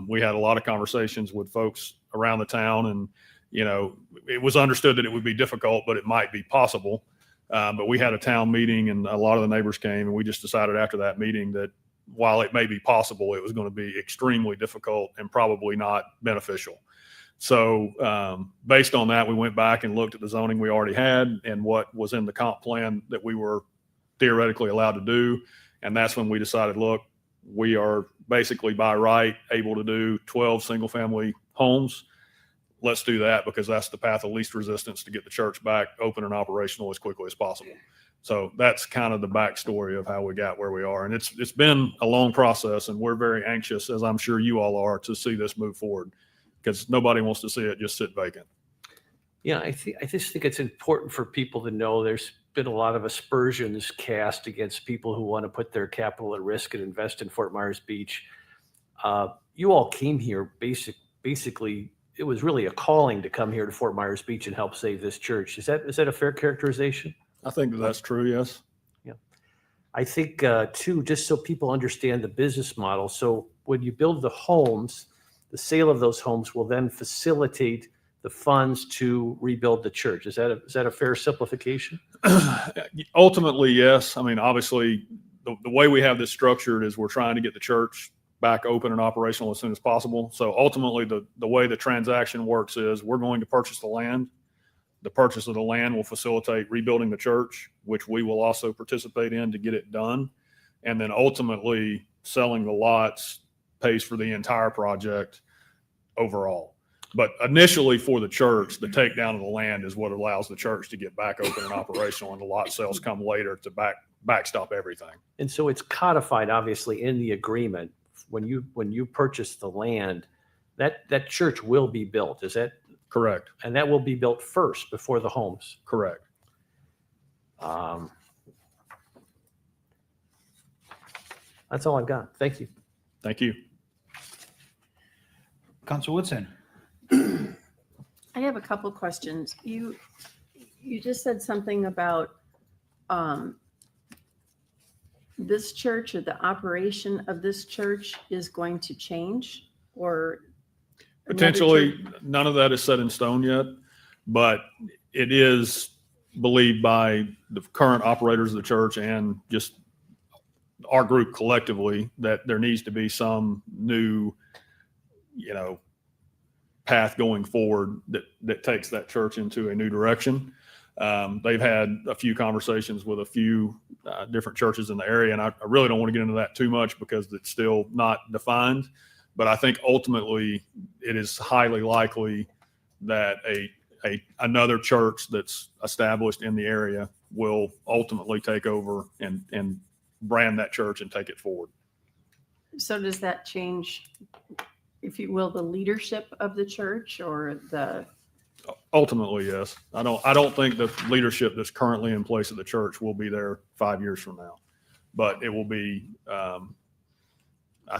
We had a lot of conversations with folks around the town, and, it was understood that it would be difficult, but it might be possible. But we had a town meeting, and a lot of the neighbors came, and we just decided after that meeting that while it may be possible, it was going to be extremely difficult and probably not beneficial. So based on that, we went back and looked at the zoning we already had and what was in the comp plan that we were theoretically allowed to do. And that's when we decided, look, we are basically by right able to do 12 single family homes. let's do that because that's the path of least resistance to get the church back open and operational as quickly as possible. So that's kind of the backstory of how we got where we are. And it's been a long process, and we're very anxious, as I'm sure you all are, to see this move forward because nobody wants to see it just sit vacant. Yeah, I just think it's important for people to know there's been a lot of aspersions cast against people who want to put their capital at risk and invest in Fort Myers Beach. You all came here basically, it was really a calling to come here to Fort Myers Beach and help save this church. Is that a fair characterization? I think that's true, yes. Yeah. I think, too, just so people understand the business model. So when you build the homes, the sale of those homes will then facilitate the funds to rebuild the church. Is that a fair simplification? Ultimately, yes. I mean, obviously, the way we have this structured is we're trying to get the church back open and operational as soon as possible. So ultimately, the way the transaction works is we're going to purchase the land. The purchase of the land will facilitate rebuilding the church, which we will also participate in to get it done. And then ultimately, selling the lots pays for the entire project overall. But initially for the church, the takedown of the land is what allows the church to get back open and operational, and the lot sales come later to backstop everything. And so it's codified, obviously, in the agreement. When you purchase the land, that church will be built. Is that correct? And that will be built first before the homes. Correct. That's all I've got. Thank you. Thank you. Council Woodson. I have a couple questions. You just said something about this church, or the operation of this church is going to change, or Potentially, none of that is set in stone yet, but it is believed by the current operators of the church and just our group collectively that there needs to be some new, path going forward that takes that church into a new direction. They've had a few conversations with a few different churches in the area, and I really don't want to get into that too much because it's still not defined. But I think ultimately it is highly likely that another church that's established in the area will ultimately take over and brand that church and take it forward. so does that change, if you will, the leadership of the church, or the? Ultimately, yes. I don't think the leadership that's currently in place at the church will be there 5 years from now, but it will be, I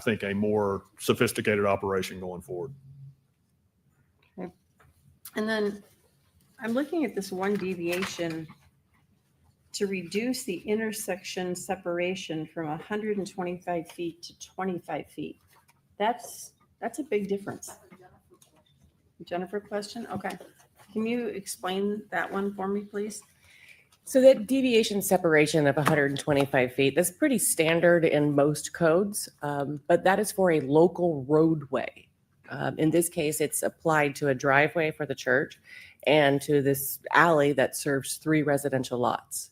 think, a more sophisticated operation going forward. Okay. And then I'm looking at this one deviation to reduce the intersection separation from 125 feet to 25 feet. That's a big difference. Jennifer, question? Okay. Can you explain that one for me, please? So that deviation separation of 125 feet, that's pretty standard in most codes, but that is for a local roadway. In this case, it's applied to a driveway for the church and to this alley that serves 3 residential lots.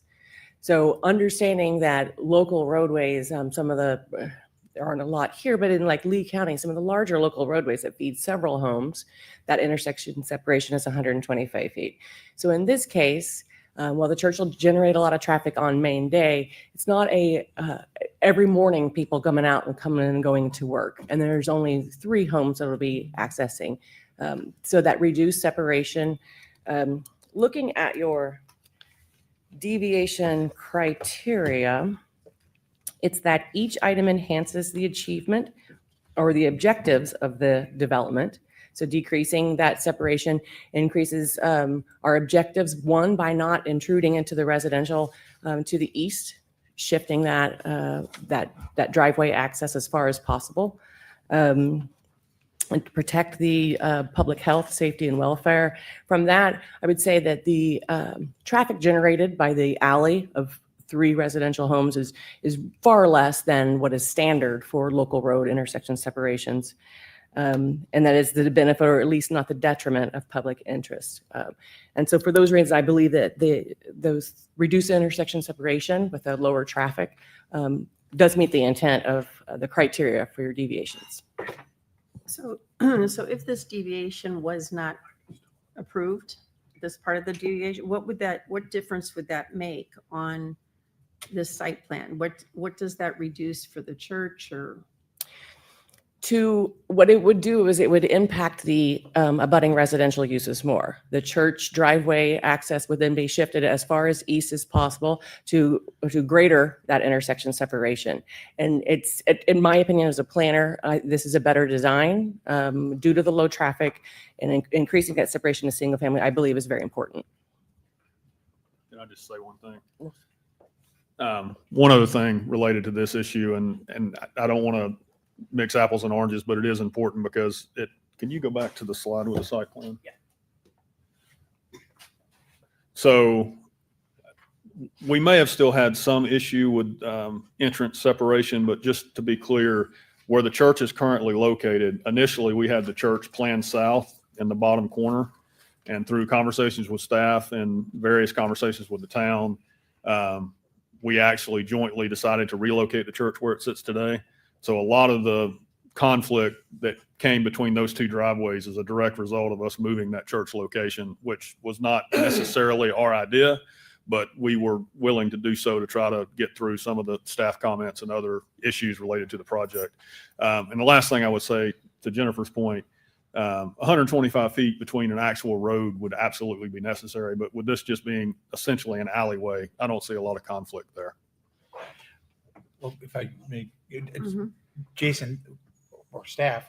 So understanding that local roadways, there aren't a lot here, but in like Lee County, some of the larger local roadways that feed several homes, that intersection separation is 125 feet. So in this case, while the church will generate a lot of traffic on main day, it's not every morning people coming out and coming and going to work. And there's only 3 homes that will be accessing. So that reduced separation, looking at your deviation criteria, it's that each item enhances the achievement or the objectives of the development. So decreasing that separation increases our objectives, one, by not intruding into the residential to the east, shifting that driveway access as far as possible, and to protect the public health, safety, and welfare. From that, I would say that the traffic generated by the alley of 3 residential homes is far less than what is standard for local road intersection separations. And that is the benefit, or at least not the detriment, of public interest. And so for those reasons, I believe that those reduced intersection separation with a lower traffic does meet the intent of the criteria for your deviations. So if this deviation was not approved, this part of the deviation, what difference would that make on this site plan? What does that reduce for the church or? To what it would do is it would impact the abutting residential uses more. The church driveway access would then be shifted as far as east as possible to greater that intersection separation. And it's, in my opinion, as a planner, this is a better design due to the low traffic, and increasing that separation to single family, I believe, is very important. Can I just say one thing? One other thing related to this issue, and I don't want to mix apples and oranges, but it is important because can you go back to the slide with the site plan? Yeah. So we may have still had some issue with entrance separation, but just to be clear, where the church is currently located, initially we had the church planned south in the bottom corner, and through conversations with staff and various conversations with the town, we actually jointly decided to relocate the church where it sits today. So a lot of the conflict that came between those two driveways is a direct result of us moving that church location, which was not necessarily our idea, but we were willing to do so to try to get through some of the staff comments and other issues related to the project. And the last thing I would say, to Jennifer's point, 125 feet between an actual road would absolutely be necessary, but with this just being essentially an alleyway, I don't see a lot of conflict there. Well, if I may, Jason or staff,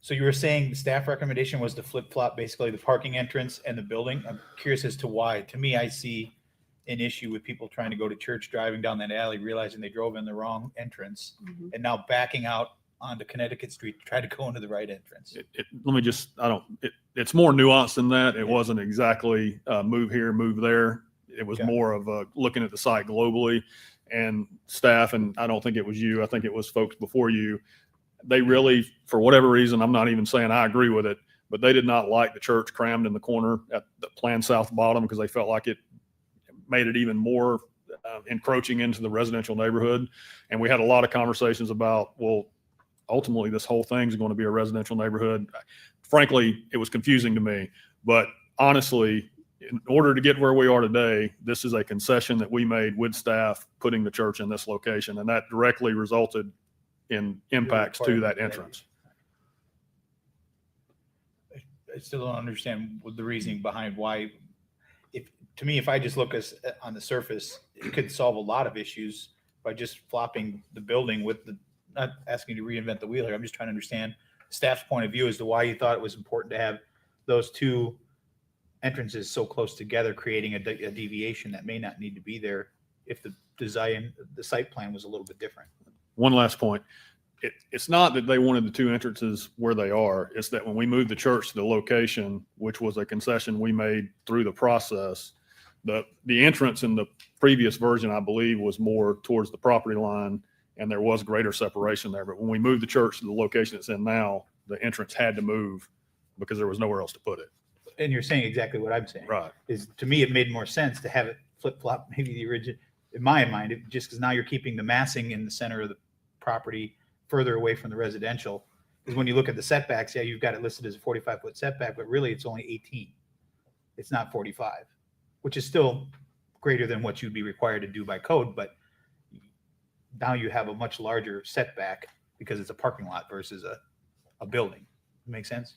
so you were saying the staff recommendation was to flip-flop basically the parking entrance and the building. I'm curious as to why. To me, I see an issue with people trying to go to church, driving down that alley, realizing they drove in the wrong entrance, and now backing out onto Connecticut Street to try to go into the right entrance. It's more nuanced than that. It wasn't exactly move here, move there. It was more of looking at the site globally. And staff, and I don't think it was you, I think it was folks before you, they really, for whatever reason, I'm not even saying I agree with it, but they did not like the church crammed in the corner at the planned south bottom because they felt like it made it even more encroaching into the residential neighborhood. And we had a lot of conversations about, well, ultimately this whole thing is going to be a residential neighborhood. Frankly, it was confusing to me, but honestly, in order to get where we are today, this is a concession that we made with staff putting the church in this location, and that directly resulted in impacts to that entrance. I still don't understand what the reasoning behind why. If I just look on the surface, it could solve a lot of issues by just flopping the building with not asking you to reinvent the wheel here. I'm just trying to understand staff's point of view as to why you thought it was important to have those two entrances so close together, creating a deviation that may not need to be there if the design, the site plan was a little bit different. One last point. It's not that they wanted the two entrances where they are. It's that when we moved the church to the location, which was a concession we made through the process, the entrance in the previous version, I believe, was more towards the property line, and there was greater separation there. But when we moved the church to the location it's in now, the entrance had to move because there was nowhere else to put it. And you're saying exactly what I'm saying. Right. Is to me, it made more sense to have it flip flop, maybe the original, in my mind, just because now you're keeping the massing in the center of the property further away from the residential. Because when you look at the setbacks, yeah, you've got it listed as a 45-foot setback, but really it's only 18. It's not 45, which is still greater than what you'd be required to do by code. But now you have a much larger setback because it's a parking lot versus a building. Make sense?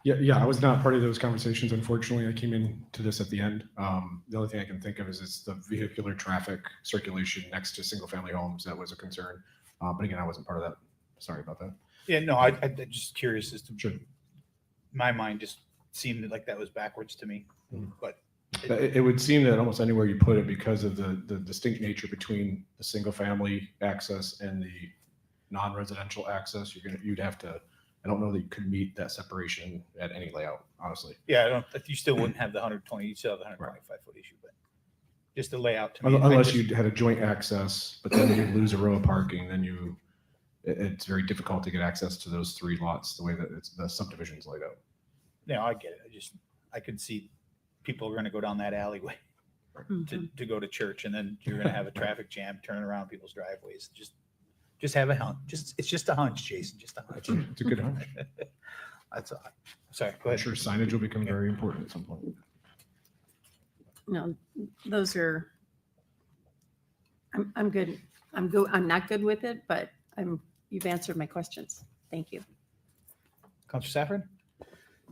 Yeah, I was not part of those conversations. Unfortunately, I came into this at the end. The only thing I can think of is it's the vehicular traffic circulation next to single family homes that was a concern. But again, I wasn't part of that. Sorry about that. Yeah, no, I'm just curious as to my mind just seemed like that was backwards to me. But it would seem that almost anywhere you put it, because of the distinct nature between the single family access and the non-residential access, you'd have to. I don't know that you could meet that separation at any layout, honestly. Yeah, you still wouldn't have the 120. You still have the 125-foot issue, but just the layout to me. Unless you had a joint access, but then you lose a row of parking, then it's very difficult to get access to those three lots the way that the subdivision's laid out. No, I get it. I could see people are going to go down that alleyway to go to church, and then you're going to have a traffic jam turning around people's driveways. Just have a hunch. It's just a hunch, Jason. Just a hunch. It's a good hunch. Sorry, go I'm ahead. sure signage will become very important at some point. No, those are, I'm good. I'm good. I'm not good with it, but you've answered my questions. Thank you. Counselor Safford?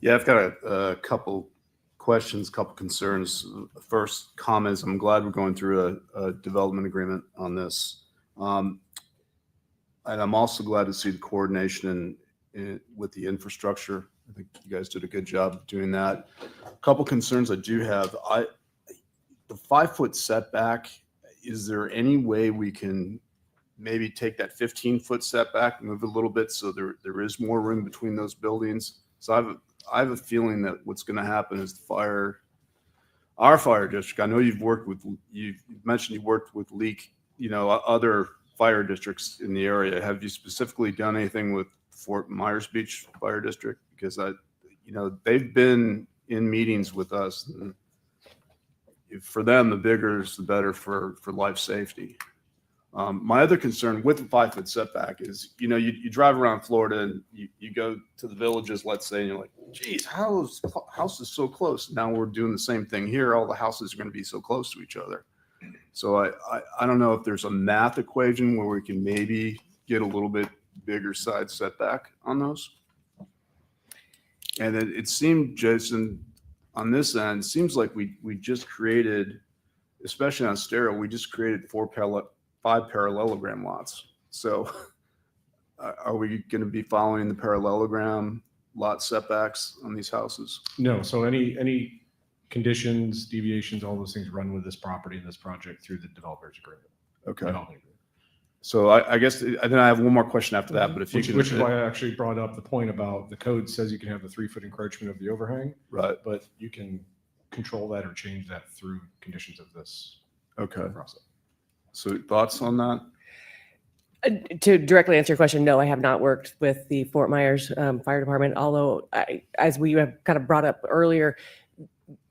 Yeah, I've got a couple questions, couple concerns. First, comments. I'm glad we're going through a development agreement on this. And I'm also glad to see the coordination with the infrastructure. I think you guys did a good job of doing that. A couple concerns I do have. The 5-foot setback, is there any way we can maybe take that 15-foot setback, move it a little bit so there is more room between those buildings? So I have a feeling that what's going to happen is our fire district. I know you've mentioned you worked with other fire districts in the area. Have you specifically done anything with Fort Myers Beach Fire District? Because they've been in meetings with us. And for them, the bigger is the better for life safety. My other concern with the 5-foot setback is, you drive around Florida and you go to the villages, let's say, and you're like, geez, house is so close. Now we're doing the same thing here. All the houses are going to be so close to each other. So I don't know if there's a math equation where we can maybe get a little bit bigger side setback on those. And it seemed, Jason, on this end, seems like we just created, especially on stereo, we just created 5 parallelogram lots. So are we going to be following the parallelogram lot setbacks on these houses? No, so any conditions, deviations, all those things run with this property and this project through the developer's agreement. Okay. Development agreement. So I guess, and then I have one more question after that, but if you Which is why I actually brought up the point about the code says you can have the 3-foot encroachment of the overhang. Right. But you can control that or change that through conditions of this process. So thoughts on that? To directly answer your question, no, I have not worked with the Fort Myers Fire Department, although as we have kind of brought up earlier,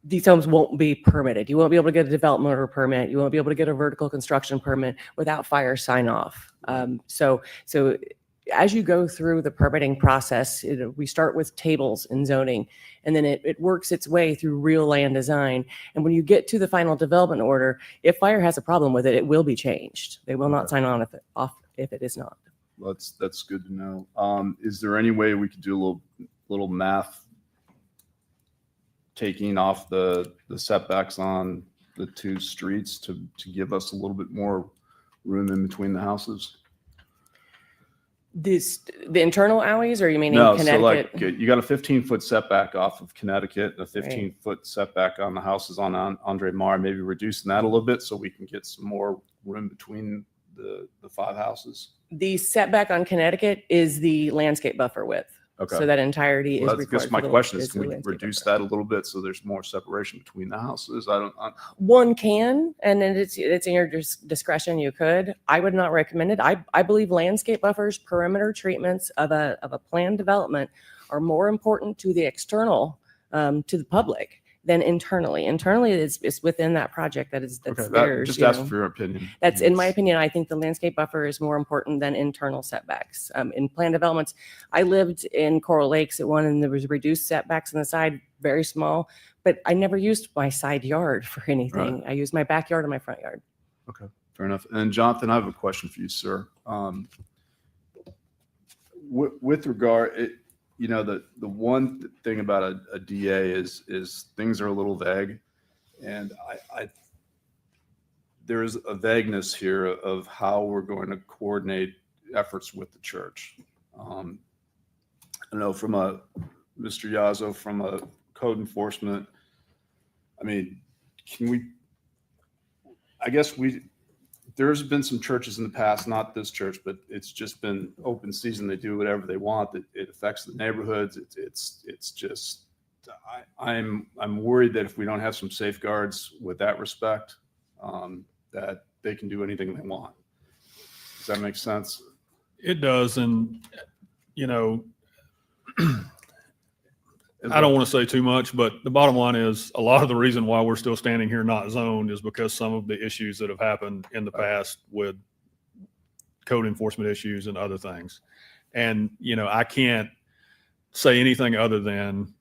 these homes won't be permitted. You won't be able to get a development order permit. You won't be able to get a vertical construction permit without fire sign off. So as you go through the permitting process, we start with tables and zoning, and then it works its way through real land design. And when you get to the final development order, if fire has a problem with it, it will be changed. They will not sign on off if it is not. That's good to know. Is there any way we could do a little math taking off the setbacks on the 2 streets to give us a little bit more room in between the houses? The internal alleys, or you meaning No, Connecticut? so like you got a 15-foot setback off of Connecticut, and a 15-foot setback on the houses on Andre Mare, maybe reducing that a little bit so we can get some more room between the 5 houses. The setback on Connecticut is the landscape buffer width. Okay. So that entirety is Well, that's required. my for the- question is, the can we landscape reduce that a little bit so there's more separation between the houses? One can, and then it's in your discretion. You could. I would not recommend it. I believe landscape buffers, perimeter treatments of a planned development are more important to the external, to the public than internally. Internally, it's within that project that's theirs. Just ask for your opinion. That's, in my opinion, I think the landscape buffer is more important than internal setbacks. In planned developments, I lived in Coral Lakes at one, and there was reduced setbacks on the side, very small, but I never used my side yard for anything. Right. I used my backyard and my front yard. Okay, fair enough. And Jonathan, I have a question for you, sir. With regard, the one thing about a DA is things are a little vague, and there is a vagueness here of how we're going to coordinate efforts with the church. I know from Mr. Yazzo, from a code enforcement, I mean, there's been some churches in the past, not this church, but it's just been open season. They do whatever they want. It affects the neighborhoods. It's just, I'm worried that if we don't have some safeguards with that respect, that they can do anything they want. Does that make sense? It does. And, I don't want to say too much, but the bottom line is a lot of the reason why we're still standing here not zoned is because some of the issues that have happened in the past with code enforcement issues and other things. And, I can't say anything other than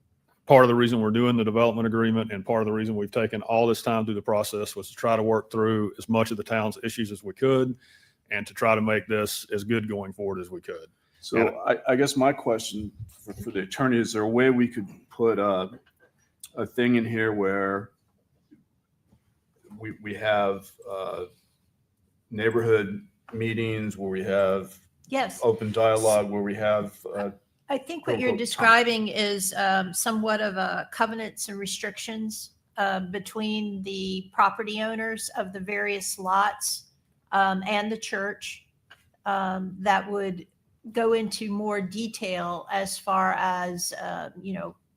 part of the reason we're doing the development agreement and part of the reason we've taken all this time through the process was to try to work through as much of the town's issues as we could and to try to make this as good going forward as we could. So I guess my question for the attorney, is there a way we could put a thing in here where we have neighborhood meetings, where we have Yes. open dialogue, where we have I think what quote, you're unquote, describing is somewhat of a covenants and restrictions between the property owners of the various lots and the church that would go into more detail as far as,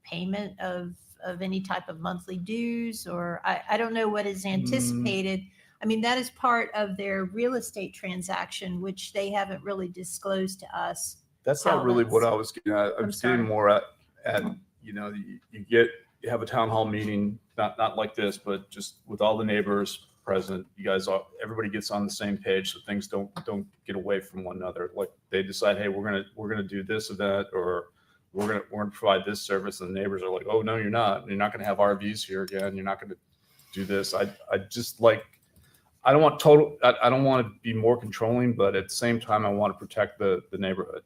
payment of any type of monthly dues, or I don't know what is anticipated. I mean, that is part of their real estate transaction, which they haven't really disclosed to us. That's how not really what that's- I was getting at. I I'm was sorry. getting more at you have a town hall meeting, not like this, but just with all the neighbors present. Everybody gets on the same page, so things don't get away from one another. Like they decide, hey, we're gonna do this event, or we're gonna provide this service, and the neighbors are like, oh no, you're not. You're not gonna have RVs here again. You're not gonna do this. I just like. I don't want to be more controlling, but at the same time, I want to protect the neighborhood.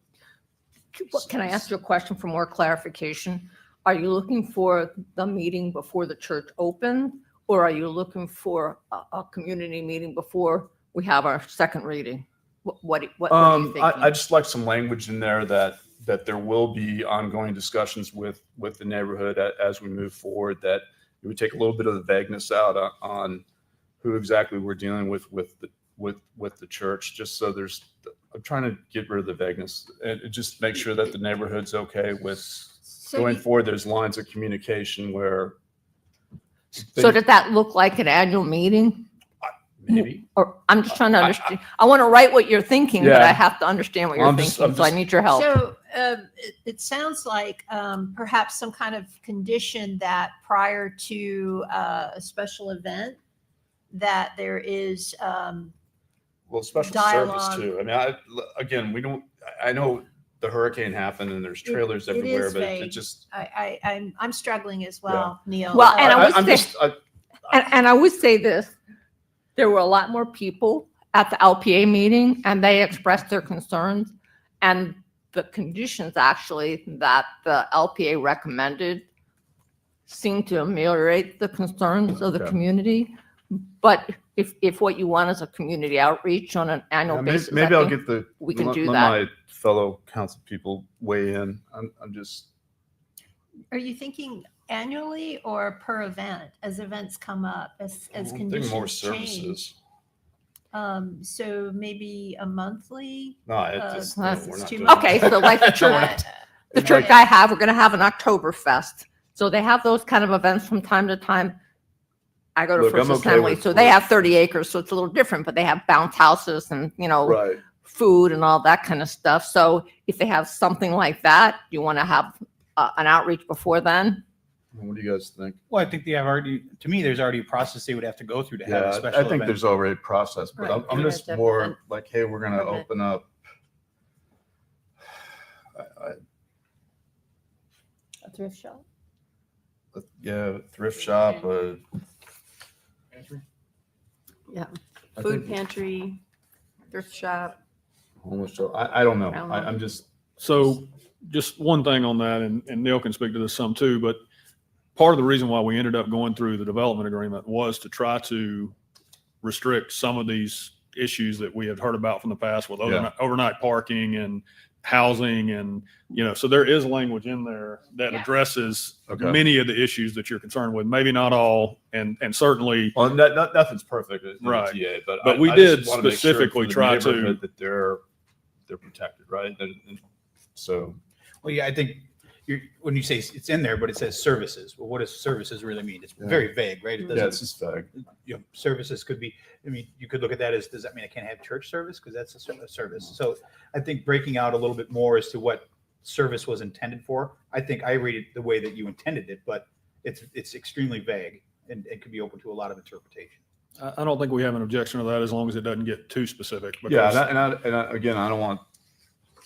Can I ask you a question for more clarification? Are you looking for the meeting before the church opens, or are you looking for a community meeting before we have our second reading? What are you thinking? I just like some language in there that there will be ongoing discussions with the neighborhood as we move forward, that it would take a little bit of the vagueness out on who exactly we're dealing with the church, just so I'm trying to get rid of the vagueness and just make sure that the neighborhood's okay with going forward. There's lines of communication where. So does that look like an annual meeting? Maybe. Or I'm just trying to understand. I want to write what you're thinking, but Yeah. I have to understand what you're thinking, so I need your help. So it sounds like perhaps some kind of condition that prior to a special event, that there is Special dialogue. service too. I mean, I know the hurricane happened and there's trailers It everywhere, is but vague. it just. I'm struggling as well, Neil. Well, and I would say this, there were a lot more people at the LPA meeting and they expressed their concerns, and the conditions actually that the LPA recommended seemed to ameliorate the concerns of the Okay. community. But if what you want is a community outreach on an annual basis, Maybe I I'll think get we can let do that. my fellow council people weigh in. I'm just. Are you thinking annually or per event, as events come up, as I think conditions more change? services. So maybe a monthly? No, it uh, just, That's we're not too doing much. Okay, so like the church, the church I have, we're gonna have an Oktoberfest. So they have those kind of events from time to time. I go to Look, First I'm okay Assembly, with- so they have 30 acres, so it's a little different, but they have bounce houses and, Right. food and all that kind of stuff. So if they have something like that, you want to have an outreach before then? What do you guys think? Well, I think there's already a process they would have to go through to have a Yeah, special I think event. there's already a process, but Right. I'm Yeah, just definitely. more like, hey, we're gonna Permit. open up. A thrift shop? Yeah, thrift shop. Yeah. I Food think pantry, thrift shop. homeless shelter. I don't know. I don't know. I'm just. So just one thing on that, and Neil can speak to this some too, but part of the reason why we ended up going through the development agreement was to try to restrict some of these issues that we had heard about from the past with overnight parking and housing and, so there is language in there that addresses Okay. many of the issues that you're concerned with, maybe not all, and certainly. Well, nothing's perfect in Right. TA, but we I did just wanna make sure specifically for the try to. neighborhood that they're protected, right? And so. Well, yeah, I think when you say it's in there, but it says services. Well, what does services really mean? It's Yeah. very vague, right? It Yeah, it's just vague. Services could be, you could look at that as, does that mean I can't have church service? Because that's a service. So I think breaking out a little bit more as to what service was intended for, I think I read it the way that you intended it, but it's extremely vague and it could be open to a lot of interpretation. I don't think we have an objection to that as long as it doesn't get too specific. Yeah, because- and again, I don't want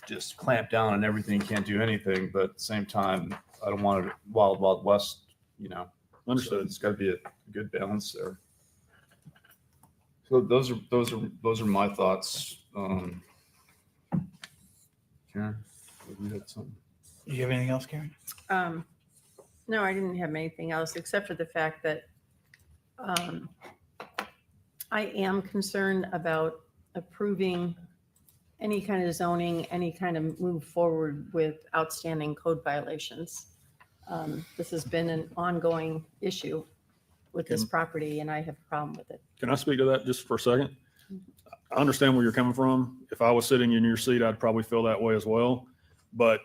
just clamp down on everything, can't do anything, but at the same time, I don't want it wild, wild west, you know. Understood. So it's got to be a good balance there. So those are my thoughts. Karen, you had something? Do you have anything else, Karen? No, I didn't have anything else except for the fact that I am concerned about approving any kind of zoning, any kind of move forward with outstanding code violations. This has been an ongoing issue with this property, and I have a problem with it. Can I speak to that just for a second? I understand where you're coming from. If I was sitting in your seat, I'd probably feel that way as well. But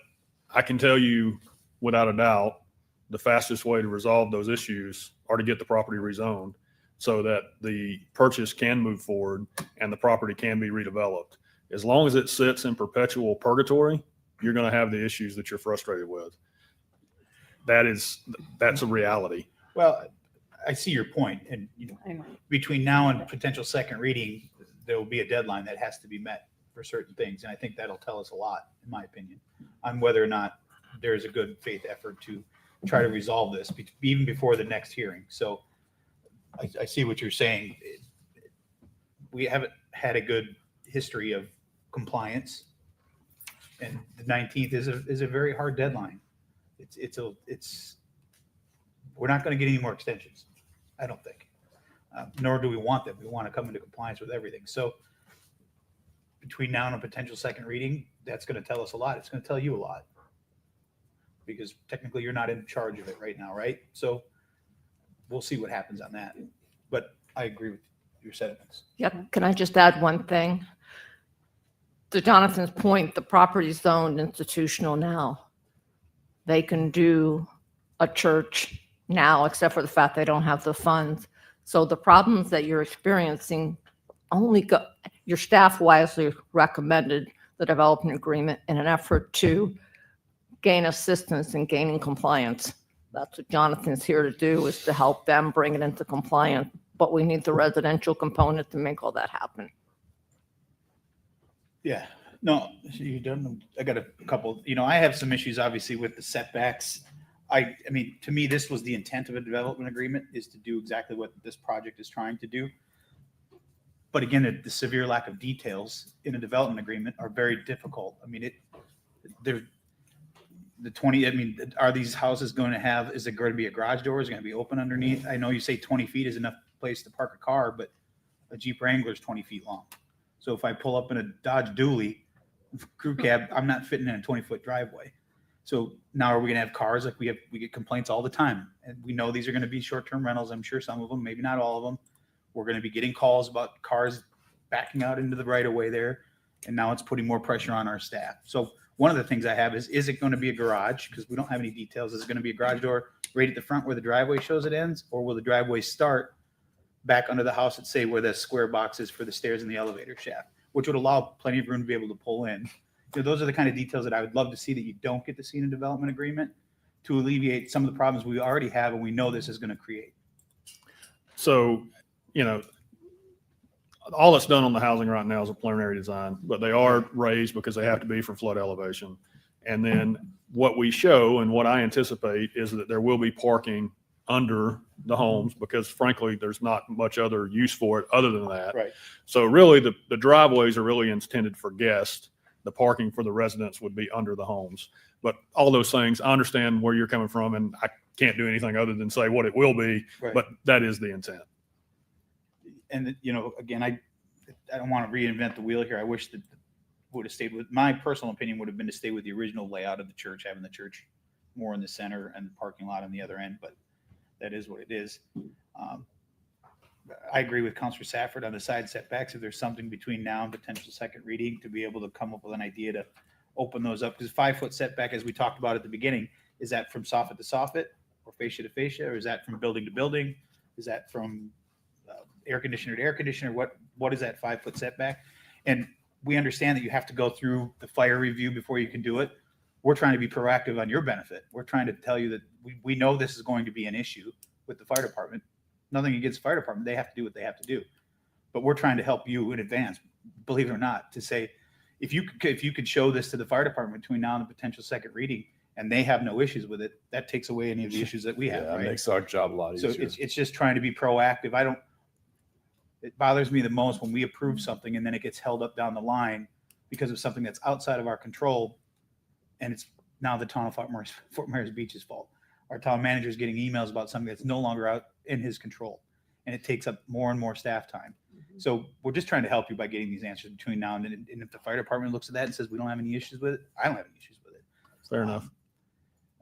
I can tell you without a doubt, the fastest way to resolve those issues are to get the property rezoned so that the purchase can move forward and the property can be redeveloped. As long as it sits in perpetual purgatory, you're going to have the issues that you're frustrated with. That's a reality. Well, I see your point, and I know. between now and potential second reading, there will be a deadline that has to be met for certain things, and I think that'll tell us a lot, in my opinion, on whether or not there's a good faith effort to try to resolve this even before the next hearing. So I see what you're saying. We haven't had a good history of compliance, and the 19th is a very hard deadline. We're not going to get any more extensions, I don't think. Nor do we want them. We want to come into compliance with everything. So between now and a potential second reading, that's going to tell us a lot. It's going to tell you a lot, because technically you're not in charge of it right now, right? So we'll see what happens on that. But I agree with your sentiments. Yep. Can I just add one thing? To Jonathan's point, the property's zoned institutional now. They can do a church now, except for the fact they don't have the funds. So the problems that you're experiencing your staff wisely recommended the development agreement in an effort to gain assistance in gaining compliance. That's what Jonathan's here to do, is to help them bring it into compliance. But we need the residential component to make all that happen. Yeah, no, you done. I got a couple, I have some issues obviously with the setbacks. I mean, to me, this was the intent of a development agreement, is to do exactly what this project is trying to do. But again, the severe lack of details in a development agreement are very difficult. I mean, are these houses going to have, is it going to be a garage door? Is it going to be open underneath? I know you say 20 feet is enough place to park a car, but a Jeep Wrangler is 20 feet long. So if I pull up in a Dodge Dually crew cab, I'm not fitting in a 20-foot driveway. So now are we going to have cars? Like we get complaints all the time, and we know these are going to be short-term rentals. I'm sure some of them, maybe not all of them. We're going to be getting calls about cars backing out into the right of way there. And now it's putting more pressure on our staff. So one of the things I have is it going to be a garage? Because we don't have any details. Is it going to be a garage door right at the front where the driveway shows it ends? Or will the driveway start back under the house at, say, where the square box is for the stairs and the elevator shaft, which would allow plenty of room to be able to pull in? Those are the kind of details that I would love to see that you don't get to see in a development agreement, to alleviate some of the problems we already have and we know this is going to create. So, all that's done on the housing right now is a preliminary design, but they are raised because they have to be for flood elevation. And then what we show and what I anticipate is that there will be parking under the homes, because frankly, there's not much other use for it other than that. Right. So really the driveways are really intended for guests. The parking for the residents would be under the homes. But all those things, I understand where you're coming from, and I can't do anything other than say what it will be, Right. but that is the intent. And, again, I don't want to reinvent the wheel here. I wish that would have stayed with, my personal opinion would have been to stay with the original layout of the church, having the church more in the center and the parking lot on the other end, but that is what it is. I agree with Councilor Safford on the side setbacks. If there's something between now and potential second reading to be able to come up with an idea to open those up, because 5-foot setback, as we talked about at the beginning, is that from soffit to soffit or fascia to fascia, or is that from building to building? Is that from air conditioner to air conditioner? What is that 5-foot setback? And we understand that you have to go through the fire review before you can do it. We're trying to be proactive on your benefit. We're trying to tell you that we know this is going to be an issue with the fire department. Nothing against the fire department. They have to do what they have to do. But we're trying to help you in advance, believe it or not, to say, if you could show this to the fire department between now and the potential second reading, and they have no issues with it, that takes away any of the issues that we have, Yeah, it right? makes our job a lot So easier. it's just trying to be proactive. It bothers me the most when we approve something and then it gets held up down the line because of something that's outside of our control. And it's now the town of Fort Myers Beach's fault. Our town manager is getting emails about something that's no longer out in his control. And it takes up more and more staff time. So we're just trying to help you by getting these answers between now and then. And if the fire department looks at that and says, we don't have any issues with it, I don't have any issues with it. Fair enough.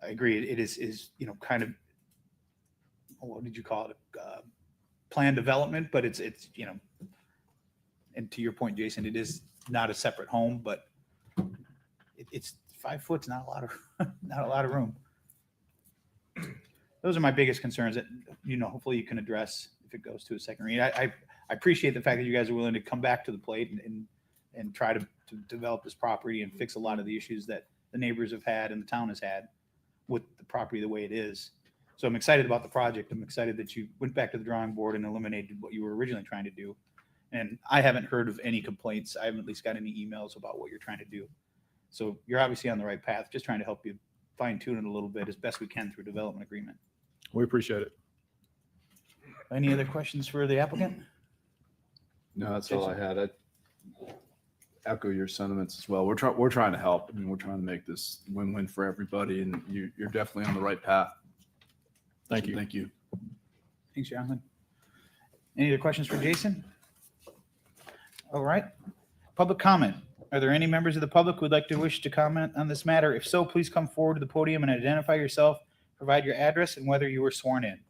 I agree. It is, kind of, what did you call it? Plan development, but it's, and to your point, Jason, it is not a separate home, but it's 5 foot's not a lot of room. Those are my biggest concerns that, hopefully you can address if it goes to a second read. I appreciate the fact that you guys are willing to come back to the plate and try to develop this property and fix a lot of the issues that the neighbors have had and the town has had with the property the way it is. So I'm excited about the project. I'm excited that you went back to the drawing board and eliminated what you were originally trying to do. And I haven't heard of any complaints. I haven't at least got any emails about what you're trying to do. So you're obviously on the right path, just trying to help you fine tune it a little bit as best we can through development agreement. We appreciate it. Any other questions for the applicant? No, that's all I had. I echo your sentiments as well. We're trying to help. I mean, we're trying to make this win-win for everybody, and you're definitely on the right path. Thank you. Thank you. Thanks, Jonathan. Any other questions for Jason? All right. Public comment. Are there any members of the public who would like to wish to comment on this matter? If so, please come forward to the podium and identify yourself, provide your address and whether you were sworn in.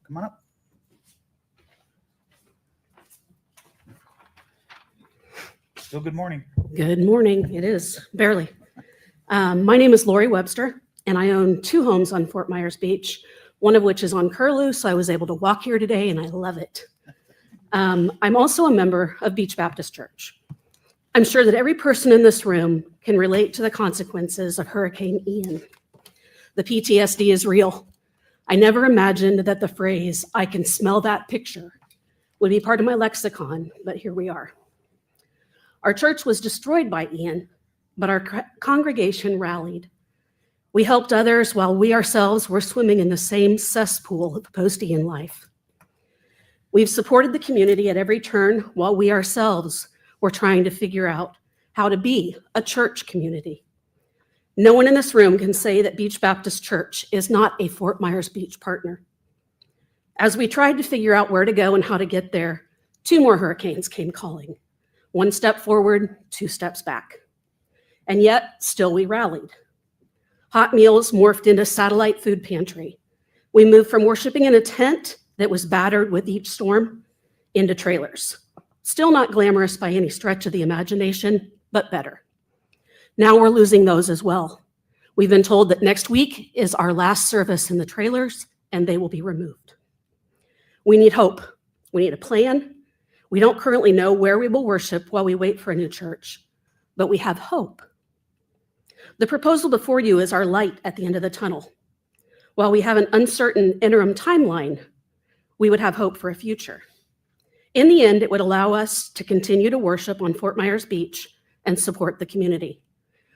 Come on up. Still good morning. Good morning. It is, barely. My name is Lori Webster, and I own 2 homes on Fort Myers Beach, one of which is on Curlew, so I was able to walk here today, and I love it. I'm also a member of Beach Baptist Church. I'm sure that every person in this room can relate to the consequences of Hurricane Ian. The PTSD is real. I never imagined that the phrase, "I can smell that picture," would be part of my lexicon, but here we are. Our church was destroyed by Ian, but our congregation rallied. We helped others while we ourselves were swimming in the same cesspool of post-Ian life. We've supported the community at every turn while we ourselves were trying to figure out how to be a church community. No one in this room can say that Beach Baptist Church is not a Fort Myers Beach partner. As we tried to figure out where to go and how to get there, 2 more hurricanes came calling. 1 step forward, 2 steps back. And yet, still we rallied. Hot meals morphed into satellite food pantry. We moved from worshiping in a tent that was battered with each storm into trailers. Still not glamorous by any stretch of the imagination, but better. Now we're losing those as well. We've been told that next week is our last service in the trailers, and they will be removed. We need hope. We need a plan. We don't currently know where we will worship while we wait for a new church, but we have hope. The proposal before you is our light at the end of the tunnel. While we have an uncertain interim timeline, we would have hope for a future. In the end, it would allow us to continue to worship on Fort Myers Beach and support the community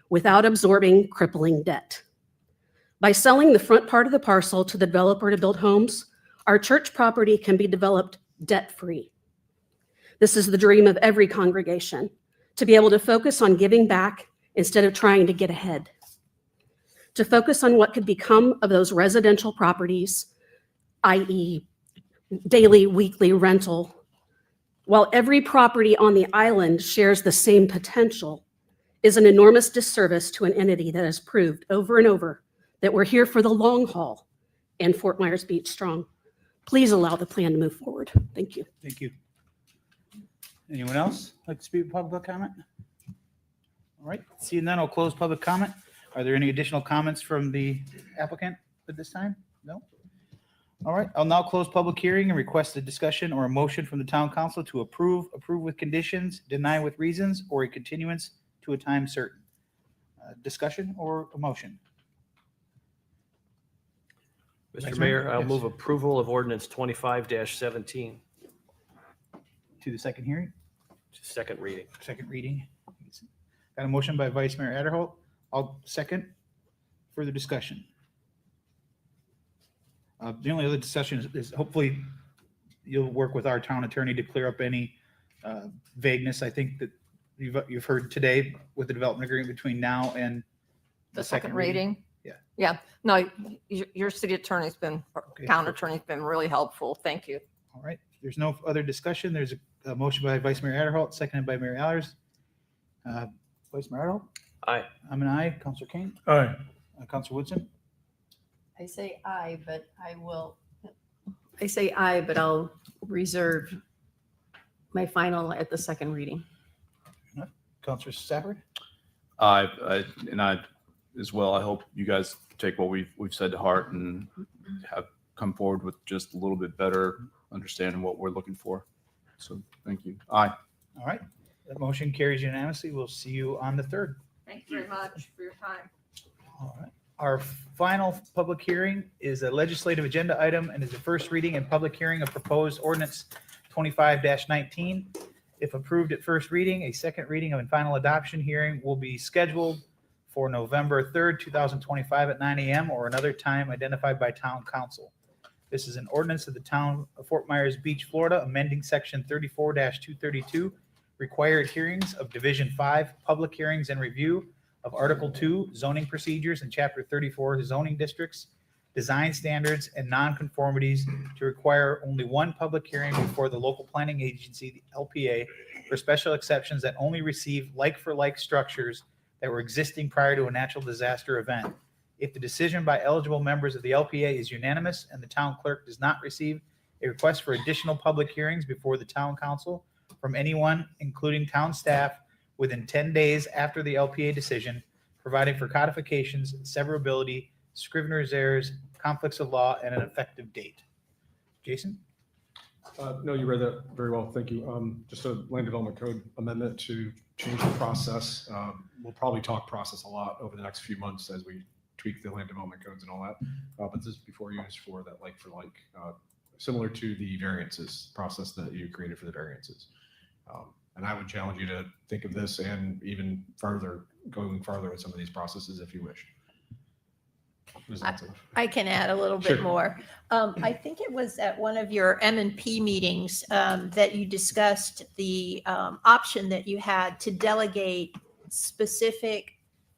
without absorbing crippling debt. By selling the front part of the parcel to the developer to build homes, our church property can be developed debt-free. This is the dream of every congregation, to be able to focus on giving back instead of trying to get ahead. To focus on what could become of those residential properties, i.e. daily, weekly rental. While every property on the island shares the same potential, is an enormous disservice to an entity that has proved over and over that we're here for the long haul and Fort Myers Beach strong. Please allow the plan to move forward. Thank you. Thank you. Anyone else like to speak with public comment? All right, seeing none, I'll close public comment. Are there any additional comments from the applicant at this time? No? All right, I'll now close public hearing and request a discussion or a motion from the town council to approve with conditions, deny with reasons, or a continuance to a time certain. Discussion or a motion? Mr. Mayor, I'll Yes. move approval of ordinance 25-17. To the second hearing, Second reading. second reading. Got a motion by Vice Mayor Adderholt. I'll second. Further discussion. The only other discussion is hopefully you'll work with our town attorney to clear up any vagueness. I think that you've heard today with the development agreement between now and The second reading. Yeah. Yeah, no, your city attorney's been, town attorney's been really helpful. Thank you. All right. There's no other discussion. There's a motion by Vice Mayor Adderholt, seconded by Mayor Allers. Vice Mayor Adderholt? Aye. I'm an aye. Counselor King? Aye. Counselor Woodson? I say aye, but I'll reserve my final at the second reading. Counselor Stafford? And I as well, I hope you guys take what we've said to heart and have come forward with just a little bit better understanding what we're looking for. So thank you. Aye. All right. That motion carries unanimously. We'll see you on the 3rd. Thank you very much for your time. All right. Our final public hearing is a legislative agenda item and is the first reading and public hearing of proposed ordinance 25-19. If approved at first reading, a second reading and final adoption hearing will be scheduled for November 3rd, 2025 at 9 a.m. or another time identified by town council. This is an ordinance of the town of Fort Myers Beach, Florida, amending section 34-232, required hearings of Division 5, public hearings and review of Article 2, zoning procedures, and Chapter 34, zoning districts, design standards, and nonconformities to require only one public hearing before the local planning agency, the LPA, for special exceptions that only receive like-for-like structures that were existing prior to a natural disaster event. If the decision by eligible members of the LPA is unanimous and the town clerk does not receive a request for additional public hearings before the town council from anyone, including town staff, within 10 days after the LPA decision, providing for codifications, severability, scrivener's errors, conflicts of law, and an effective date. Jason? No, you read that very well. Thank you. Just a land development code amendment to change the process. We'll probably talk process a lot over the next few months as we tweak the land development codes and all that. But this is before used for that like for like, similar to the variances process that you created for the variances. And I would challenge you to think of this and even further, going farther with some of these processes if you wish. I can add a little Sure. bit more. I think it was at one of your M&P meetings that you discussed the option that you had to delegate specific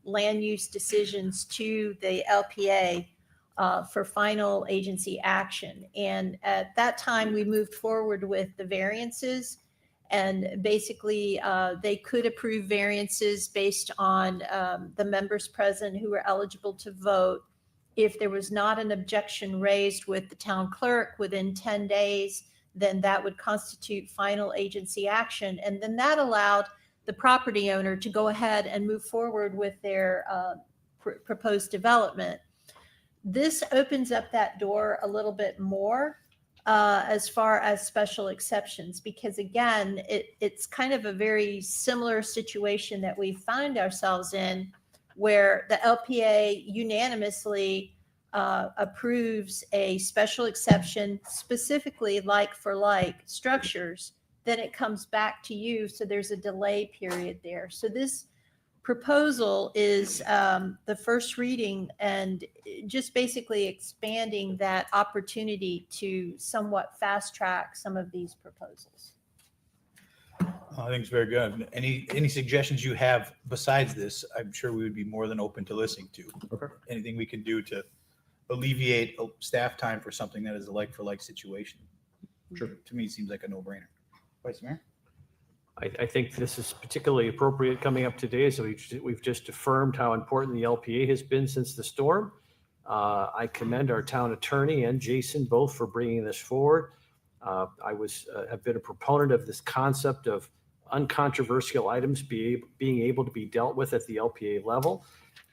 land use decisions to the LPA for final agency action. And at that time, we moved forward with the variances. And basically, they could approve variances based on the members present who were eligible to vote. If there was not an objection raised with the town clerk within 10 days, then that would constitute final agency action. And then that allowed the property owner to go ahead and move forward with their proposed development. This opens up that door a little bit more as far as special exceptions, because again, it's kind of a very similar situation that we find ourselves in, where the LPA unanimously approves a special exception specifically like for like structures, then it comes back to you. So there's a delay period there. So this proposal is the first reading and just basically expanding that opportunity to somewhat fast track some of these proposals. I think it's very good. Any suggestions you have besides this, I'm sure we would be more than open to listening to. Okay. Anything we can do to alleviate staff time for something that is a like-for-like situation. Sure. To me, it seems like a no-brainer. Vice Mayor? I think this is particularly appropriate coming up today. So we've just affirmed how important the LPA has been since the storm. I commend our town attorney and Jason both for bringing this forward. I have been a proponent of this concept of uncontroversial items being able to be dealt with at the LPA level.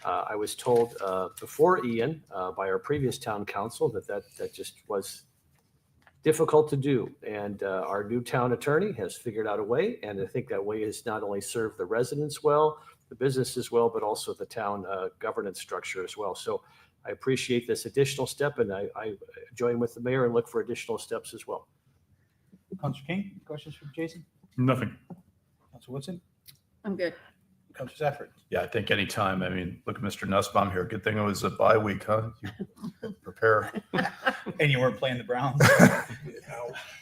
I was told before Ian by our previous town council that just was difficult to do. And our new town attorney has figured out a way. And I think that way has not only served the residents well, the businesses well, but also the town governance structure as well. So I appreciate this additional step, and I join with the mayor and look for additional steps as well. Councilor King, questions for Jason? Nothing. Councilor Woodson? I'm good. Counselor Safford. Yeah, I think anytime. I mean, look at Mr. Nussbaum here. Good thing it was a bye week, huh? You prepare. And you weren't playing the Browns.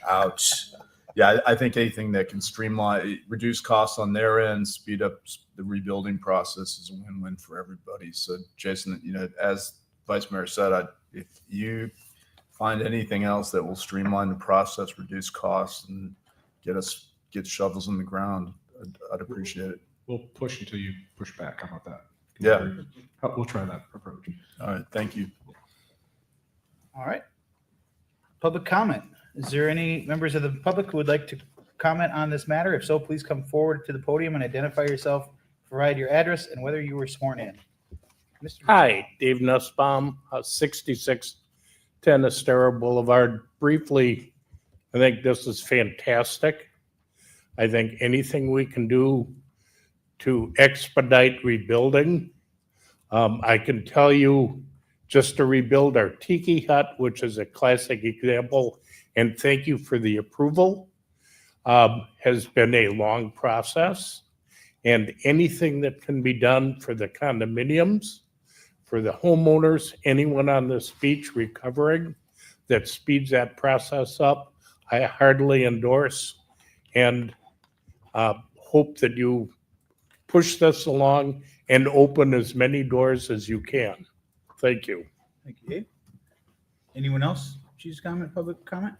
Ouch. Yeah, I think anything that can streamline, reduce costs on their end, speed up the rebuilding process is a win-win for everybody. So Jason, as Vice Mayor said, if you find anything else that will streamline the process, reduce costs, and get shovels in the ground, I'd appreciate it. We'll push until you push back. How about that? Yeah. We'll try that approach. All right. Thank you. All right. Public comment. Is there any members of the public who would like to comment on this matter? If so, please come forward to the podium and identify yourself, provide your address, and whether you were sworn in. Mr. Hi, Dave Nussbaum, 6610 Estero Boulevard. Briefly, I think this is fantastic. I think anything we can do to expedite rebuilding. I can tell you, just to rebuild our tiki hut, which is a classic example, and thank you for the approval, has been a long process. And anything that can be done for the condominiums, for the homeowners, anyone on this beach recovering, that speeds that process up, I heartily endorse and hope that you push this along and open as many doors as you can. Thank you. Thank you, Dave. Anyone else choose comment, public comment?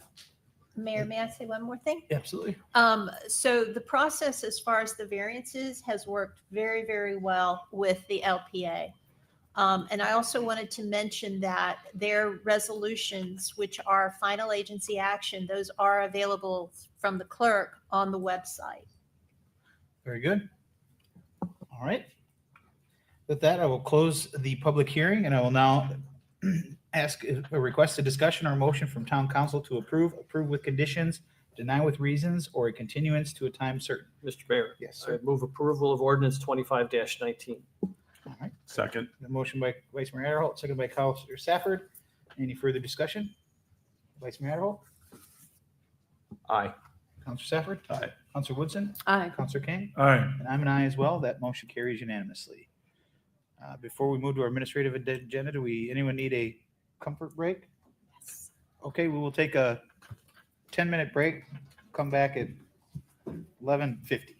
Mayor, may I say one more thing? Absolutely. So the process as far as the variances has worked very, very well with the LPA. And I also wanted to mention that their resolutions, which are final agency action, those are available from the clerk on the website. Very good. All right. With that, I will close the public hearing and I will now ask a request a discussion or motion from town council to approve with conditions, deny with reasons, or a continuance to a time certain. Mr. Mayor. Yes, I sir. move approval of ordinance 25-19. All right. Second. The motion by Vice Mayor Adderholt, second by Councilor Safford. Any further discussion? Vice Mayor Adderholt? Aye. Councilor Safford? Aye. Councilor Woodson? Aye. Councilor King? Aye. And I'm an aye as well. That motion carries unanimously. Before we move to our administrative agenda, anyone need a comfort break? Yes. Okay, we will take a 10-minute break, come back at 11:50.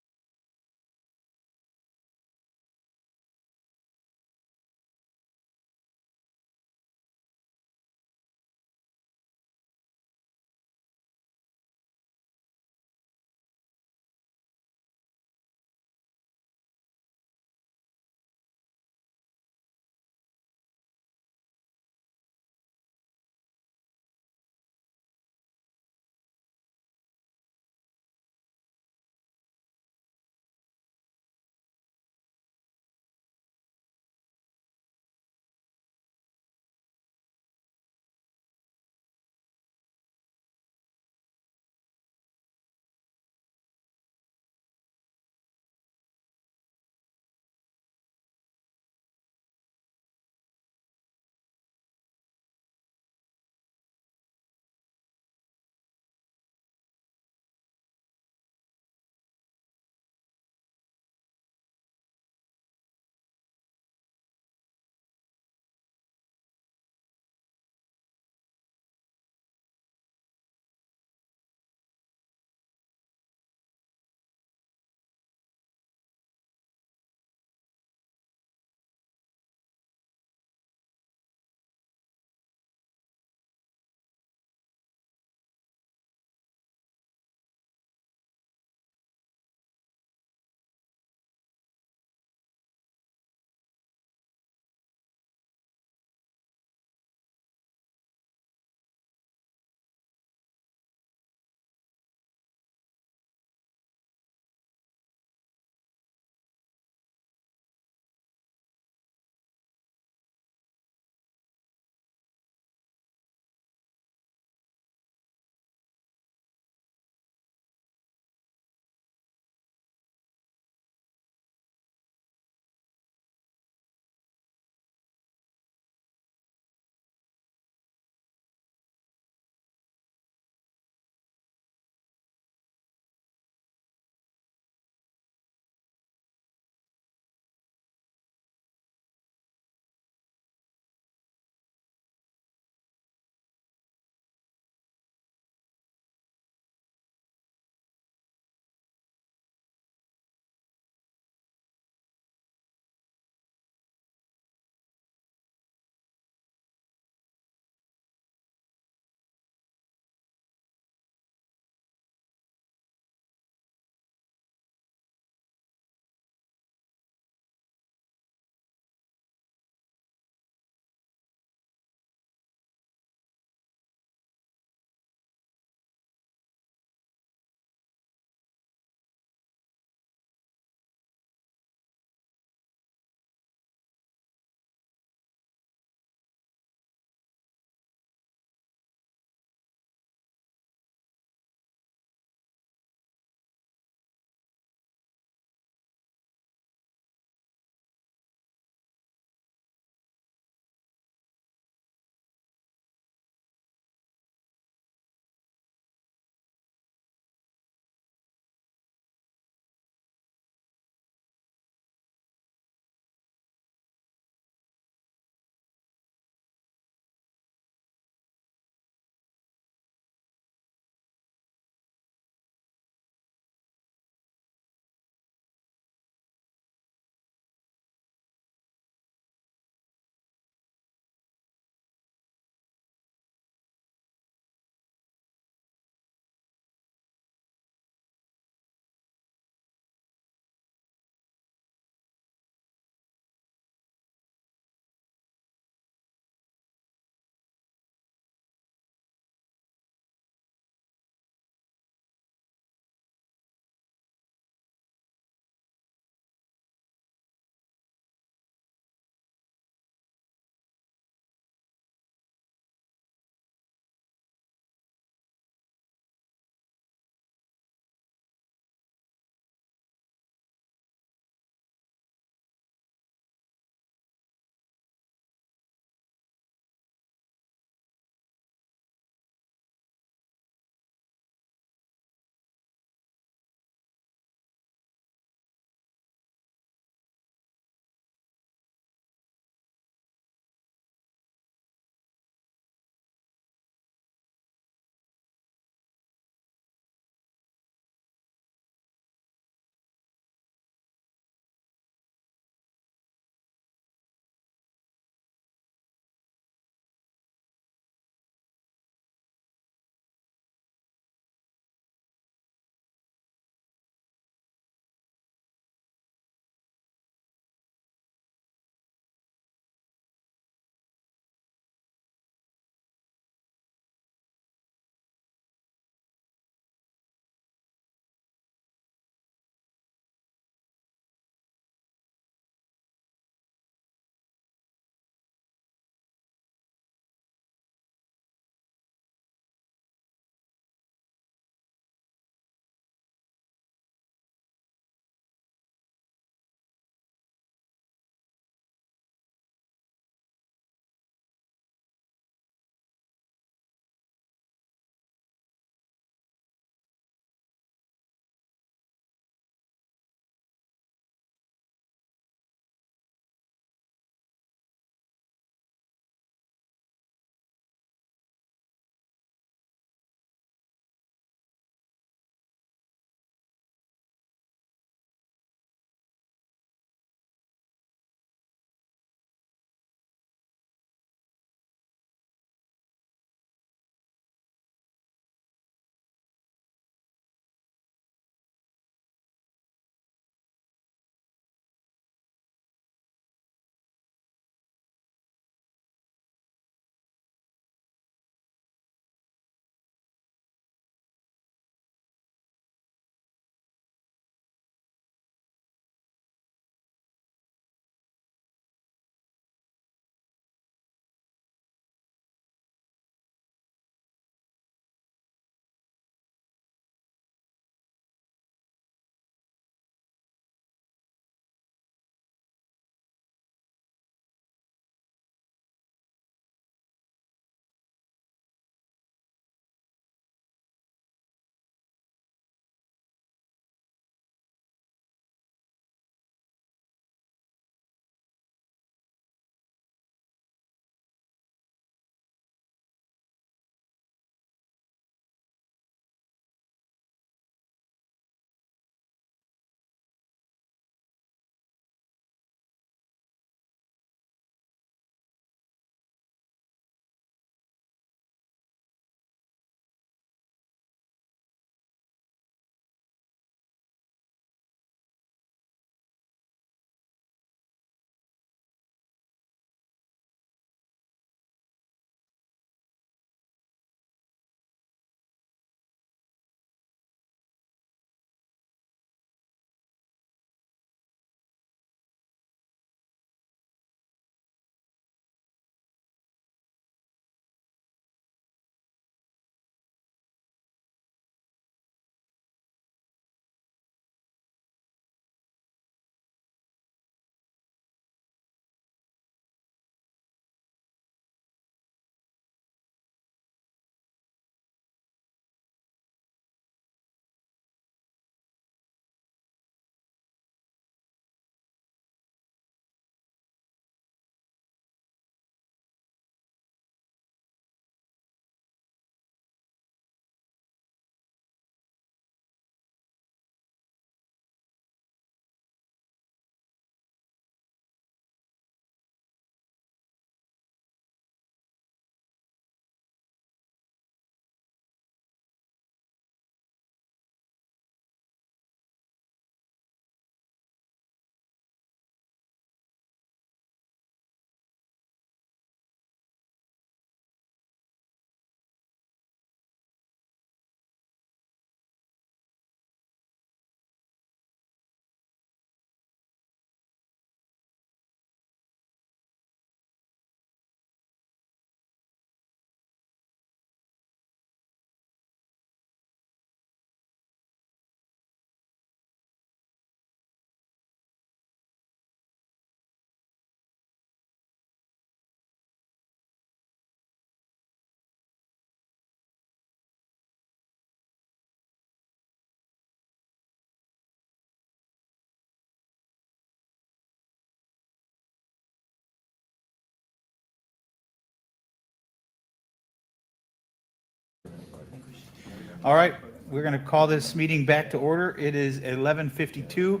All right, we're going to call this meeting back to order. It is 11:52.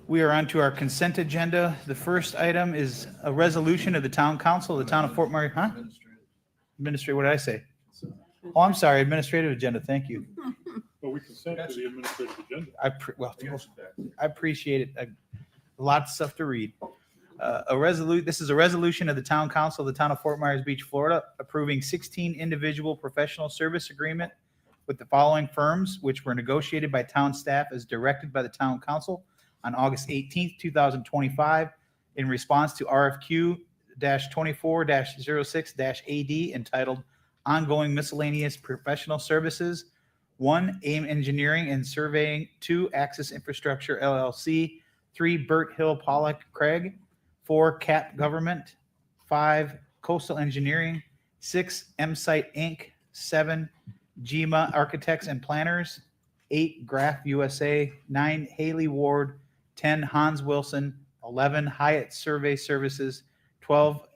We are on to our consent agenda. The first item is a resolution of the Town Council of the Town of Fort Myers, huh? Administrative, what did I say? Oh, I'm sorry, administrative agenda, thank you. Well, we consent to the administrative agenda. I appreciate it. A lot of stuff to read. This is a resolution of the Town Council of the Town of Fort Myers Beach, Florida, approving 16 individual professional service agreement with the following firms, which were negotiated by town staff as directed by the Town Council on August 18th, 2025, in response to RFQ-24-06-AD entitled Ongoing Miscellaneous Professional Services. 1, AIM Engineering and Surveying. 2, Axis Infrastructure LLC. 3, Burt Hill Pollock Craig. 4, CAP Government. 5, Coastal Engineering. 6, M-Site Inc. 7, GMA Architects and Planners. 8, Graph USA. 9, Haley Ward. 10, Hans Wilson. 11, Hyatt Survey Services. 12,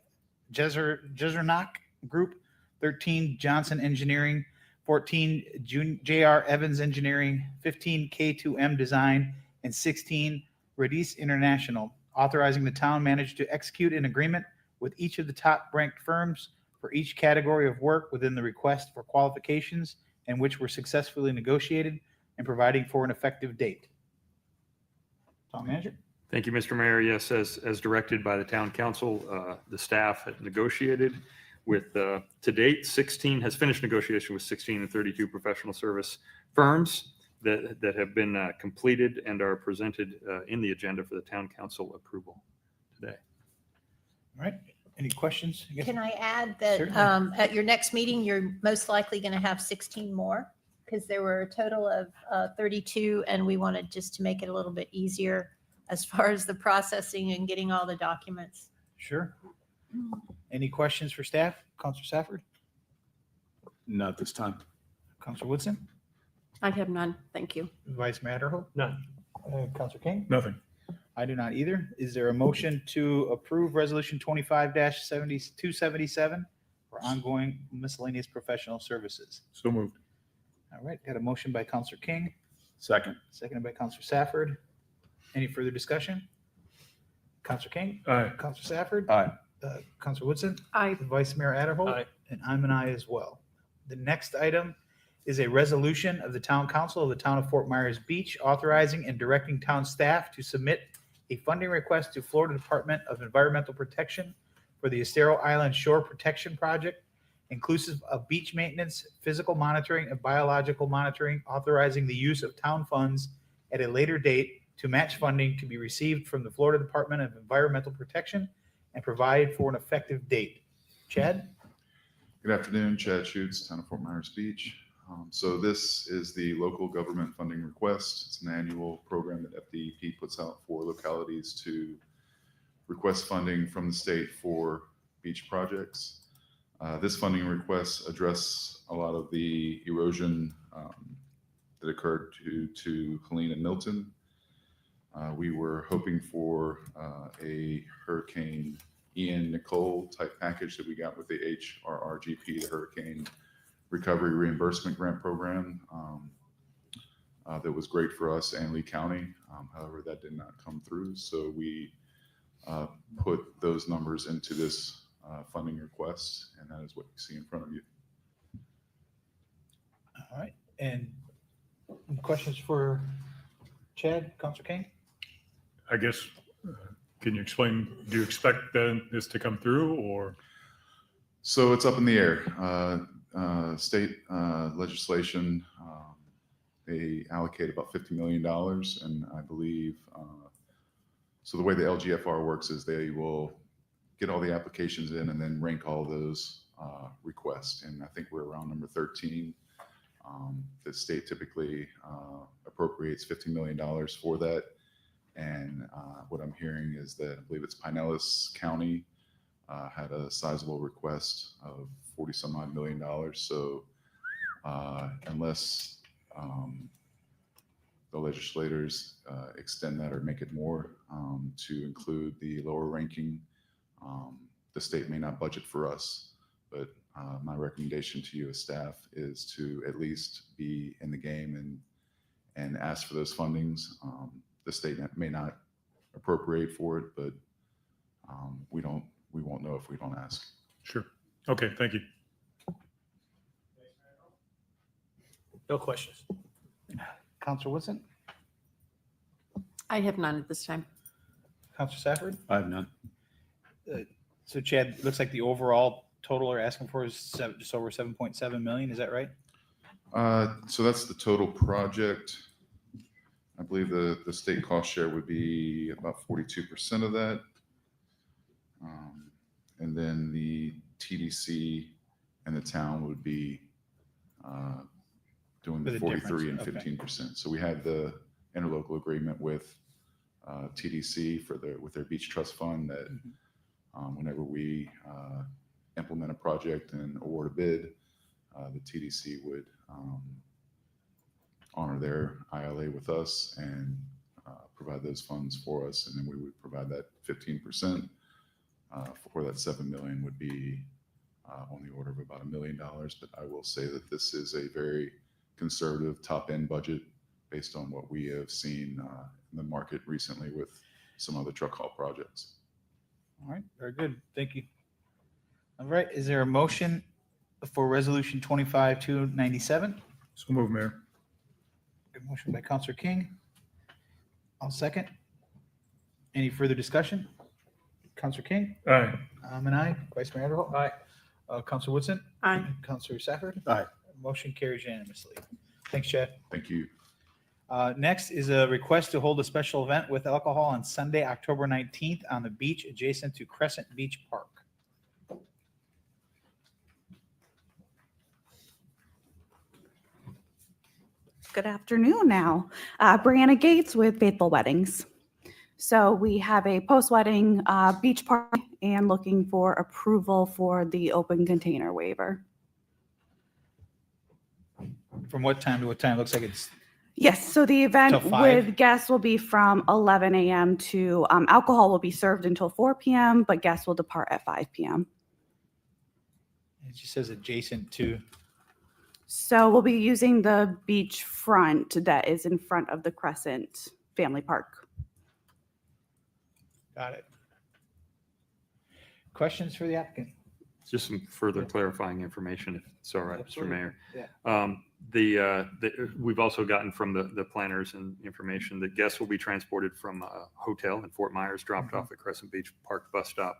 Jezernach Group. 13, Johnson Engineering. 14, J.R. Evans Engineering. 15, K2M Design. And 16, Radis International, authorizing the town manager to execute an agreement with each of the top-ranked firms for each category of work within the request for qualifications and which were successfully negotiated, and providing for an effective date. Town manager? Thank you, Mr. Mayor. Yes, as directed by the town council, the staff had negotiated with, to date, 16, has finished negotiation with 16 and 32 professional service firms that have been completed and are presented in the agenda for the town council approval today. All right. Any questions? Can I add that Certainly. at your next meeting, you're most likely going to have 16 more? Because there were a total of 32, and we wanted just to make it a little bit easier as far as the processing and getting all the documents. Sure. Any questions for staff? Counselor Safford? Not at this time. Counselor Woodson? I have none. Thank you. Vice Mayor Adderhope? None. Counselor King? Nothing. I do not either. Is there a motion to approve Resolution 25-277 for ongoing miscellaneous professional services? So moved. All right, got a motion by Counselor King, Second. seconded by Counselor Safford. Any further discussion? Counselor King? Aye. Counselor Safford? Aye. Counselor Woodson? Aye. Vice Mayor Adderhope? Aye. And I'm an aye as well. The next item is a resolution of the Town Council of the Town of Fort Myers Beach authorizing and directing town staff to submit a funding request to Florida Department of Environmental Protection for the Estero Island Shore Protection Project, inclusive of beach maintenance, physical monitoring, and biological monitoring, authorizing the use of town funds at a later date to match funding to be received from the Florida Department of Environmental Protection and provide for an effective date. Chad? Good afternoon, Chad Schutz, Town of Fort Myers Beach. So this is the local government funding request. It's an annual program that FDEP puts out for localities to request funding from the state for beach projects. This funding request address a lot of the erosion that occurred due to Helene and Milton. We were hoping for a Hurricane Ian Nicole type package that we got with the HRRGP, the Hurricane Recovery Reimbursement Grant Program. That was great for us and Lee County. However, that did not come through. So we put those numbers into this funding request, and that is what you see in front of you. All right. And any questions for Chad, Counselor King? I guess, can you explain, do you expect then this to come through or? So it's up in the air. State legislation, they allocate about $50 million. And I believe, so the way the LGFR works is they will get all the applications in and then rank all those requests. And I think we're around number 13. The state typically appropriates $50 million for that. And what I'm hearing is that I believe it's Pinellas County had a sizable request of $40 some odd million. So unless the legislators extend that or make it more to include the lower ranking, the state may not budget for us. But my recommendation to you as staff is to at least be in the game and ask for those fundings. The state may not appropriate for it, but we won't know if we don't ask. Sure. Okay, thank you. No questions. Counselor Woodson, I have none at this time. Counselor Safford. I have none. So Chad, looks like the overall total they're asking for is just over 7.7 million. Is that right? So that's the total project. I believe the state cost share would be about 42% of that. And then the TDC and the town would be doing the With a 43 and difference, okay. 15%. So we had the interlocal agreement with TDC with their beach trust fund that whenever we implement a project and award a bid, the TDC would honor their ILA with us and provide those funds for us, and then we would provide that 15%. For that 7 million would be on the order of about $1 million. But I will say that this is a very conservative top end budget based on what we have seen in the market recently with some other truck haul projects. All right, very good. Thank you. All right, is there a motion for resolution 25-297? So move, Mayor. Good motion by Counselor King. I'll second. Any further discussion? Counselor King? Aye. I'm an aye. Vice Mayor Adderholt? Aye. Counselor Woodson? Aye. Counselor Safford? Aye. Motion carries unanimously. Thanks, Chad. Thank you. Next is a request to hold a special event with alcohol on Sunday, October 19th on the beach adjacent to Crescent Beach Park. Good afternoon now. Brianna Gates with Faithful Weddings. So we have a post-wedding beach party and looking for approval for the open container waiver. From what time to what time? Looks like it's Yes, so the event Till 5? with guests will be from 11 a.m. to alcohol will be served until 4 p.m., but guests will depart at 5 p.m. it just says adjacent to. So we'll be using the beach front that is in front of the Crescent Family Park. Got it. Questions for the applicant? Just some further clarifying information, if it's all right, Mr. Absolutely. Mayor. Yeah. We've also gotten from the planners and information that guests will be transported from a hotel in Fort Myers, dropped off at Crescent Beach Park bus stop.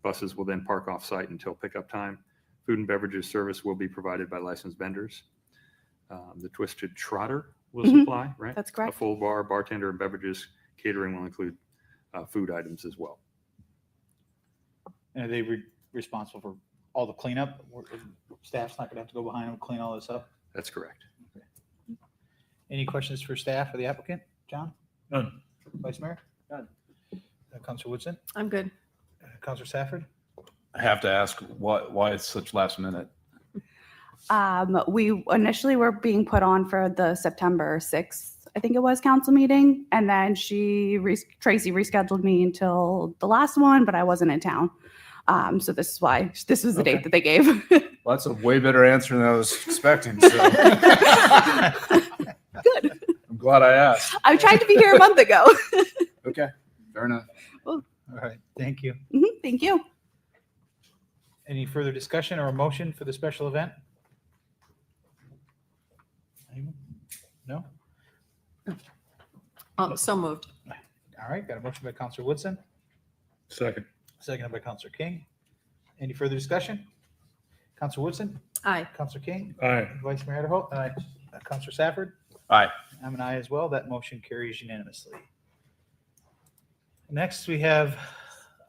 Buses will then park off site until pickup time. Food and beverages service will be provided by licensed vendors. The Twisted Trotter will supply, right? That's correct. A full bar, bartender, and beverages. Catering will include food items as well. And are they responsible for all the cleanup? Staff's not going to have to go behind them, clean all this up? That's correct. Any questions for staff or the applicant? John? None. Vice Mayor? None. Counselor Woodson? I'm good. Counselor Safford? I have to ask why it's such last minute. We initially were being put on for the September 6th, I think it was, council meeting. And then Tracy rescheduled me until the last one, but I wasn't in town. So this is why this was the date that they gave. Well, that's a way better answer than I was expecting. So. Good. I'm glad I asked. I tried to be here a month ago. Okay, fair enough. All right, thank you. Thank you. Any further discussion or a motion for the special event? No? So moved. All right, got a motion by Counselor Woodson, Second. seconded by Counselor King. Any further discussion? Counselor Woodson? Aye. Counselor King? Aye. Vice Mayor Adderholt? Aye. Counselor Safford? Aye. I'm an aye as well. That motion carries unanimously. Next, we have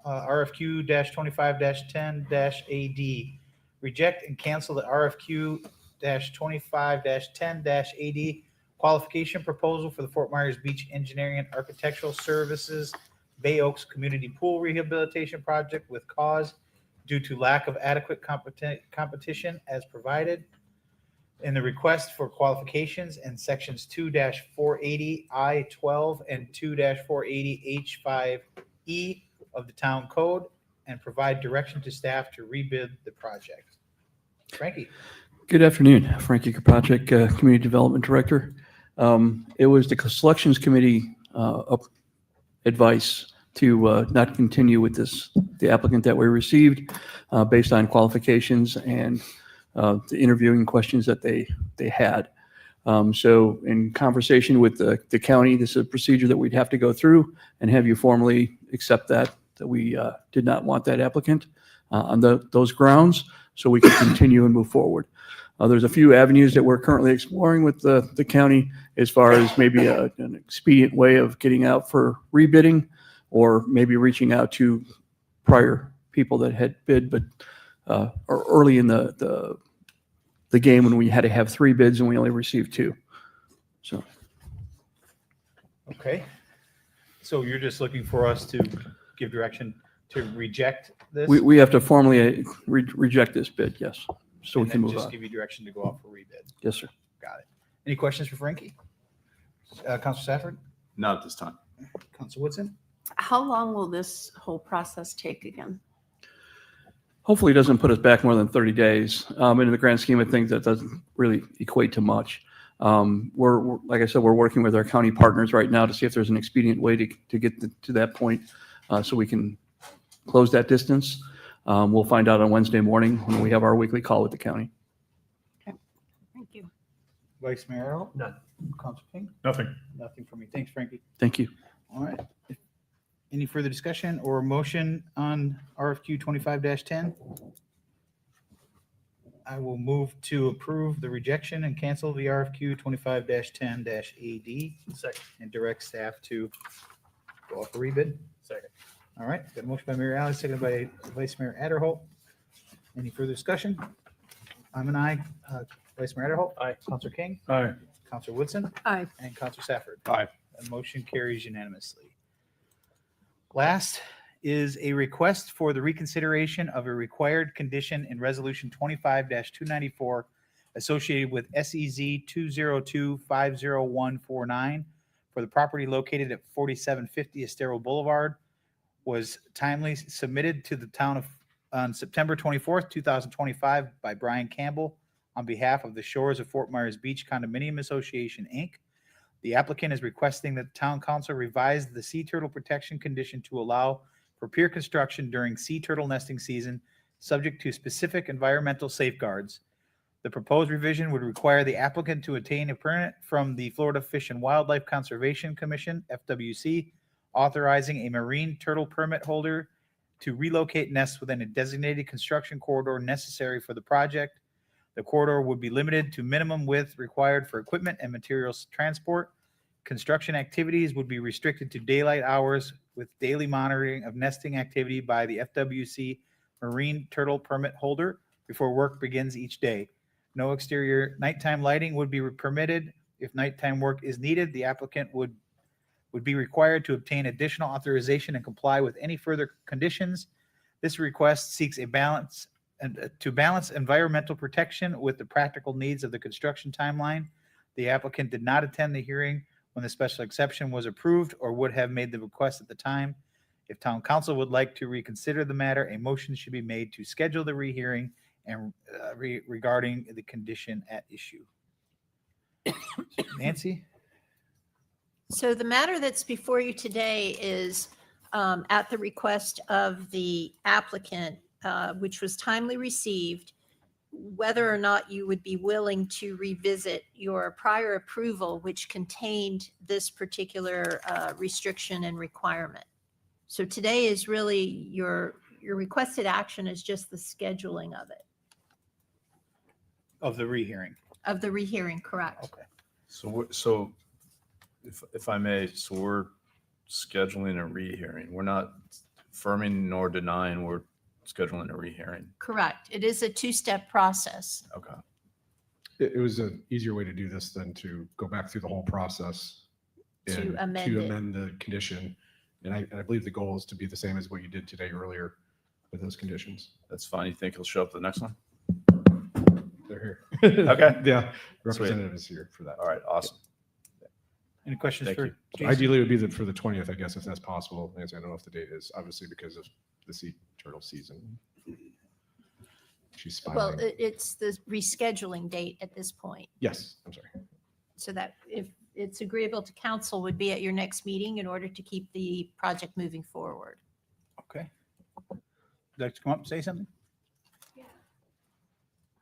RFQ-25-10-AD. Reject and cancel the RFQ-25-10-AD qualification proposal for the Fort Myers Beach Engineering and Architectural Services Bay Oaks Community Pool Rehabilitation Project with cause due to lack of adequate competition as provided in the request for qualifications in sections 2-480 I-12 and 2-480 H5E of the town code and provide direction to staff to rebid the project. Frankie. Good afternoon, Frankie Kropacek, Community Development Director. It was the Selections Committee advice to not continue with the applicant that we received based on qualifications and the interviewing questions that they had. So in conversation with the county, this is a procedure that we'd have to go through and have you formally accept that we did not want that applicant on those grounds, so we can continue and move forward. There's a few avenues that we're currently exploring with the county as far as maybe an expedient way of getting out for rebidding, or maybe reaching out to prior people that had bid, but or early in the game when we had to have 3 bids and we only received 2. So. Okay. So you're just looking for us to give direction to reject this? We have to formally reject this bid, yes, so we And can then move just on. give you direction to go out for rebid. Yes, sir. Got it. Any questions for Frankie? Councilor Safford? Not at this time. Councilor Woodson? How long will this whole process take again? Hopefully it doesn't put us back more than 30 days. In the grand scheme of things, that doesn't really equate to much. We're like I said, we're working with our county partners right now to see if there's an expedient way to get to that point so we can close that distance. We'll find out on Wednesday morning when we have our weekly call with the county. Thank you. Vice Mayor Earl? None. Councilor King? Nothing. Nothing for me. Thanks, Frankie. Thank you. All right. Any further discussion or motion on RFQ 25-10? I will move to approve the rejection and cancel the RFQ 25-10-AD. Second. And direct staff to go off for rebid. Second. All right. Got a motion by Mayor Alley, seconded by Vice Mayor Adderholt. Any further discussion? I'm an aye. Vice Mayor Adderholt? Aye. Councilor King? Aye. Councilor Woodson? Aye. And Councilor Safford? Aye. The motion carries unanimously. Last is a request for the reconsideration of a required condition in Resolution 25-294 associated with SEZ 202-50149 for the property located at 4750 Estero Boulevard, was timely submitted to the town of on September 24th, 2025 by Brian Campbell on behalf of the Shores of Fort Myers Beach Condominium Association, Inc. The applicant is requesting that the town council revise the sea turtle protection condition to allow for pier construction during sea turtle nesting season, subject to specific environmental safeguards. The proposed revision would require the applicant to obtain a permit from the Florida Fish and Wildlife Conservation Commission, FWC, authorizing a marine turtle permit holder to relocate nests within a designated construction corridor necessary for the project. The corridor would be limited to minimum width required for equipment and materials transport. Construction activities would be restricted to daylight hours with daily monitoring of nesting activity by the FWC marine turtle permit holder before work begins each day. No exterior nighttime lighting would be permitted. If nighttime work is needed, the applicant would be required to obtain additional authorization and comply with any further conditions. This request seeks a balance and to balance environmental protection with the practical needs of the construction timeline. The applicant did not attend the hearing when the special exception was approved or would have made the request at the time. If town council would like to reconsider the matter, a motion should be made to schedule the rehearing and regarding the condition at issue. Nancy? So the matter that's before you today is at the request of the applicant, which was timely received, whether or not you would be willing to revisit your prior approval, which contained this particular restriction and requirement. So today is really your requested action is just the scheduling of it, Of the rehearing. of the rehearing, correct? Okay. So if I may, so we're scheduling a rehearing. We're not affirming nor denying, we're scheduling a rehearing. Correct. It is a two-step process. Okay. It was an easier way to do this than to go back through the whole process To and amend to it. amend the condition. And I believe the goal is to be the same as what you did today earlier with those conditions. That's fine. You think he'll show up for the next one? They're here. Okay. Yeah, Sweet. representative is here for that. All right, awesome. Any questions Thank for you. Jason? Ideally, it would be for the 20th, I guess, if that's possible. Nancy, I don't know if the date is, obviously because of the sea turtle season. She's Well, smiling. it's the rescheduling date at this point. Yes, I'm sorry. So that if it's agreeable to council would be at your next meeting in order to keep the project moving forward. Okay. Would you like to come up and say something?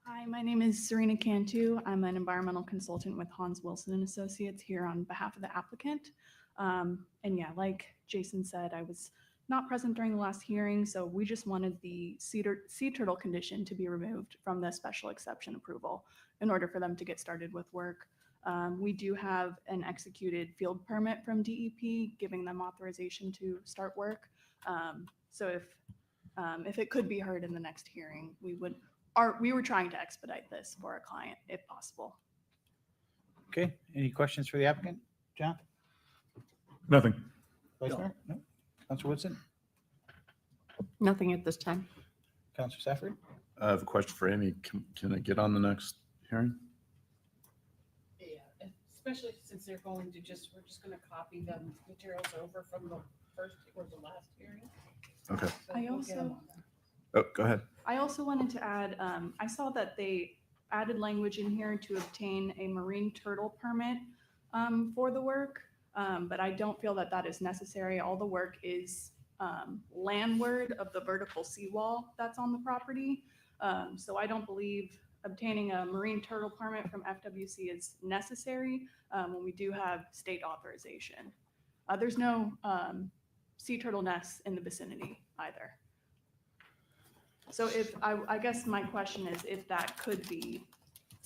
Hi, my name is Serena Cantu. I'm an environmental consultant with Hans Wilson and Associates here on behalf of the applicant. And yeah, like Jason said, I was not present during the last hearing, so we just wanted the sea turtle condition to be removed from the special exception approval in order for them to get started with work. We do have an executed field permit from DEP giving them authorization to start work. So if it could be heard in the next hearing, we were trying to expedite this for our client if possible. Okay. Any questions for the applicant? John? Nothing. Vice Mayor? No? Councilor Woodson? Nothing at this time. Councilor Safford? I have a question for Amy. Can I get on the next hearing? Yeah, especially since they're going to we're just going to copy the materials over from the first or the last hearing. Okay. So I we'll get 'em also- on there. Oh, go ahead. I also wanted to add, I saw that they added language in here to obtain a marine turtle permit for the work, but I don't feel that that is necessary. All the work is landward of the vertical seawall that's on the property. So I don't believe obtaining a marine turtle permit from FWC is necessary when we do have state authorization. There's no sea turtle nests in the vicinity either. So I guess my question is if that could be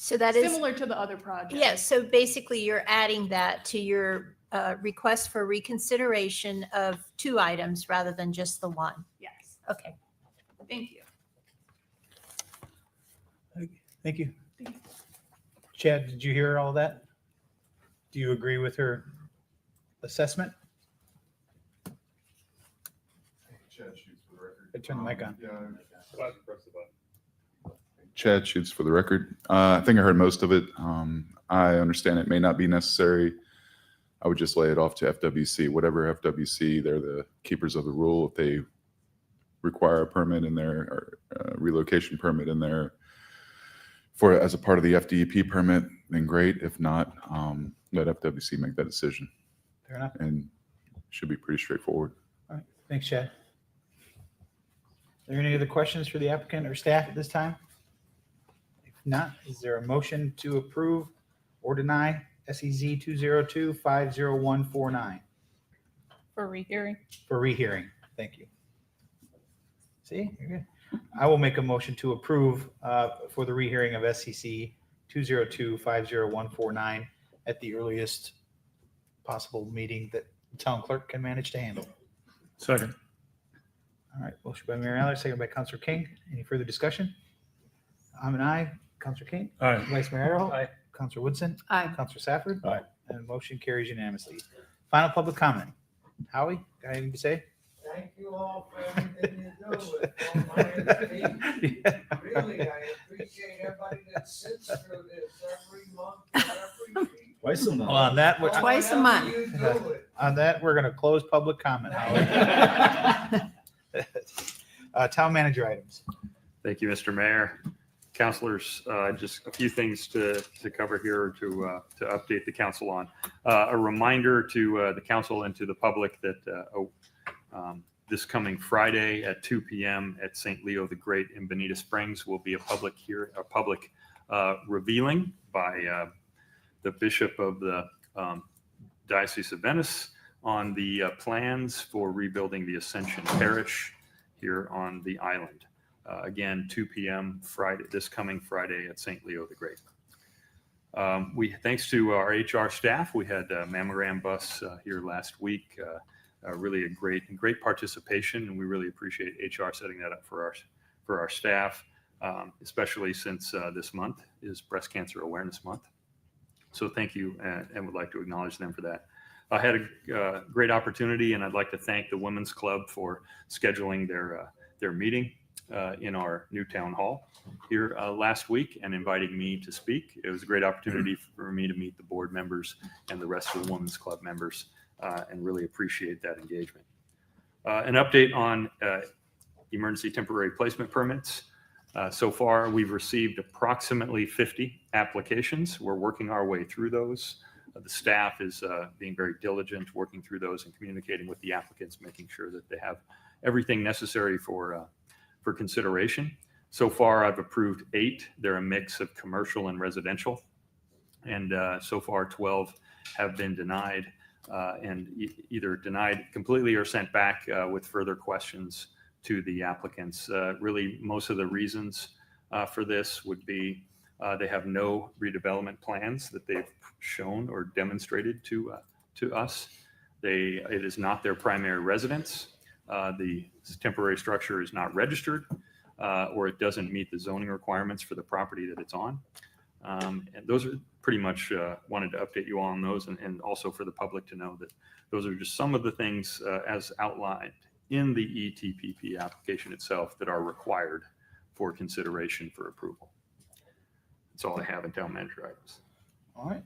So that is similar to the other project. Yes, so basically you're adding that to your request for reconsideration of 2 items rather than just the one. Yes. Okay. Thank you. Thank you. Chad, did you hear all that? Do you agree with her assessment? Chad shoots for the record. I turn the mic on. Chad shoots for the record. I think I heard most of it. I understand it may not be necessary. I would just lay it off to FWC. Whatever FWC, they're the keepers of the rule. If they require a permit in there or a relocation permit in there for as a part of the FDEP permit, then great. If not, let FWC make that decision. Fair enough. And it should be pretty straightforward. All right. Thanks, Chad. Are there any other questions for the applicant or staff at this time? If not, is there a motion to approve or deny SEZ 202-50149 For rehearing. for rehearing? Thank you. See, you're good. I will make a motion to approve for the rehearing of SEC 202-50149 at the earliest possible meeting that the town clerk can manage to handle. Second. All right, motion by Mayor Aller, second by Councilor King. Any further discussion? I'm an aye. Councilor King? Aye. Vice Mayor Arrow? Aye. Councilor Woodson? Aye. Councilor Safford? Aye. And motion carries unanimously. Final public comment. Howie, got anything to say? Thank you all for everything you do with all my education. Really, I appreciate everybody that sits through this every month, every week. Twice a month. Well, on that, we're- Twice a month. However you do it. On that, we're going to close public comment, Howie. Town manager items. Thank you, Mr. Mayor. Councilors, just a few things to cover here to update the council on. A reminder to the council and to the public that this coming Friday at 2 p.m. at St. Leo the Great in Bonita Springs will be a public revealing by the Bishop of the Diocese of Venice on the plans for rebuilding the Ascension Parish here on the island. Again, 2 p.m. Friday, this coming Friday at St. Leo the Great. Thanks to our HR staff, we had a mammogram bus here last week. Really a great participation, and we really appreciate HR setting that up for our staff, especially since this month is Breast Cancer Awareness Month. So thank you, and would like to acknowledge them for that. I had a great opportunity, and I'd like to thank the Women's Club for scheduling their meeting in our new town hall here last week and inviting me to speak. It was a great opportunity for me to meet the board members and the rest of the Women's Club members, and really appreciate that engagement. An update on emergency temporary placement permits. So far, we've received approximately 50 applications. We're working our way through those. The staff is being very diligent, working through those and communicating with the applicants, making sure that they have everything necessary for consideration. So far, I've approved 8. They're a mix of commercial and residential. And so far, 12 have been denied and either denied completely or sent back with further questions to the applicants. Really, most of the reasons for this would be they have no redevelopment plans that they've shown or demonstrated to us. It is not their primary residence. The temporary structure is not registered, or it doesn't meet the zoning requirements for the property that it's on. And those are pretty much wanted to update you all on those, and also for the public to know that those are just some of the things as outlined in the ETPP application itself that are required for consideration for approval. That's all I have in town manager items. All right.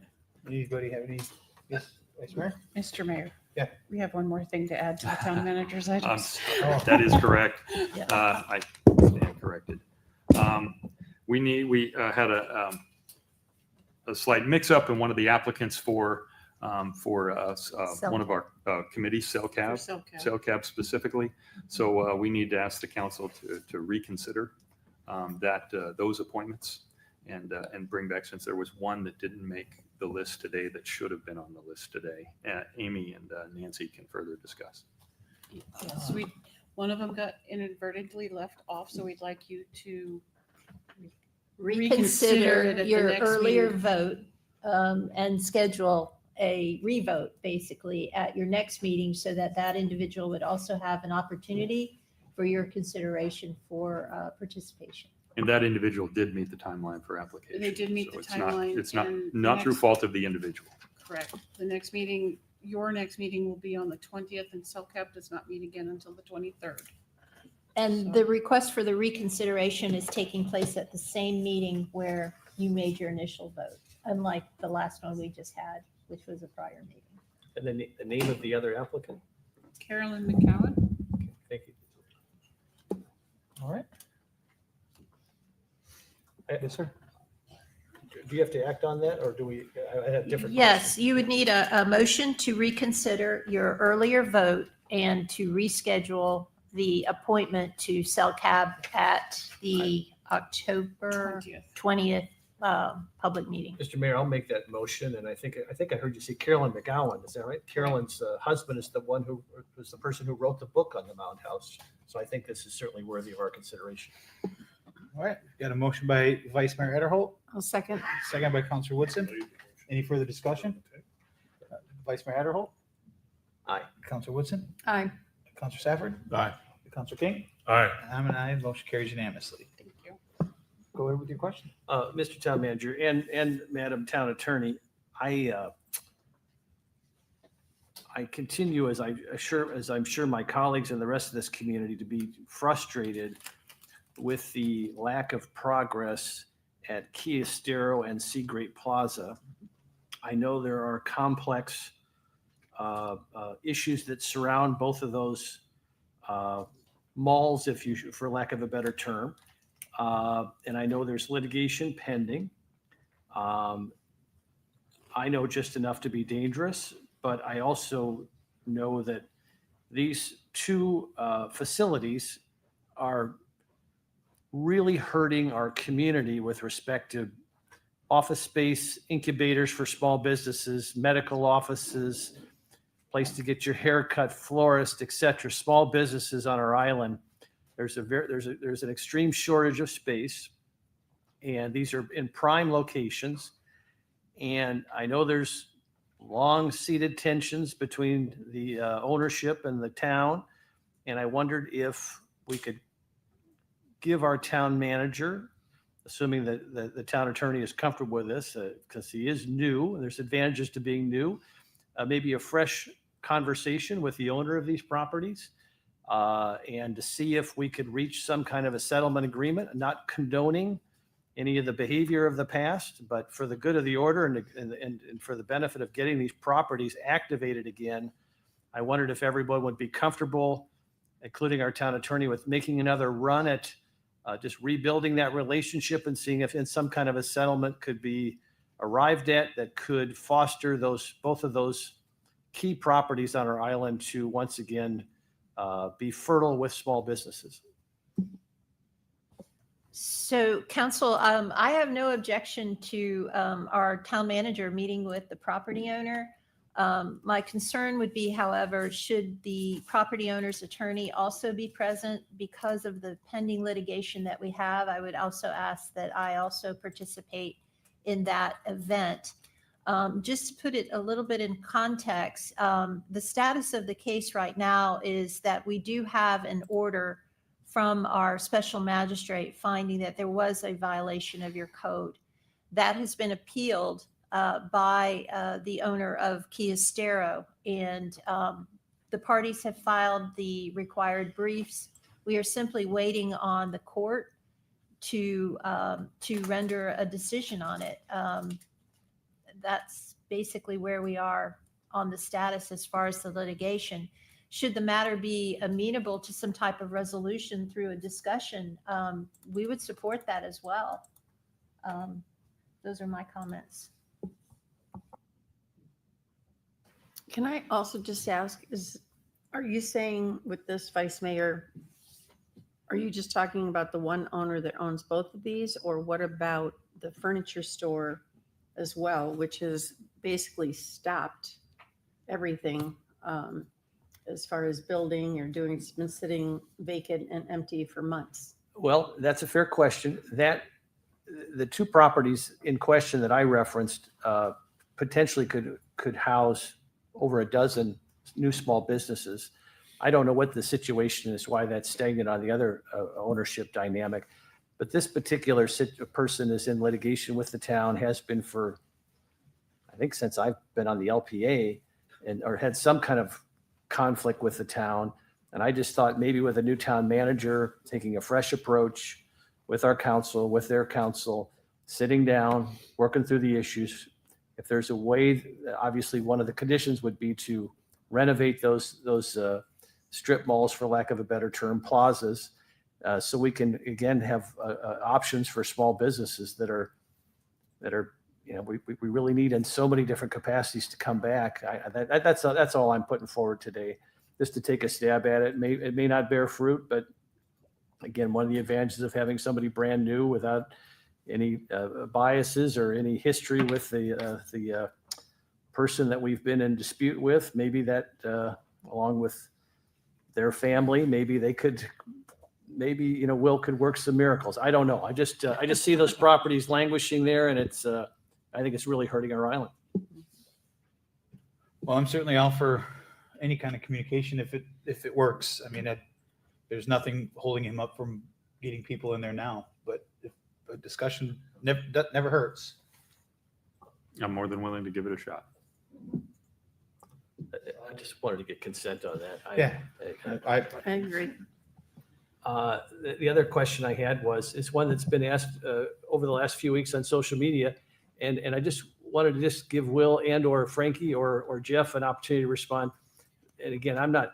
Anybody have any? Yes, Vice Mayor? Mr. Mayor. Yeah. We have one more thing to add to the town manager's items. That is correct. Yeah. I stand corrected. We had a slight mix-up in one of the applicants for one of our committees, CellCab specifically. So we need to ask the council to reconsider those appointments and bring back, since there was one that didn't make the list today that should have been on the list today. Amy and Nancy can further discuss. Yes, one of them got inadvertently left off, so we'd like you to reconsider it at your the next earlier meeting. vote and schedule a revote basically at your next meeting so that that individual would also have an opportunity for your consideration for participation. And that individual did meet the timeline for application. They did meet So the it's not- timeline, It's not, and not through next- fault of the individual. Correct. The next meeting, your next meeting will be on the 20th, and CellCap does not meet again until the 23rd. And the request for the reconsideration is taking place at the same meeting where you made your initial vote, unlike the last one we just had, which was a prior meeting. And then the name of the other applicant? Carolyn McCowan. Thank you. All right. Yes, sir. Do you have to act on that, or do we, I have different? Yes, you would need a motion to reconsider your earlier vote and to reschedule the appointment to CellCab at the October 20th public meeting. Mr. Mayor, I'll make that motion, and I think I heard you say Carolyn McGowan, is that right? Carolyn's husband is the one who was the person who wrote the book on the Mound House, so I think this is certainly worthy of our consideration. All right. Got a motion by Vice Mayor Ederholt, I'll second. second by Councilor Woodson. Any further discussion? Vice Mayor Ederholt? Aye. Councilor Woodson? Aye. Councilor Safford? Aye. Councilor King? Aye. And I'm an aye. Motion carries unanimously. Thank you. Go ahead with your question. Mr. Town Manager and Madam Town Attorney, I continue, as I'm sure my colleagues and the rest of this community, to be frustrated with the lack of progress at Kia Estero and Seagrape Plaza. I know there are complex issues that surround both of those malls, for lack of a better term. And I know there's litigation pending. I know just enough to be dangerous, but I also know that these two facilities are really hurting our community with respect to office space, incubators for small businesses, medical offices, place to get your hair cut, florist, et cetera, small businesses on our island. There's an extreme shortage of space, and these are in prime locations. And I know there's long-seated tensions between the ownership and the town, and I wondered if we could give our town manager, assuming that the town attorney is comfortable with this, because he is new, and there's advantages to being new, maybe a fresh conversation with the owner of these properties, and to see if we could reach some kind of a settlement agreement, not condoning any of the behavior of the past, but for the good of the order and for the benefit of getting these properties activated again. I wondered if everyone would be comfortable, including our town attorney, with making another run at just rebuilding that relationship and seeing if in some kind of a settlement could be arrived at that could foster both of those key properties on our island to once again be fertile with small businesses. So council, I have no objection to our town manager meeting with the property owner. My concern would be, however, should the property owner's attorney also be present because of the pending litigation that we have? I would also ask that I also participate in that event. Just to put it a little bit in context, the status of the case right now is that we do have an order from our special magistrate finding that there was a violation of your code. That has been appealed by the owner of Kia Stero, and the parties have filed the required briefs. We are simply waiting on the court to render a decision on it. That's basically where we are on the status as far as the litigation. Should the matter be amenable to some type of resolution through a discussion, we would support that as well. Those are my comments. Can I also just ask, are you saying with this, Vice Mayor, are you just talking about the one owner that owns both of these, or what about the furniture store as well, which has basically stopped everything as far as building or doing? It's been sitting vacant and empty for months. Well, that's a fair question. The two properties in question that I referenced potentially could house over a dozen new small businesses. I don't know what the situation is, why that's stagnant on the other ownership dynamic, but this particular person is in litigation with the town, has been for, I think, since I've been on the LPA, or had some kind of conflict with the town. And I just thought maybe with a new town manager, taking a fresh approach with our council, with their council, sitting down, working through the issues. If there's a way, obviously one of the conditions would be to renovate those strip malls, for lack of a better term, plazas, so we can again have options for small businesses that are we really need in so many different capacities to come back. That's all I'm putting forward today, just to take a stab at it. It may not bear fruit, but again, one of the advantages of having somebody brand new without any biases or any history with the person that we've been in dispute with, maybe that along with their family, maybe they could, Will could work some miracles. I don't know. I just see those properties languishing there, and it's I think it's really hurting our island. Well, I'm certainly all for any kind of communication if it works. I mean, there's nothing holding him up from getting people in there now, but if a discussion never hurts. I'm more than willing to give it a shot. I just wanted to get consent on that. I agree. The other question I had is one that's been asked over the last few weeks on social media, and I just wanted to give Will and or Frankie or Jeff an opportunity to respond. And again, I'm not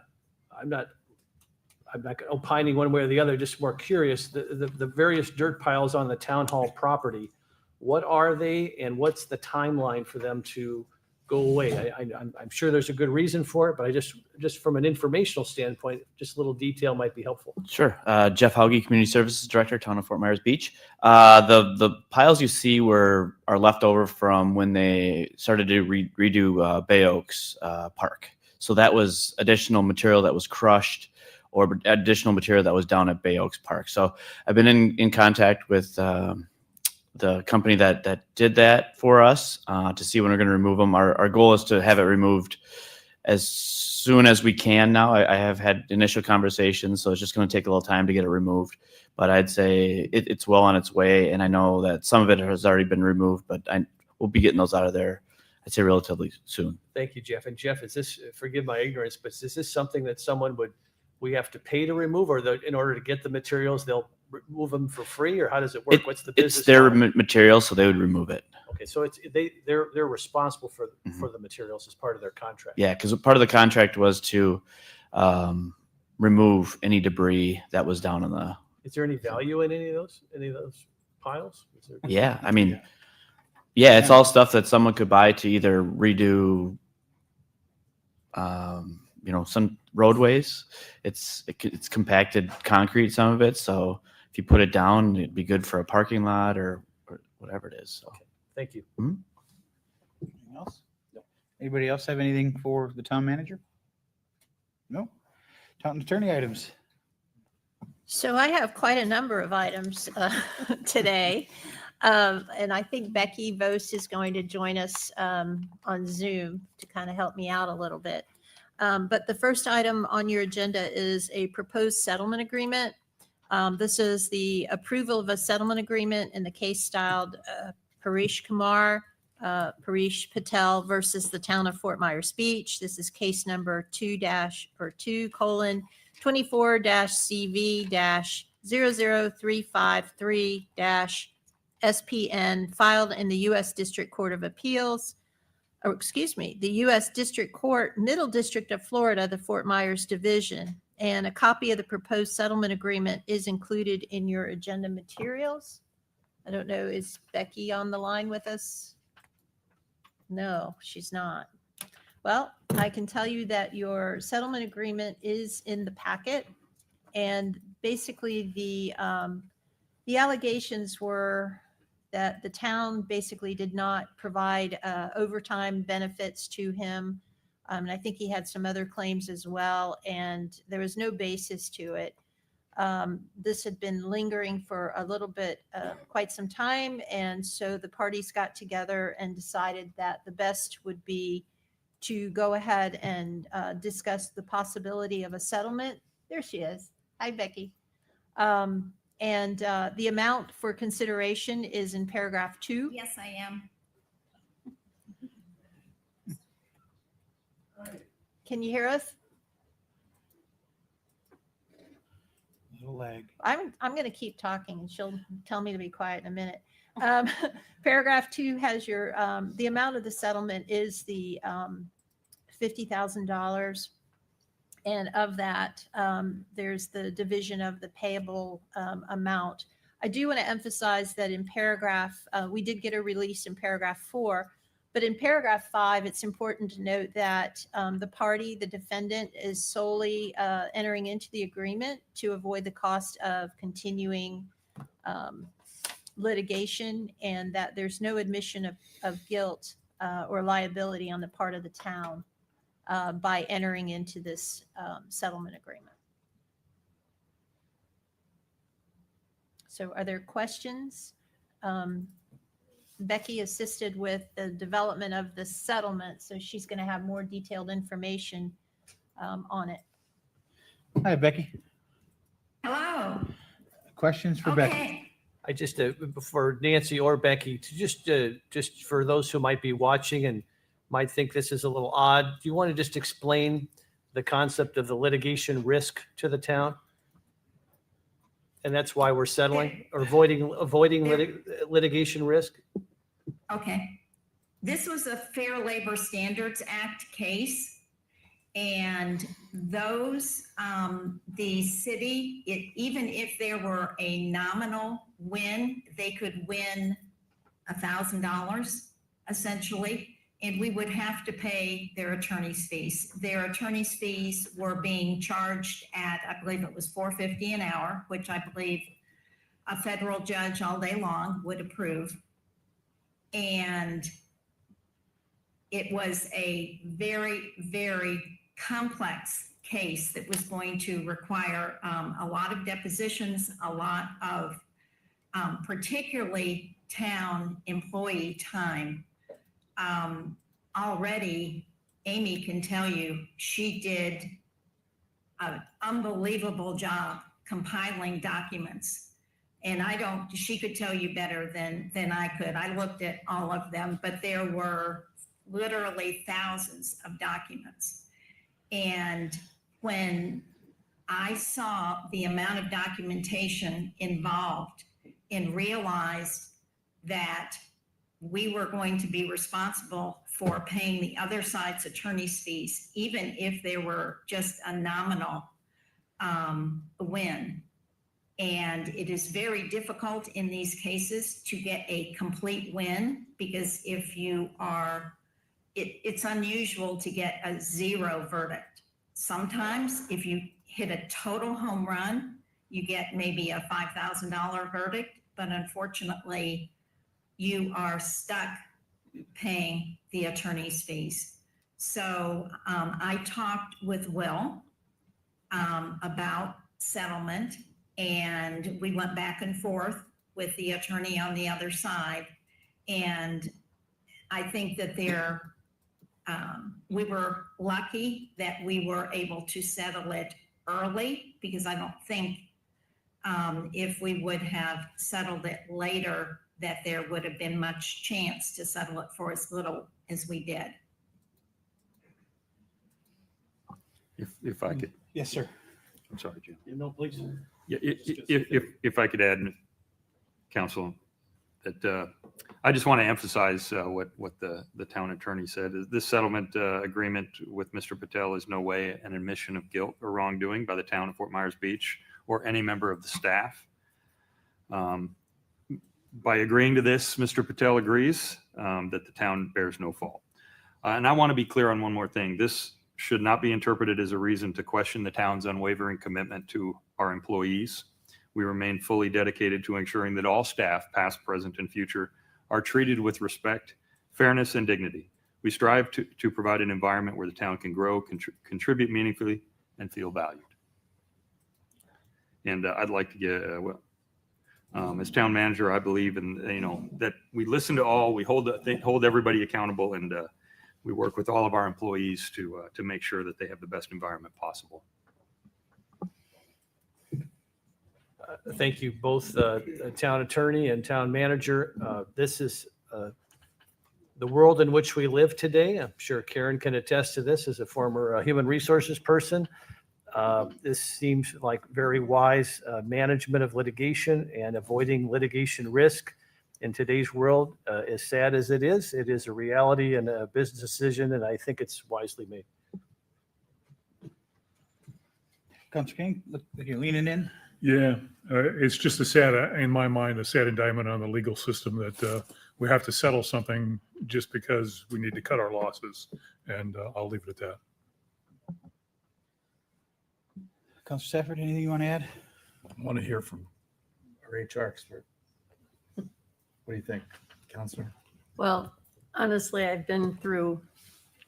opining one way or the other, just more curious. The various dirt piles on the town hall property, what are they, and what's the timeline for them to go away? I'm sure there's a good reason for it, but I just from an informational standpoint, just a little detail might be helpful. Sure. Jeff Hauge, Community Services Director, Town of Fort Myers Beach. The piles you see are left over from when they started to redo Bay Oaks Park. So that was additional material that was crushed, or additional material that was down at Bay Oaks Park. So I've been in contact with the company that did that for us to see when we're going to remove them. Our goal is to have it removed as soon as we can now. I have had initial conversations, so it's just going to take a little time to get it removed. But I'd say it's well on its way, and I know that some of it has already been removed, but we'll be getting those out of there, I'd say, relatively soon. Thank you, Jeff. And Jeff, is this, forgive my ignorance, but is this something that we have to pay to remove, or in order to get the materials, they'll remove them for free, or how does it work? What's the business? It's their model? material, so they would remove it. Okay, so they're responsible for the materials as part of their contract. Yeah, because part of the contract was to remove any debris that was down in the Is there any value in any of those piles? Is there- Yeah, I mean, yeah, it's all stuff that someone could buy to either redo, some roadways. It's compacted concrete, some of it. So if you put it down, it'd be good for a parking lot or whatever it is. So Thank you. Mhm. Anything else? Anybody else have anything for the town manager? No? Town attorney items. So I have quite a number of items today. And I think Becky Vos is going to join us on Zoom to kind of help me out a little bit. But the first item on your agenda is a proposed settlement agreement. This is the approval of a settlement agreement in the case styled Paresh Kumar, Paresh Patel versus the town of Fort Myers Beach. This is case number 2-2:24-CV-00353-SPN filed in the U.S. District Court of Appeals. Oh, excuse me, the U.S. District Court, Middle District of Florida, the Fort Myers Division. And a copy of the proposed settlement agreement is included in your agenda materials. I don't know, is Becky on the line with us? No, she's not. Well, I can tell you that your settlement agreement is in the packet. And basically the allegations were that the town basically did not provide overtime benefits to him. And I think he had some other claims as well, and there was no basis to it. This had been lingering for a little bit, quite some time, and so the parties got together and decided that the best would be to go ahead and discuss the possibility of a settlement. There she is. Hi, Becky. And the amount for consideration is in paragraph 2. Yes, I am. Can you hear us? Little lag. I'm going to keep talking and she'll tell me to be quiet in a minute. Paragraph 2 has your, the amount of the settlement is the $50,000. And of that, there's the division of the payable amount. I do want to emphasize that in paragraph, we did get a release in paragraph 4, but in paragraph 5, it's important to note that the party, the defendant, is solely entering into the agreement to avoid the cost of continuing litigation, and that there's no admission of guilt or liability on the part of the town by entering into this settlement agreement. So are there questions? Becky assisted with the development of the settlement, so she's going to have more detailed information on it. Hi, Becky. Hello. Questions for Becky? Okay. I just, for Nancy or Becky, to just for those who might be watching and might think this is a little odd, do you want to just explain the concept of the litigation risk to the town? And that's why we're settling or avoiding litigation risk? Okay. This was a Fair Labor Standards Act case. And those, the city, even if there were a nominal win, they could win $1,000 essentially, and we would have to pay their attorney's fees. Their attorney's fees were being charged at, I believe it was $4.50 an hour, which I believe a federal judge all day long would approve. And it was a very, very complex case that was going to require a lot of depositions, a lot of particularly town employee time. Already, Amy can tell you, she did an unbelievable job compiling documents. And she could tell you better than I could. I looked at all of them, but there were literally thousands of documents. And when I saw the amount of documentation involved and realized that we were going to be responsible for paying the other side's attorney's fees, even if there were just a nominal win, And it is very difficult in these cases to get a complete win, because if you are, it's unusual to get a 0 verdict. Sometimes if you hit a total home run, you get maybe a $5,000 verdict, but unfortunately you are stuck paying the attorney's fees. So I talked with Will about settlement, and we went back and forth with the attorney on the other side. And I think that we were lucky that we were able to settle it early, because I don't think if we would have settled it later, that there would have been much chance to settle it for as little as we did. If I could, Yes, sir. I'm sorry, Jim. No, please. Yeah, if I could add, Council, that I just want to emphasize what the town attorney said. This settlement agreement with Mr. Patel is no way an admission of guilt or wrongdoing by the town of Fort Myers Beach or any member of the staff. By agreeing to this, Mr. Patel agrees that the town bears no fault. And I want to be clear on one more thing. This should not be interpreted as a reason to question the town's unwavering commitment to our employees. We remain fully dedicated to ensuring that all staff, past, present, and future, are treated with respect, fairness, and dignity. We strive to provide an environment where the town can grow, contribute meaningfully, and feel valued. And I'd like to get, as town manager, I believe in, that we listen to all, we hold everybody accountable, and we work with all of our employees to make sure that they have the best environment possible. Thank you, both town attorney and town manager. This is the world in which we live today. I'm sure Karen can attest to this as a former human resources person. This seems like very wise management of litigation and avoiding litigation risk in today's world. As sad as it is a reality and a business decision, and I think it's wisely made. Councilor King, look like you're leaning in. Yeah, it's just in my mind, a sad indictment on the legal system that we have to settle something just because we need to cut our losses. And I'll leave it at that. Councilor Stafford, anything you want to add? I want to hear from our HR expert. What do you think, Counselor? Well, honestly, I've been through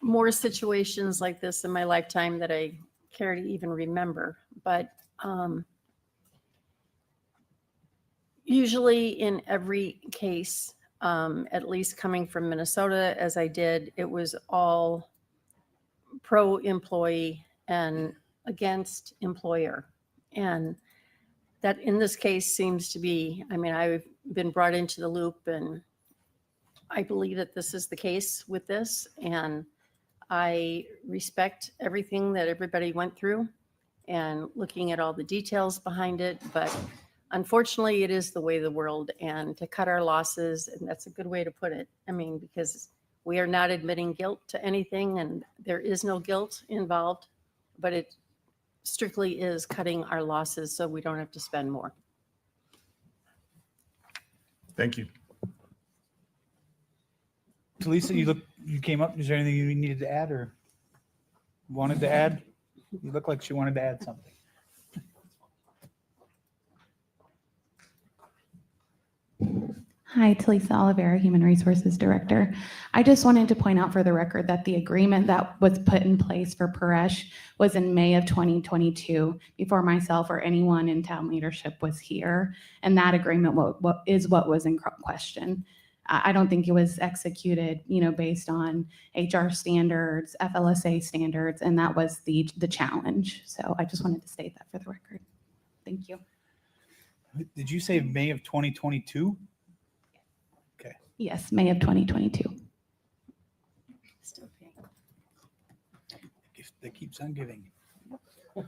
more situations like this in my lifetime that I care to even remember. But usually in every case, at least coming from Minnesota, as I did, it was all pro-employee and against employer. And that in this case seems to be, I mean, I've been brought into the loop, and I believe that this is the case with this. And I respect everything that everybody went through and looking at all the details behind it. But unfortunately, it is the way of the world, and to cut our losses, and that's a good way to put it. I mean, because we are not admitting guilt to anything, and there is no guilt involved, but it strictly is cutting our losses so we don't have to spend more. Thank you. Talisa, you came up. Is there anything you needed to add or wanted to add? You look like she wanted to add something. Hi, Talisa Oliveira, Human Resources Director. I just wanted to point out for the record that the agreement that was put in place for Paresh was in May of 2022, before myself or anyone in town leadership was here. And that agreement is what was in question. I don't think it was executed, based on HR standards, FLSA standards, and that was the challenge. So I just wanted to state that for the record. Thank you. Did you say May of 2022? Yes, May of 2022. Still paying. Gift that keeps on giving. All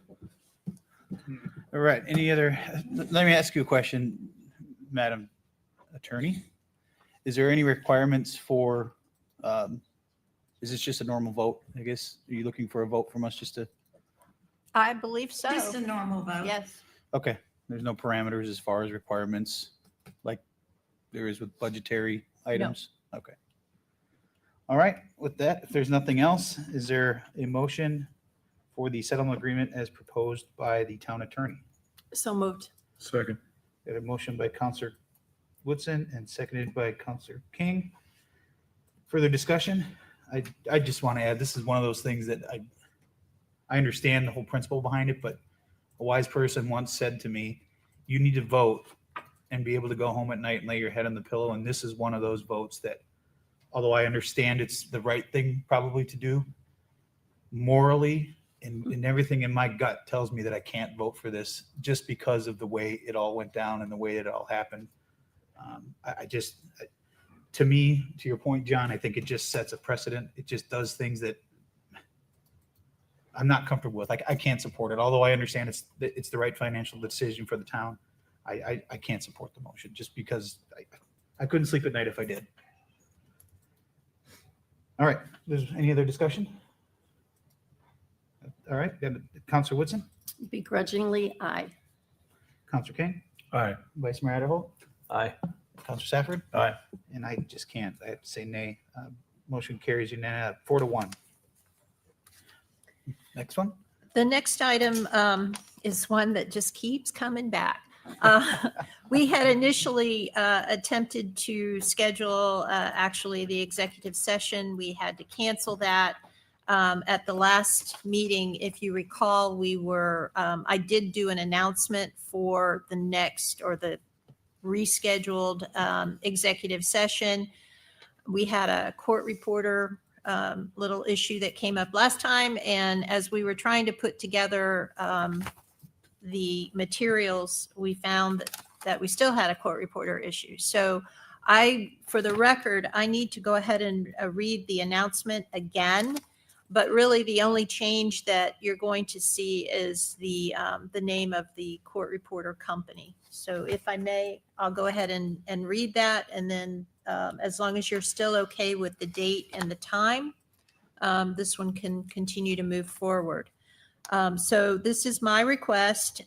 right. Let me ask you a question, Madam Attorney. Is there any requirements for, is this just a normal vote? I guess, are you looking for a vote from us just to? I believe so. Just a normal vote. Yes. Okay. There's no parameters as far as requirements like there is with budgetary items? Okay. All right, with that, if there's nothing else, is there a motion for the settlement agreement as proposed by the town attorney? So moved. Second. Got a motion by Counselor Woodson and seconded by Counselor King. Further discussion? I just want to add, this is one of those things that I understand the whole principle behind it, but a wise person once said to me, you need to vote and be able to go home at night and lay your head on the pillow. And this is one of those votes that, although I understand it's the right thing probably to do, morally and everything in my gut tells me that I can't vote for this just because of the way it all went down and the way it all happened. To me, to your point, John, I think it just sets a precedent. It just does things that I'm not comfortable with. I can't support it. Although I understand it's the right financial decision for the town. I can't support the motion just because I couldn't sleep at night if I did. All right. There's any other discussion? All right. Counselor Woodson, Begrudgingly, aye. Counselor King, Aye. Vice Mayor Adderholt, Aye. Counselor Safford. Aye. And I just can't. I have to say nay. Motion carries unanimous 4-1. Next one. The next item is one that just keeps coming back. We had initially attempted to schedule actually the executive session. We had to cancel that. At the last meeting, if you recall, I did do an announcement for the next or the rescheduled executive session. We had a court reporter little issue that came up last time. And as we were trying to put together the materials, we found that we still had a court reporter issue. So for the record, I need to go ahead and read the announcement again. But really, the only change that you're going to see is the name of the court reporter company. So if I may, I'll go ahead and read that. And then as long as you're still okay with the date and the time, this one can continue to move forward. So this is my request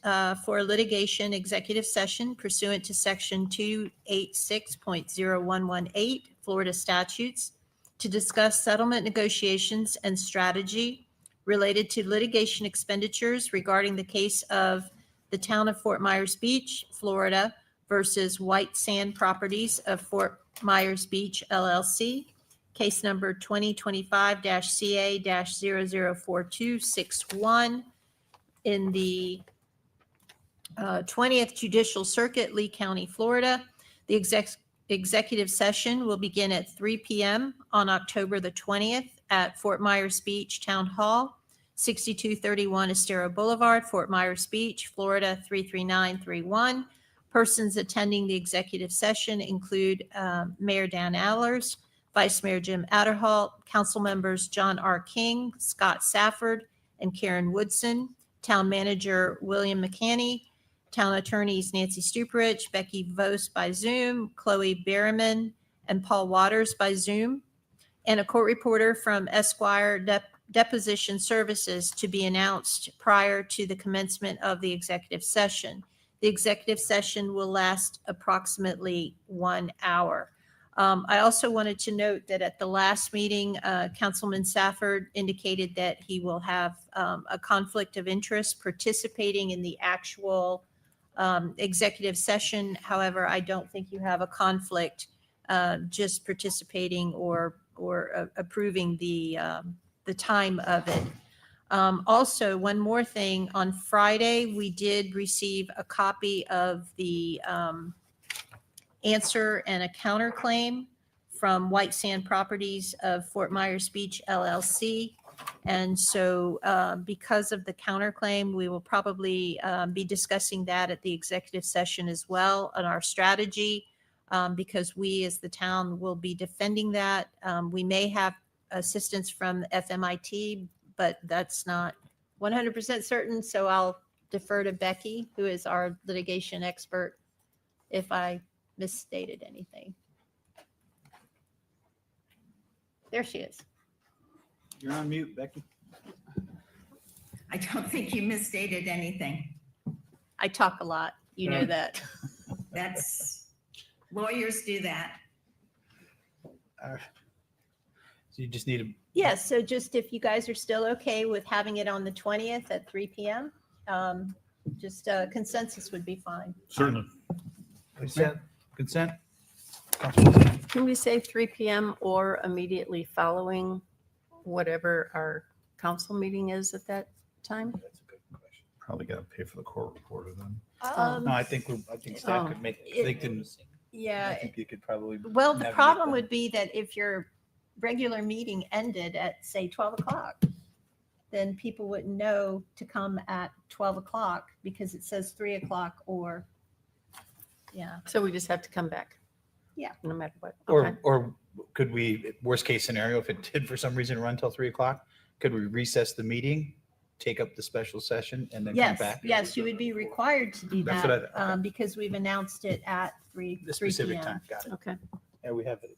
for a litigation executive session pursuant to section 286.0118 Florida statutes to discuss settlement negotiations and strategy related to litigation expenditures regarding the case of the town of Fort Myers Beach, Florida versus White Sand Properties of Fort Myers Beach, LLC, case number 2025-CA-004261 in the 20th Judicial Circuit, Lee County, Florida. The executive session will begin at 3 p.m. on October the 20th at Fort Myers Beach Town Hall, 6231 Estero Boulevard, Fort Myers Beach, Florida 33931. Persons attending the executive session include Mayor Dan Allers, Vice Mayor Jim Adderholt, council members John R. King, Scott Safford, and Karen Woodson, town manager William McCanney, town attorneys Nancy Stuprich, Becky Vos by Zoom, Chloe Berriman, and Paul Waters by Zoom, and a court reporter from Esquire Deposition Services to be announced prior to the commencement of the executive session. The executive session will last approximately 1 hour. I also wanted to note that at the last meeting, Councilman Safford indicated that he will have a conflict of interest participating in the actual executive session. However, I don't think you have a conflict just participating or approving the time of it. Also, one more thing, on Friday, we did receive a copy of the answer and a counterclaim from White Sand Properties of Fort Myers Beach, LLC. And so because of the counterclaim, we will probably be discussing that at the executive session as well on our strategy, because we as the town will be defending that. We may have assistance from FMIT, but that's not 100% certain. So I'll defer to Becky, who is our litigation expert, if I misstated anything. There she is. You're on mute, Becky. I don't think you misstated anything. I talk a lot. You know that. That's, lawyers do that. So you just need to, Yes, so just if you guys are still okay with having it on the 20th at 3 PM, just consensus would be fine. Certainly. consent? Can we say 3 PM or immediately following whatever our council meeting is at that time? Probably got to pay for the court reporter then. No, I think staff could make, they can, I Yeah, think you could probably. well, the navigate problem that. would be that if your regular meeting ended at, say, 12 o'clock, then people wouldn't know to come at 12 o'clock because it says 3 o'clock or, yeah. So we just have to come back. Yeah. No matter what. Okay. Or could we, worst case scenario, if it did for some reason run till 3 o'clock, could we recess the meeting, take up the special session and then come Yes, back? yes, you would be required to do That's what that because we've announced it at 3 The 3 specific PM. time, got it. Okay. Yeah, we have it.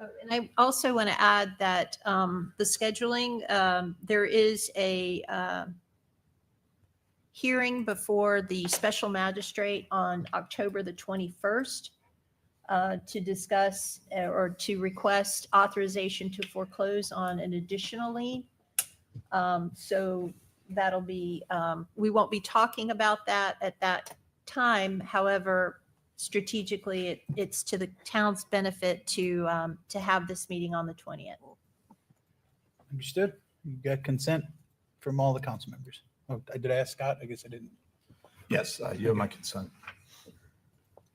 Oh, and I also want to add that the scheduling, there is a hearing before the special magistrate on October the 21st to discuss or to request authorization to foreclose on an additional lien. So that'll be, we won't be talking about that at that time. However, strategically, it's to the town's benefit to have this meeting on the 20th. Understood. You got consent from all the council members. Oh, did I ask Scott? I guess I didn't. Yes, you have my consent.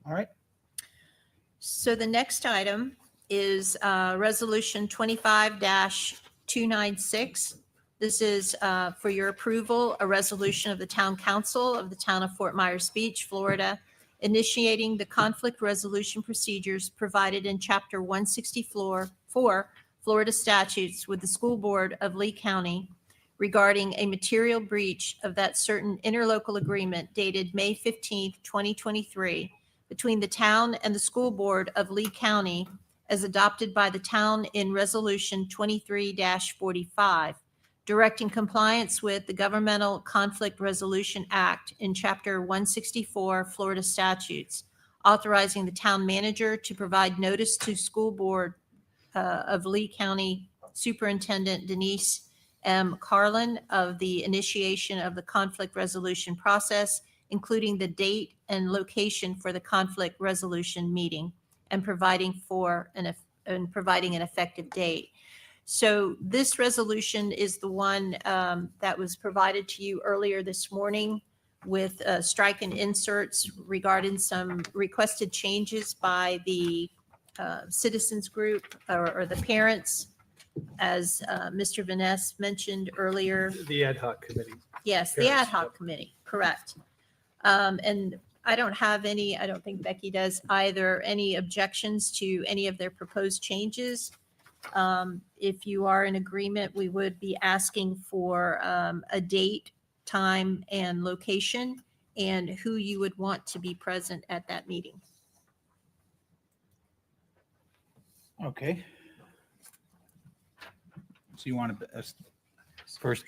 All right. So the next item is Resolution 25-296. This is for your approval, a resolution of the Town Council of the Town of Fort Myers Beach, Florida, initiating the conflict resolution procedures provided in Chapter 164 Florida statutes with the School Board of Lee County regarding a material breach of that certain interlocal agreement dated May 15th, 2023, between the town and the School Board of Lee County as adopted by the town in Resolution 23-45, directing compliance with the Governmental Conflict Resolution Act in Chapter 164 Florida statutes, authorizing the town manager to provide notice to School Board of Lee County Superintendent Denise M. Carlin of the initiation of the conflict resolution process, including the date and location for the conflict resolution meeting, and providing an effective date. So this resolution is the one that was provided to you earlier this morning with strike and inserts regarding some requested changes by the citizens group or the parents, as Mr. Vaness mentioned earlier. The ad hoc committee. Yes, the ad hoc committee, correct. And I don't have any, I don't think Becky does either, any objections to any of their proposed changes. If you are in agreement, we would be asking for a date, time, and location, and who you would want to be present at that meeting. Okay. So you want to, first,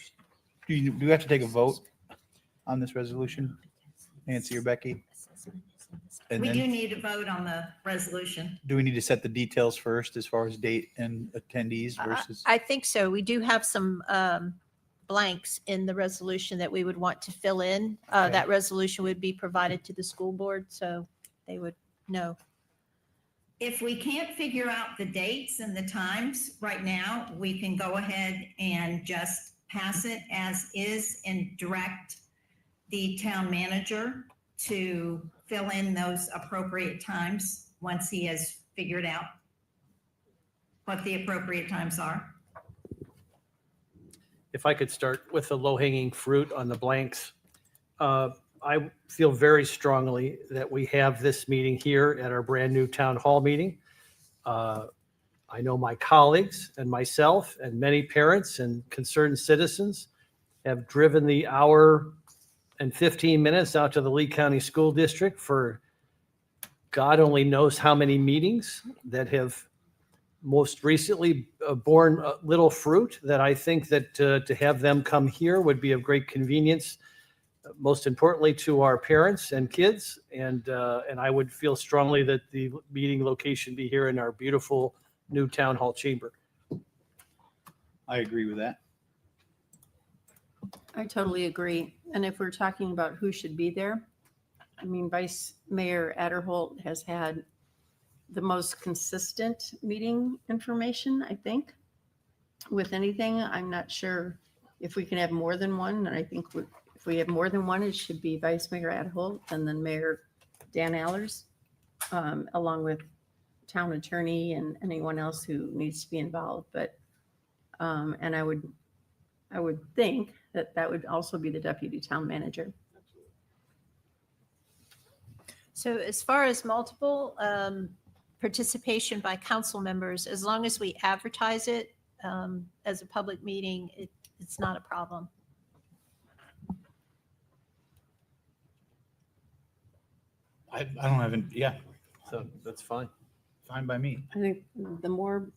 do you have to take a vote on this resolution, Nancy or Becky? And We do then, need a vote on the resolution. do we need to set the details first as far as date and attendees versus? I think so. We do have some blanks in the resolution that we would want to fill in. Okay. That resolution would be provided to the school board, so they would know. If we can't figure out the dates and the times right now, we can go ahead and just pass it as is and direct the town manager to fill in those appropriate times once he has figured out what the appropriate times are. If I could start with the low-hanging fruit on the blanks. I feel very strongly that we have this meeting here at our brand-new town hall meeting. I know my colleagues and myself and many parents and concerned citizens have driven the hour and 15 minutes out to the Lee County School District for God only knows how many meetings that have most recently borne little fruit, that I think that to have them come here would be of great convenience most importantly to our parents and kids. And I would feel strongly that the meeting location be here in our beautiful new town hall chamber. I agree with that. I totally agree. And if we're talking about who should be there, I mean, Vice Mayor Adderholt has had the most consistent meeting information, I think, with anything. I'm not sure if we can have more than one. And I think if we have more than one, it should be Vice Mayor Adderholt and then Mayor Dan Allers, along with town attorney and anyone else who needs to be involved. But, and I would think that would also be the deputy town manager. So as far as multiple participation by council members, as long as we advertise it as a public meeting, it's not a problem. I don't have an, yeah, So that's fine. fine by me. I think the more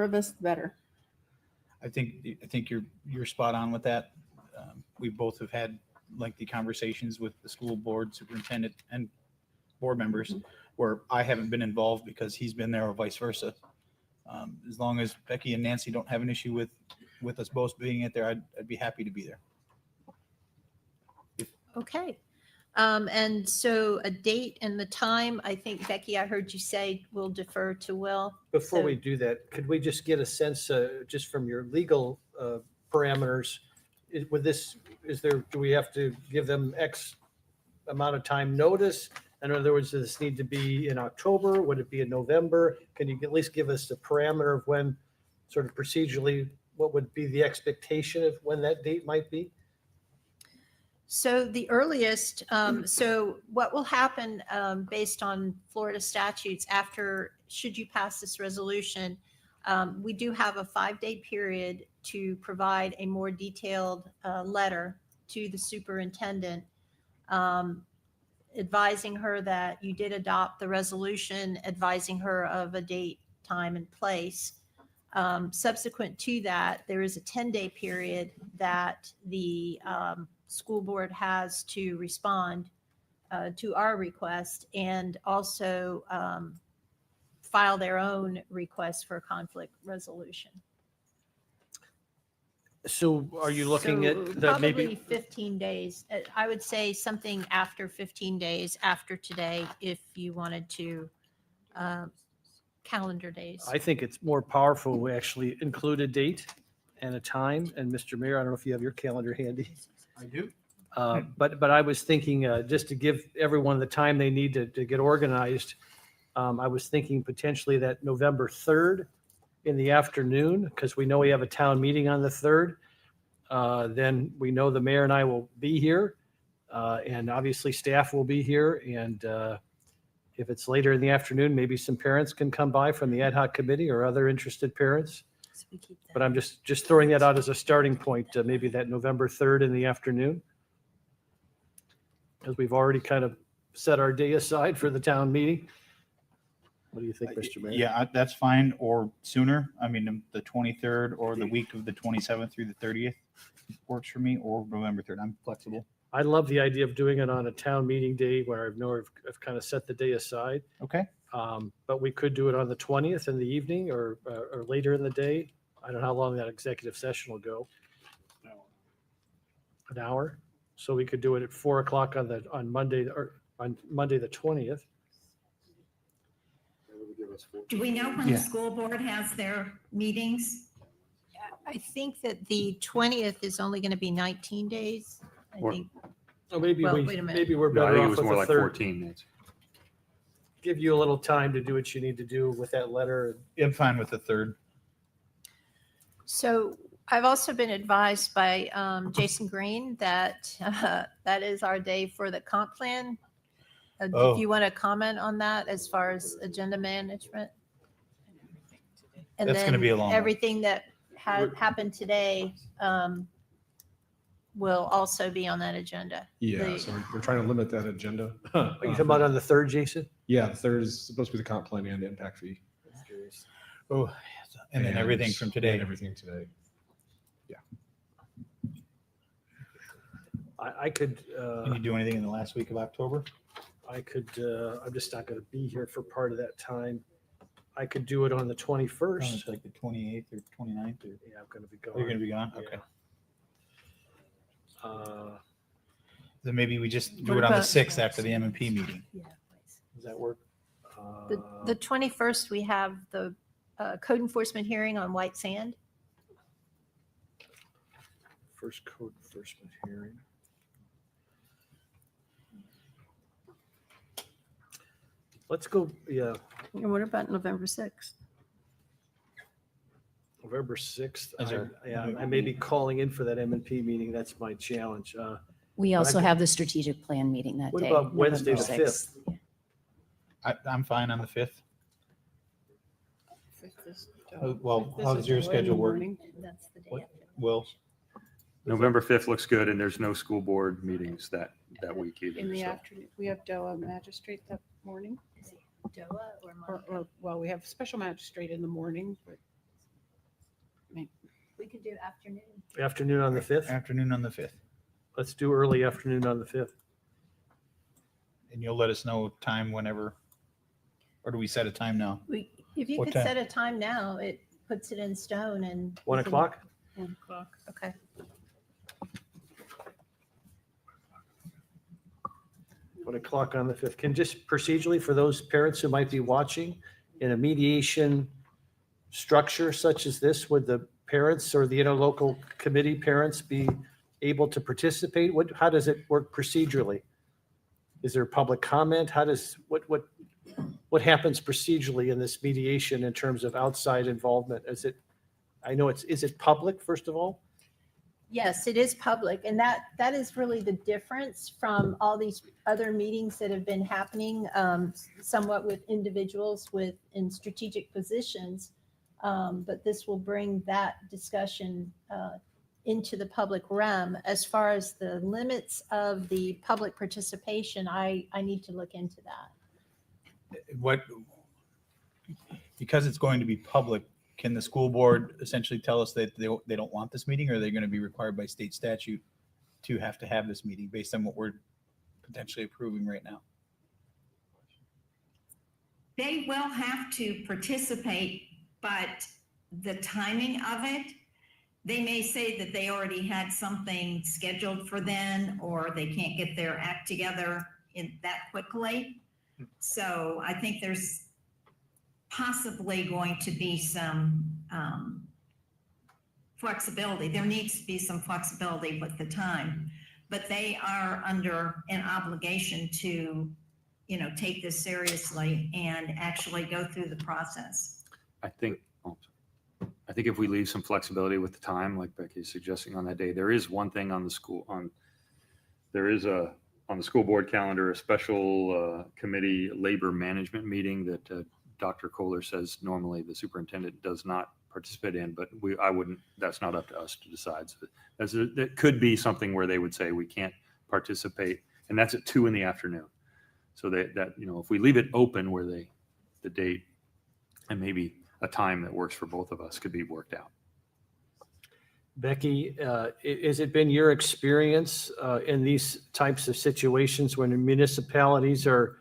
of us, the better. I think you're spot on with that. We both have had lengthy conversations with the school board superintendent and board members where I haven't been involved because he's been there or vice versa. As long as Becky and Nancy don't have an issue with us both being it there, I'd be happy to be there. Okay. And so a date and the time, I think, Becky, I heard you say we'll defer to Will. Before So- we do that, could we just get a sense, just from your legal parameters, do we have to give them X amount of time notice? In other words, does this need to be in October? Would it be in November? Can you at least give us the parameter of when, sort of procedurally, what would be the expectation of when that date might be? So the earliest, so what will happen based on Florida statutes should you pass this resolution, we do have a 5-day period to provide a more detailed letter to the superintendent, advising her that you did adopt the resolution, advising her of a date, time, and place. Subsequent to that, there is a 10-day period that the school board has to respond to our request and also file their own request for conflict resolution. So are you looking So at that probably maybe? 15 days. I would say something after 15 days after today, if you wanted to calendar days. I think it's more powerful. We actually include a date and a time. And Mr. Mayor, I don't know if you have your calendar handy. I do. But I was thinking, just to give everyone the time they need to get organized, I was thinking potentially that November 3rd in the afternoon, because we know we have a town meeting on the 3rd. Then we know the mayor and I will be here, and obviously staff will be here. And if it's later in the afternoon, maybe some parents can come by from the ad hoc committee or other interested parents. But I'm just throwing that out as a starting point, maybe that November 3rd in the afternoon. Because we've already kind of set our day aside for the town meeting. What do you think, Mr. Mayor? Yeah, that's fine, or sooner. I mean, the 23rd or the week of the 27th through the 30th works for me, or November 3rd. I'm flexible. I love the idea of doing it on a town meeting day where I've kind of set the day aside. Okay. But we could do it on the 20th in the evening or later in the day. I don't know how long that executive session will go. An hour. So we could do it at 4 o'clock on Monday the 20th. Do we know when Yeah. the school board has their meetings? I think that the 20th is only going to be 19 days. I Or- think. So maybe Well, wait a minute. maybe we're No, I better think it off was with more the like 3rd. 14 days. Give you a little time to do what you need to do with that letter. I'm fine with the 3rd. So I've also been advised by Jason Green that that is our day for the comp plan. Oh. If you want to comment on that as far as agenda management? And That's gonna then be a long one. everything that had happened today will also be on that agenda. Yeah, The- so we're trying to limit that agenda. Are you talking about on the 3rd, Jason? Yeah, the 3rd is supposed to be the comp plan and impact fee. Oh, and then everything from today. And everything today. Yeah. I could, Can you do anything in the last week of October? I could, I'm just not going to be here for part of that time. I could do it on the 21st. It's like the 28th or 29th or? Yeah, I'm going to be gone. Oh, you're gonna be gone? Okay. Uh, Then maybe we just do What it on the about- 6th after the M&P meeting. Does that work? The 21st, we have the code enforcement hearing on White Sand. First code enforcement hearing. Let's go, yeah, And what about November 6th? November 6th. Is there- I may be calling in for that M&P meeting. That's my challenge. We But I also could- have the strategic plan meeting that What day. about Wednesday the November 5th? I'm fine on the 5th. Fifth is- Well, fifth is how's a your delay in the schedule work? morning. That's the day. What- Will? November 5th looks good, and there's no school board meetings that week either. In the so. afternoon, we have DOA magistrate that morning. DOA or Or, well, we have special magistrate in the morning, but We could do afternoon. Afternoon on the 5th? Afternoon on the 5th. Let's do early afternoon on the 5th. And you'll let us know time whenever, or do we set a time now? If you What could time? set a time now, it puts it in stone and. 1 we can- o'clock? 1 o'clock. Okay. 1 o'clock on the 5th. Can just procedurally, for those parents who might be watching, in a mediation structure such as this, would the parents or the interlocal committee parents be able to participate? How does it work procedurally? Is there public comment? What happens procedurally in this mediation in terms of outside involvement? Is it public, first of all? Yes, it is public, and that is really the difference from all these other meetings that have been happening, somewhat with individuals in strategic positions. But this will bring that discussion into the public realm. As far as the limits of the public participation, I need to look into that. Because it's going to be public, can the school board essentially tell us that they don't want this meeting, or are they going to be required by state statute to have this meeting based on what we're potentially approving right now? They will have to participate, but the timing of it, they may say that they already had something scheduled for then, or they can't get their act together that quickly. So I think there's possibly going to be some flexibility. There needs to be some flexibility with the time, but they are under an obligation to, take this seriously and actually go through the process. I think if we leave some flexibility with the time, like Becky's suggesting on that day, there is one thing on the school board calendar, a special committee labor management meeting that Dr. Kohler says normally the superintendent does not participate in, but that's not up to us to decide. So that could be something where they would say we can't participate, and that's at 2 p.m. So that if we leave it open where the date and maybe a time that works for both of us could be worked out. Becky, has it been your experience in these types of situations when municipalities are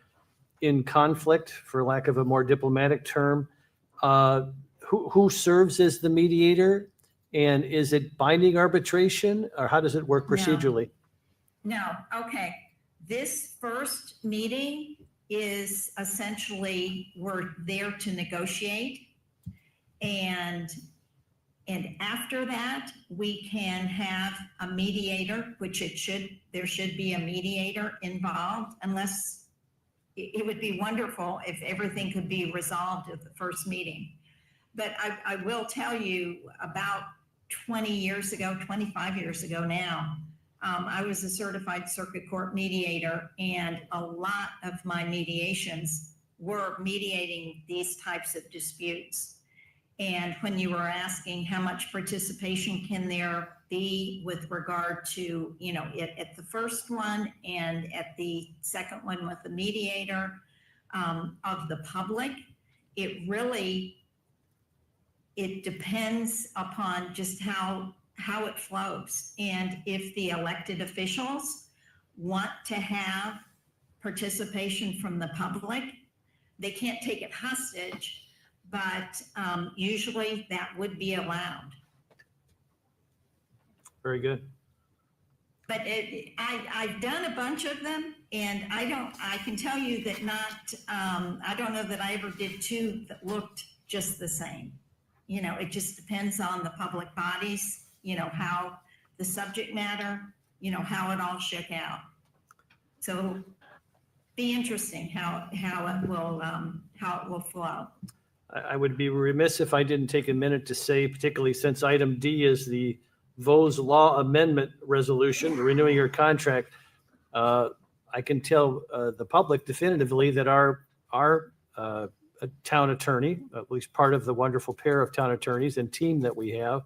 in conflict, for lack of a more diplomatic term, who serves as the mediator? And is it binding arbitration, or how does it work No. procedurally? No, okay. This first meeting is essentially, we're there to negotiate. And after that, we can have a mediator, which there should be a mediator involved, unless it would be wonderful if everything could be resolved at the first meeting. But I will tell you, about 20 years ago, 25 years ago now, I was a certified circuit court mediator, and a lot of my mediations were mediating these types of disputes. And when you were asking how much participation can there be with regard to, at the first one and at the second one with the mediator of the public, it depends upon just how how it flows. And if the elected officials want to have participation from the public, they can't take it hostage, but usually that would be allowed. Very good. But I've done a bunch of them, and I can tell you that I don't know that I ever did two that looked just the same. You know, it just depends on the public bodies, you know, how the subject matter, you know, how it all shook out. So it'll be interesting how it will flow. I would be remiss if I didn't take a minute to say, particularly since item D is the Vose Law Amendment Resolution, renewing your contract. I can tell the public definitively that our town attorney, at least part of the wonderful pair of town attorneys and team that we have,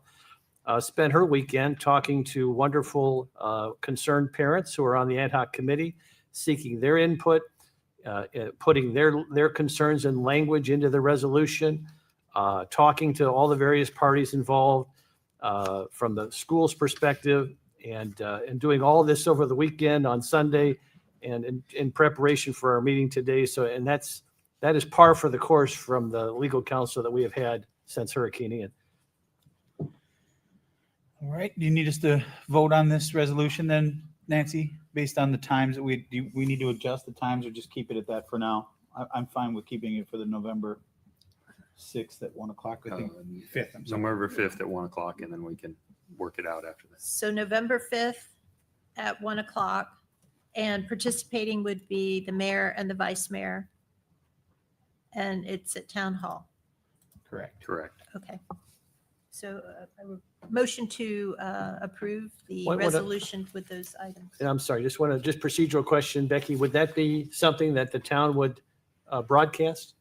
spent her weekend talking to wonderful concerned parents who are on the ad hoc committee, seeking their input, putting their concerns and language into the resolution, talking to all the various parties involved from the school's perspective, and doing all of this over the weekend on Sunday and in preparation for our meeting today. So, and that is par for the course from the legal counsel that we have had since Hurricane Ian. All right. Do you need us to vote on this resolution then, Nancy, based on the times that we need to adjust the times or just keep it at that for now? I'm fine with keeping it for the November 6th at 1 o'clock. I think 5th. I'm sorry. November 5th at 1 o'clock, and then we can work it out after that. So November 5th at 1 o'clock, and participating would be the mayor and the vice mayor. And it's at Town Hall. Correct. Correct. Okay. So I would motion to approve the What- resolution with those items. And I'm sorry, just procedural question, Becky, would that be something that the town would broadcast?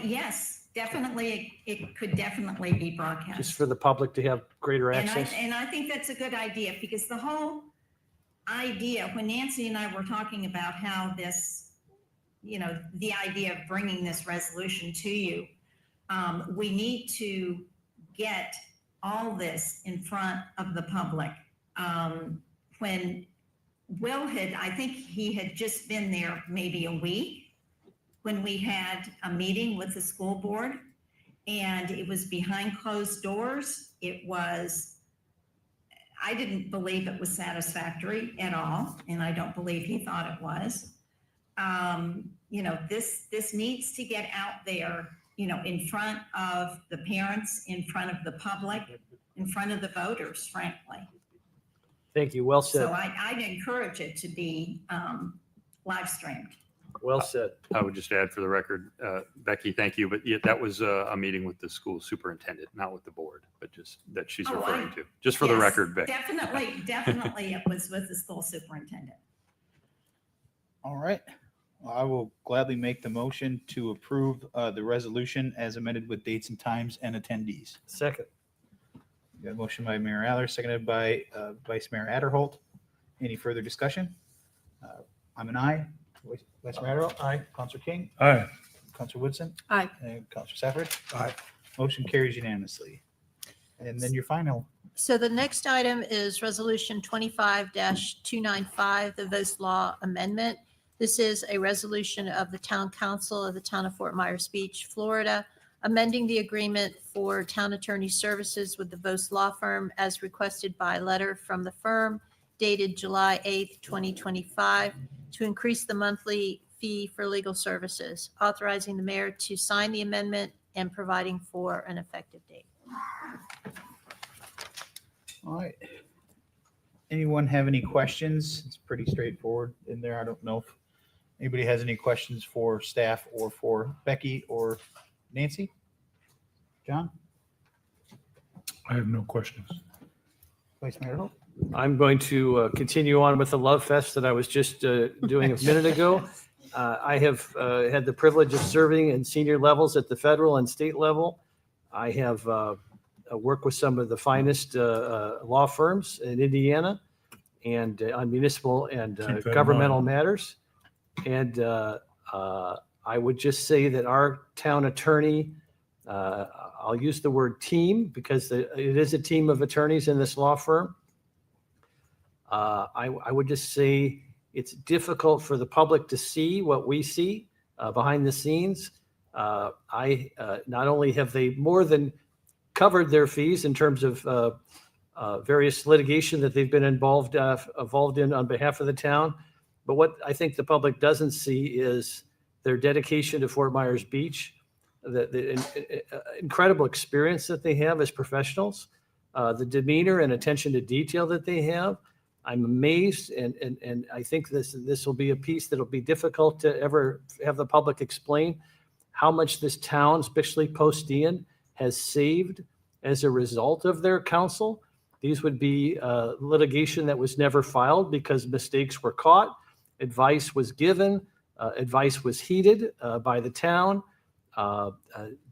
Yes, definitely. It could definitely be broadcast. Just for the public to have greater access? And I think that's a good idea, because the whole idea, when Nancy and I were talking about how this, you know, the idea of bringing this resolution to you, we need to get all this in front of the public. When Will I think he had just been there maybe a week when we had a meeting with the school board, and it was behind closed doors. I didn't believe it was satisfactory at all, and I don't believe he thought it was. You know, this needs to get out there, you know, in front of the parents, in front of the public, in front of the voters, frankly. Thank you. Well said. So I'd encourage it to be live streamed. Well said. I would just add for the record, Becky, thank you, but yeah, that was a meeting with the school superintendent, not with the board, but just that she's referring to. Just for the Yes, record, Becky. Definitely it was with the school superintendent. All right. Well, I will gladly make the motion to approve the resolution as amended with dates and times and attendees. Second. We got a motion by Mayor Aller, seconded by Vice Mayor Adderholt. Any further discussion? I'm an aye. Vice Mayor Adderholt? Aye. Counselor King? Aye. Counselor Woodson? Aye. And Counselor Safford? Aye. Motion carries unanimously. And then your final. So the next item is Resolution 25-295, the Vose Law Amendment. This is a resolution of the Town Council of the Town of Fort Myers Beach, Florida, amending the agreement for town attorney services with the Vose Law Firm as requested by letter from the firm dated July 8th, 2025, to increase the monthly fee for legal services, authorizing the mayor to sign the amendment and providing for an effective date. All right. Anyone have any questions? It's pretty straightforward in there. I don't know if anybody has any questions for staff or for Becky or Nancy? John? I have no questions. Vice Mayor Adderholt? I'm going to continue on with the Love Fest that I was just doing a minute ago. I have had the privilege of serving in senior levels at the federal and state level. I have worked with some of the finest law firms in Indiana and on municipal and governmental matters. And I would just say that our town attorney I'll use the word team because it is a team of attorneys in this law firm. I would just say it's difficult for the public to see what we see behind the scenes. Not only have they more than covered their fees in terms of various litigation that they've been involved in on behalf of the town, but what I think the public doesn't see is their dedication to Fort Myers Beach, the incredible experience that they have as professionals, the demeanor and attention to detail that they have. I'm amazed, and I think this will be a piece that'll be difficult to ever have the public explain how much this town, especially post-Ian, has saved as a result of their counsel. These would be litigation that was never filed because mistakes were caught, advice was given, advice was heeded by the town,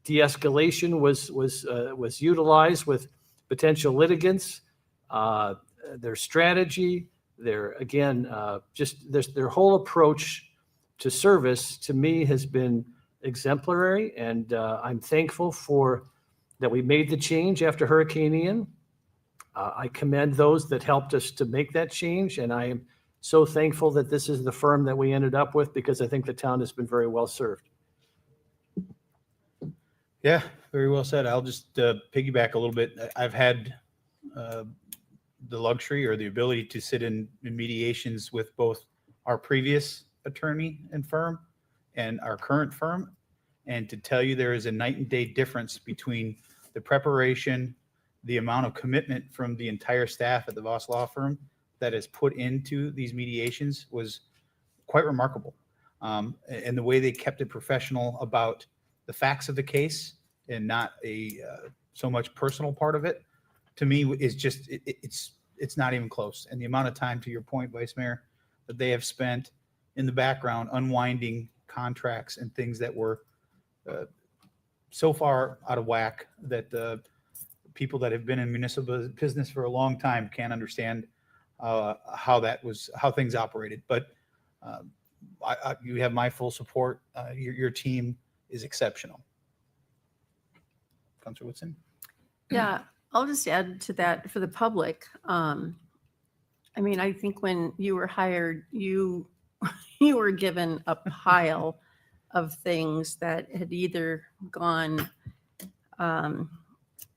de-escalation was utilized with potential litigants. Their strategy, their whole approach to service, to me, has been exemplary, and I'm thankful that we made the change after Hurricane Ian. I commend those that helped us to make that change, and I am so thankful that this is the firm that we ended up with because I think the town has been very well served. Yeah, very well said. I'll just piggyback a little bit. I've had the luxury or the ability to sit in mediations with both our previous attorney and firm and our current firm. And to tell you there is a night and day difference between the preparation, the amount of commitment from the entire staff at the Voss Law Firm that is put into these mediations was quite remarkable. And the way they kept it professional about the facts of the case and not so much personal part of it, to me is just, it's not even close. And the amount of time, to your point, Vice Mayor, that they have spent in the background unwinding contracts and things that were so far out of whack that people that have been in municipal business for a long time can't understand how things operated. But you have my full support. Your team is exceptional. Councilor Woodson? Yeah, I'll just add to that for the public. I mean, I think when you were hired, you were given a pile of things that had either gone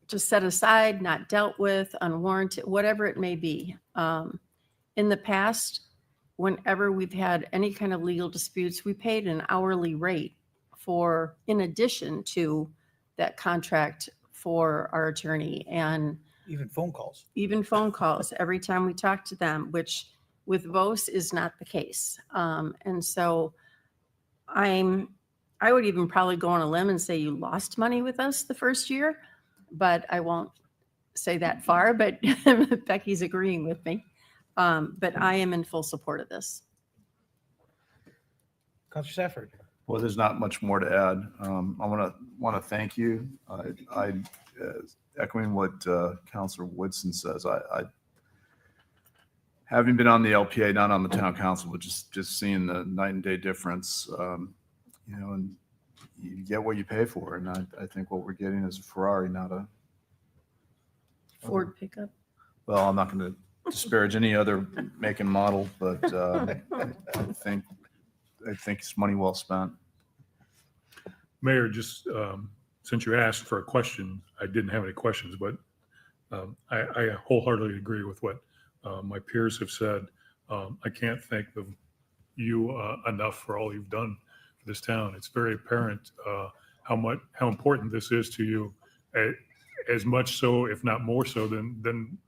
just set aside, not dealt with, unwarranted, whatever it may be. In the past, whenever we've had any kind of legal disputes, we paid an hourly rate in addition to that contract for our attorney, and even phone calls every time we talk to them, which with VOS is not the case. And so I would even probably go on a limb and say you lost money with us the first year, but I won't say that far, but Becky's agreeing with me. But I am in full support of this. Councilor Safford? Well, there's not much more to add. I want to thank you. I echoing what Councilor Woodson says. I having been on the LPA, not on the town council, but just seeing the night and day difference. And you get what you pay for, and I think what we're getting is a Ferrari, not a Ford pickup. Well, I'm not going to disparage any other make and model, but I think it's money well spent. Mayor, just since you asked for a question, I didn't have any questions, but I wholeheartedly agree with what my peers have said. I can't thank you enough for all you've done for this town. It's very apparent how important this is to you, as much so, if not more so, than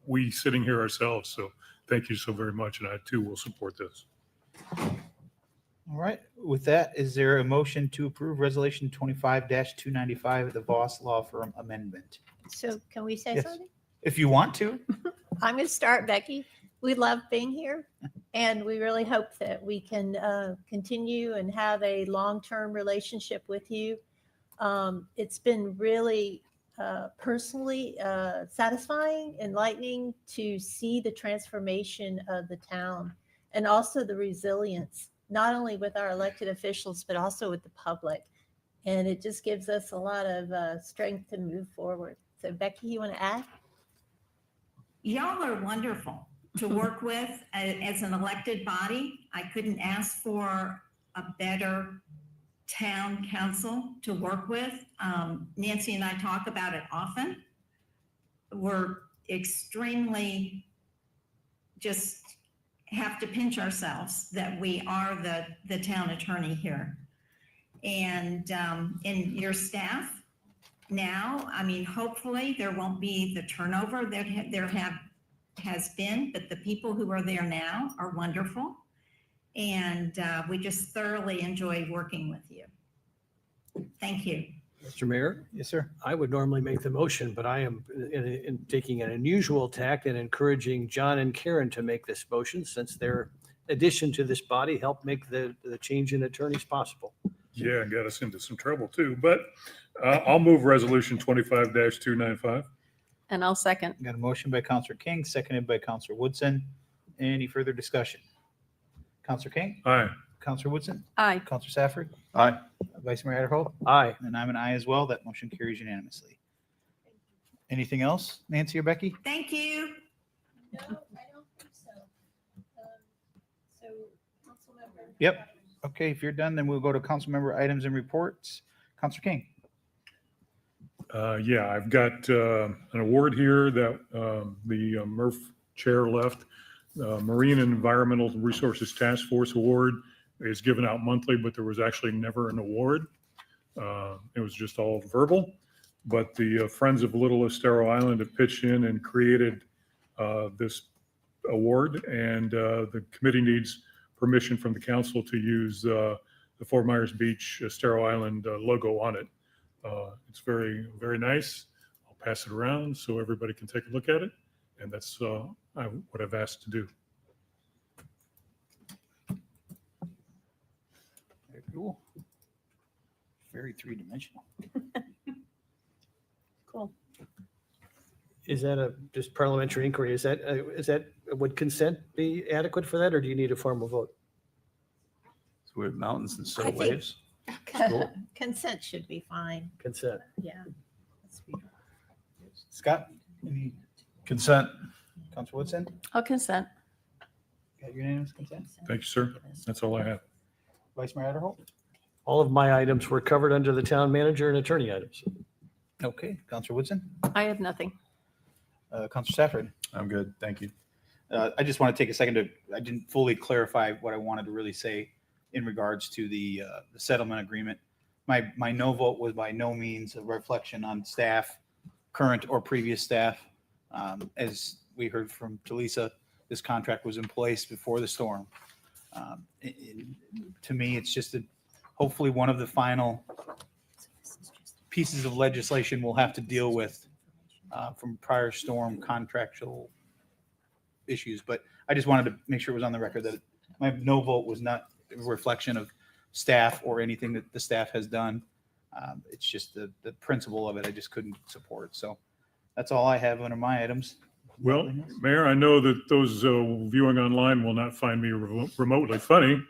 we sitting here ourselves. So thank you so very much, and I too will support this. All right. With that, is there a motion to approve Resolution 25-295, the Voss Law Firm amendment? So can we say Yes. something? If you want to. I'm going to start, Becky. We love being here, and we really hope that we can continue and have a long-term relationship with you. It's been really personally satisfying, enlightening to see the transformation of the town and also the resilience, not only with our elected officials, but also with the public. And it just gives us a lot of strength to move forward. So Becky, you want to add? Y'all are wonderful to work with as an elected body. I couldn't ask for a better town council to work with. Nancy and I talk about it often. We're extremely just have to pinch ourselves that we are the town attorney here. And in your staff now, I mean, hopefully there won't be the turnover that has been, but the people who are there now are wonderful. And we just thoroughly enjoy working with you. Thank you. Mr. Mayor? Yes, sir. I would normally make the motion, but I am in taking an unusual tack and encouraging John and Karen to make this motion since their addition to this body helped make the change in attorneys possible. Yeah, got us into some trouble too, but I'll move resolution 25-295. And I'll second. Got a motion by Counselor King, seconded by Counselor Woodson. Any further discussion? Counselor King? Aye. Counselor Woodson? Aye. Counselor Safford? Aye. Vice Mayor Adderholt? Aye. And I'm an aye as well. That motion carries unanimously. Anything else, Nancy or Becky? Thank you. No, I don't think so. So, council member. Yep. Okay, if you're done, then we'll go to council member items and reports. Counselor King? Yeah, I've got an award here that the Murph chair left. Marine and Environmental Resources Task Force Award is given out monthly, but there was actually never an award. It was just all verbal. But the Friends of Little Estero Island have pitched in and created this award, and the committee needs permission from the council to use the Fort Myers Beach Estero Island logo on it. It's very, very nice. I'll pass it around so everybody can take a look at it. And that's what I've asked to do. Very cool. Very three-dimensional. Cool. Is that a just parliamentary inquiry? Is that would consent be adequate for that, or do you need a formal vote? So we have mountains and I so think- waves. Cool. Consent should be fine. Consent. Yeah. Scott? Any Consent. Counselor Woodson? I'll consent. Got unanimous consent? Thank you, sir. That's all I have. Vice Mayor Adderholt? All of my items were covered under the town manager and attorney items. Okay, Counselor Woodson? I have nothing. Counselor Safford? I'm good. Thank you. I just want to take a second I didn't fully clarify what I wanted to really say in regards to the settlement agreement. My no vote was by no means a reflection on staff, current or previous staff. As we heard from Talisa, this contract was in place before the storm. To me, it's just hopefully one of the final pieces of legislation we'll have to deal with from prior storm contractual issues. But I just wanted to make sure it was on the record that my no vote was not a reflection of staff or anything that the staff has done. It's just the principle of it I just couldn't support. So that's all I have under my items. Well, Mayor, I know that those viewing online will not find me remotely funny,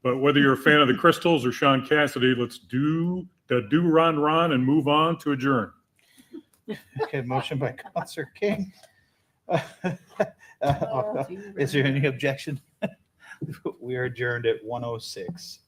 but whether you're a fan of the Crystals or Sean Cassidy, let's do the Ron and move on to adjourn. Okay, motion by Counselor King. Is there any objection? We are adjourned at 1:06.